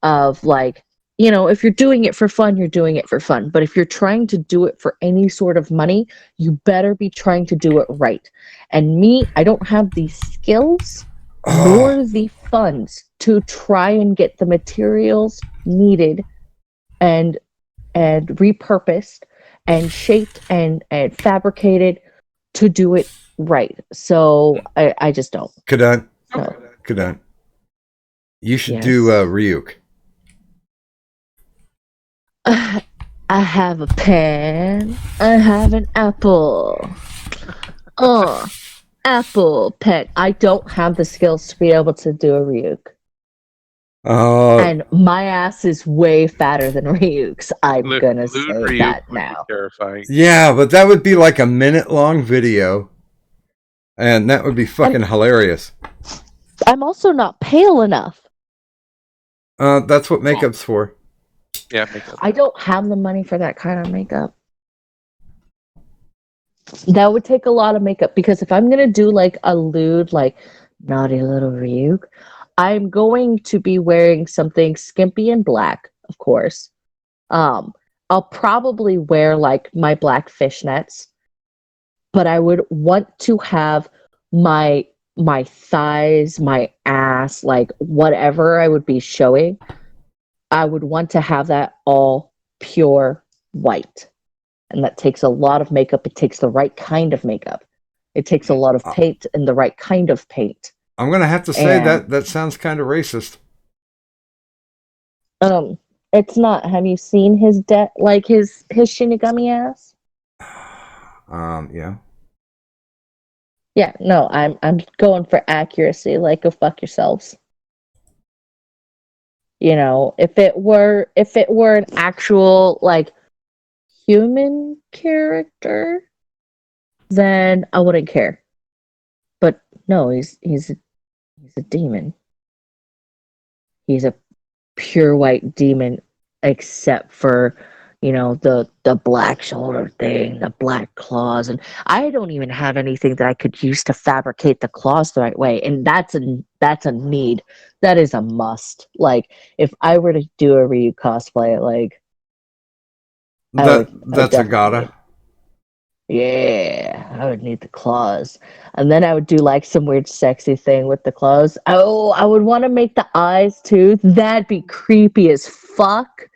of, like, if you're doing it for fun, you're doing it for fun. But if you're trying to do it for any sort of money, you better be trying to do it right. And me, I don't have the skills nor the funds to try and get the materials needed and repurposed and shaped and fabricated to do it right. So I just don't. Kadun. So, Kadun. You should Yes. do Ryuk. I have a pen. I have an apple. Apple pen. I don't have the skills to be able to do a Ryuk. And my ass is way fatter than Ryuk's. I'm gonna say Ryuk that would be now. terrifying. Yeah, but that would be like a minute-long video. And that would be fucking hilarious. I'm also not pale enough. That's what makeup's for. Yeah, makeup. I don't have the money for that kind of makeup. That would take a lot of makeup, because if I'm gonna do like a lewd, like naughty little Ryuk, I'm going to be wearing something skimpy and black, of course. I'll probably wear like my black fishnets, but I would want to have my thighs, my ass, like whatever I would be showing, I would want to have that all pure white. And that takes a lot of makeup. It takes the right kind of makeup. It takes a lot of paint and the right kind of paint. I'm gonna have to say that sounds kind of racist. It's not. Have you seen his his Shinigami ass? Yeah. Yeah, no, I'm going for accuracy. Like, go fuck yourselves. If it were an actual like human character, then I wouldn't care. But no, he's a demon. He's a pure white demon, except for the black shoulder thing, the black claws, and I don't even have anything that I could use to fabricate the claws the right way, and that's a need. That is a must. Like, if I were to do a Ryu cosplay, like That's a gotta. Yeah, I would need the claws. And then I would do like some weird sexy thing with the claws. Oh, I would want to make the eyes too. That'd be creepy as fuck.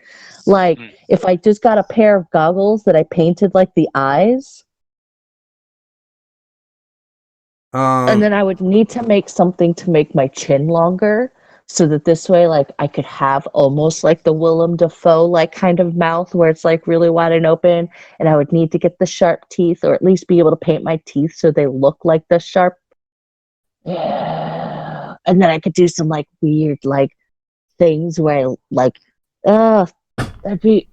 Like, if I just got a pair of goggles that I painted like the eyes. And then I would need to make something to make my chin longer. so that this way, like, I could have almost like the Willem Dafoe like kind of mouth where it's like really wide and open, and I would need to get the sharp teeth, or at least be able to paint my teeth so they look like the sharp. Yeah. And then I could do some like weird like things where I like, that'd be,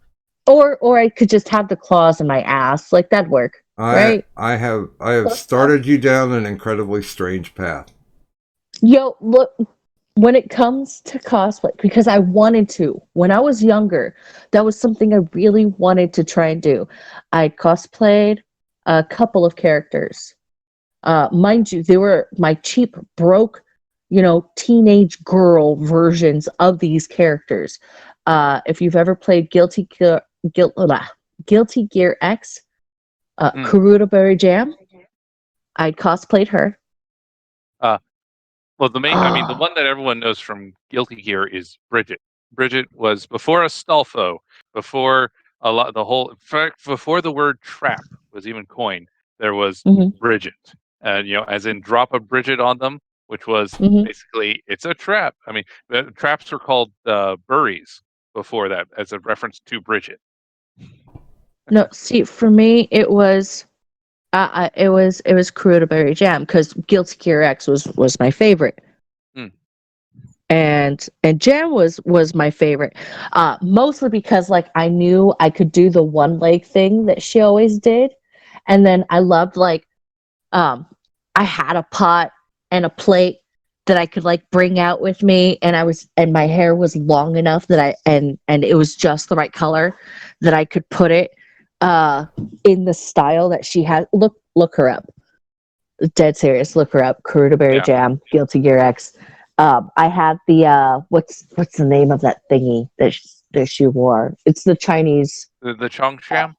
or I could just have the claws in my ass, like that'd work, right? I have started you down an incredibly strange path. Yo, look, when it comes to cosplay, because I wanted to, when I was younger, that was something I really wanted to try and do. I cosplayed a couple of characters. Mind you, they were my cheap, broke, teenage girl versions of these characters. If you've ever played Guilty Gear X, Karuta Berry Jam, I cosplayed her. Well, the one that everyone knows from Guilty Gear is Bridget. Bridget was before Astolfo, before before the word trap was even coined. There was Mhm. Bridget, and as in drop a Bridget on them, which was Mhm. basically it's a trap. I mean, the traps were called burries before that, as a reference to Bridget. No, see, for me, it was Karuta Berry Jam because Guilty Gear X was my favorite. Hmm. And Jam was my favorite, mostly because like I knew I could do the one leg thing that she always did, and then I loved like I had a pot and a plate that I could like bring out with me, and my hair was long enough that and it was just the right color that I could put it in the style that she had. Look her up, dead serious. Look her up. Karuta Berry Yeah. Jam, Guilty Gear X. I had the what's the name of that thingy that she wore? It's the Chinese. The Chongsham.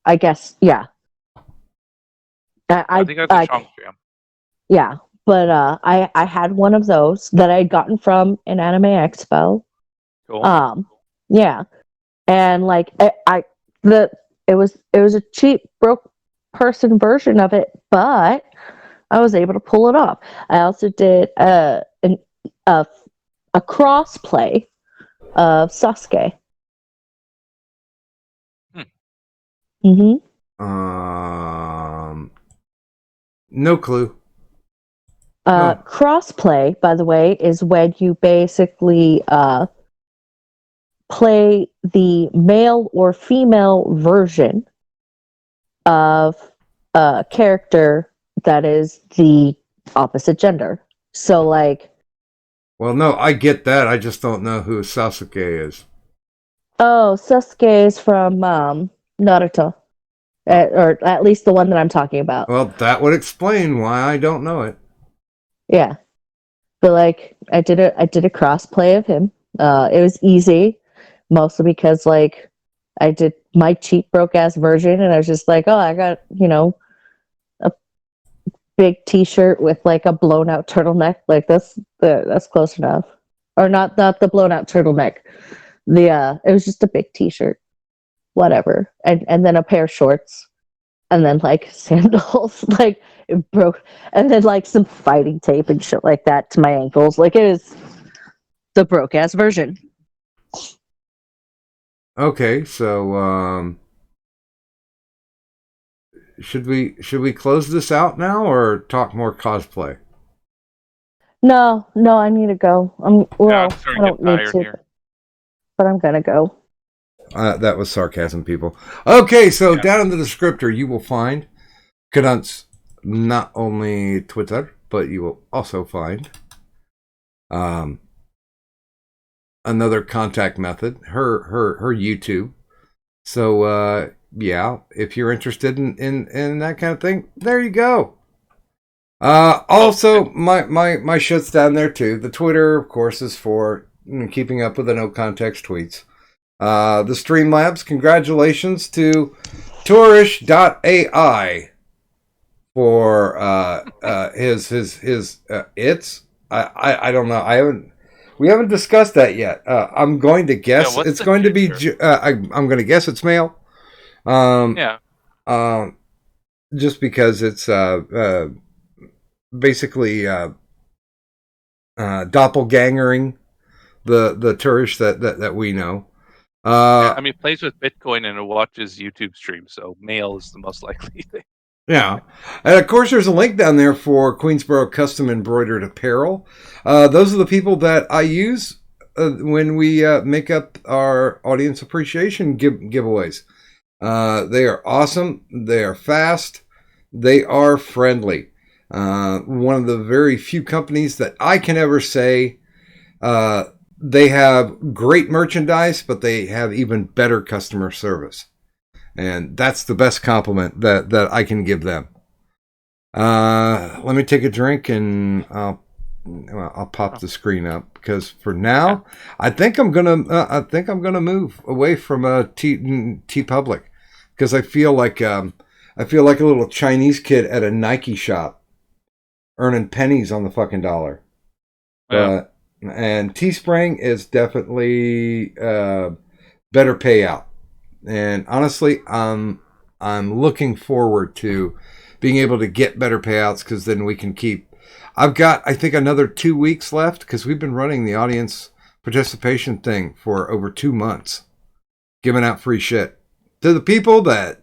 I guess, yeah. I think that's a Chongsham. Yeah, but I had one of those that I'd gotten from an anime expo. Cool. Yeah, and like it was a cheap broke person version of it, but I was able to pull it off. I also did a cross play of Sasuke. Mm-hmm. No clue. No. Crossplay, by the way, is when you basically play the male or female version of a character that is the opposite gender. So, like, Well, no, I get that. I just don't know who Sasuke is. oh, Sasuke is from Naruto, or at least the one that I'm talking about. Well, that would explain why I don't know it. Yeah, but like, I did a cross play of him. It was easy, mostly because like I did my cheap broke ass version, and I was just like, oh, I got a big T-shirt with like a blown out turtleneck. Like that's close enough, or not the blown out turtleneck. It was just a big T-shirt, whatever, and then a pair of shorts, and then like sandals, like it broke, and then like some fighting tape and shit like that to my ankles. Like it was the broke ass version. Okay, so should we close this out now or talk more cosplay? No, I need to go. Yeah, I'm I starting to don't get need tired to, here. but I'm gonna go. That was sarcasm, people. Okay, so Yeah. down in the descriptor, you will find Canunt's not only Twitter, but you will also find another contact method, her YouTube. So yeah, if you're interested in that kind of thing, there you go. Also, my shit's down there too. The Twitter, of course, is for keeping up with the no context tweets. The Streamlabs, congratulations to Tourish.ai for his it's I don't know, we haven't discussed that yet. I'm going to guess what's it's the going to be future? I'm going to guess it's male. Yeah. Just because it's basically doppelgangering the tourists that we know. Yeah, I mean, it plays with Bitcoin and it watches YouTube streams, so mail is the most likely thing. Yeah. And of course, there's a link down there for Queensboro Custom Embroidered Apparel. Those are the people that I use when we make up our audience appreciation giveaways. They are awesome. They are fast. They are friendly. One of the very few companies that I can ever say they have great merchandise, but they have even better customer service. And that's the best compliment that I can give them. Let me take a drink and I'll pop the screen up because for now I think I'm gonna move away from T Public because I feel like a little Chinese kid at a Nike shop earning pennies on the fucking dollar. Yeah. And Teespring is definitely better payout. And honestly, I'm looking forward to being able to get better payouts because then we can keep. I've got, I think, another 2 weeks left because we've been running the audience participation thing for over 2 months, giving out free shit to the people that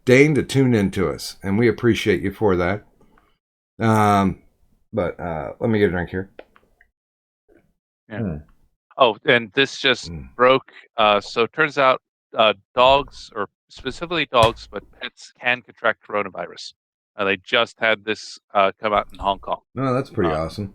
deign to tune into us, and we appreciate you for that. But let me get a drink here. Yeah. Oh, and this just broke. So it turns out dogs, or specifically dogs, but pets can contract coronavirus. They just had this come out in Hong Kong. Oh, that's pretty awesome.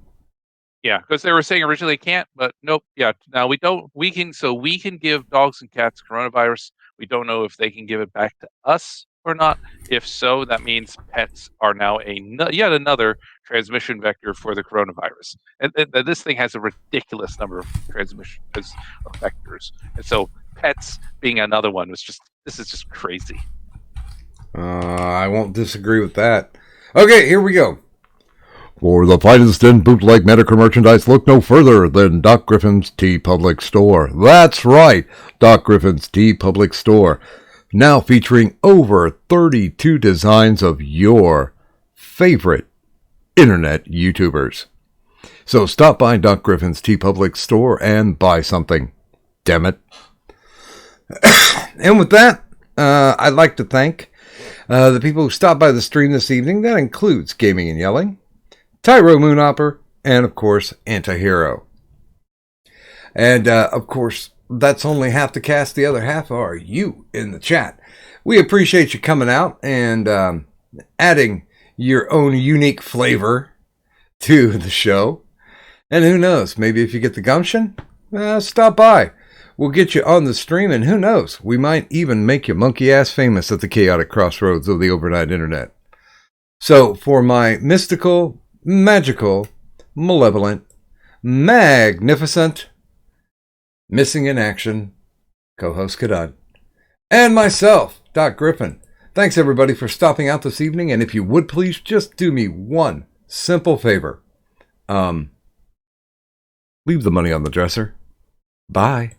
Yeah, because they were saying originally can't, but nope. Yeah, now we don't. We can give dogs and cats coronavirus. We don't know if they can give it back to us or not. If so, that means pets are now yet another transmission vector for the coronavirus. And this thing has a ridiculous number of transmission vectors, and so pets being another one this is just crazy. I won't disagree with that. Okay, here we go. For the finest in bootleg medical merchandise, look no further than Doc Griffin's T Public Store. That's right, Doc Griffin's T Public Store. Now featuring over 32 designs of your favorite internet YouTubers. So stop by Doc Griffin's T Public Store and buy something. Damn it. And with that, I'd like to thank the people who stopped by the stream this evening. That includes Gaming and Yelling, Tyro Moonhopper, and of course, Antihero. And of course, that's only half the cast. The other half are you in the chat. We appreciate you coming out and adding your own unique flavor to the show. And who knows, maybe if you get the gumption, stop by. We'll get you on the stream, and who knows, we might even make you monkey-ass famous at the chaotic crossroads of the overnight internet. So, for my mystical, magical, malevolent, magnificent, missing in action, co-host Kadad, and myself, Doc Griffin, thanks everybody for stopping out this evening, and if you would please just do me one simple favor. Leave the money on the dresser. Bye.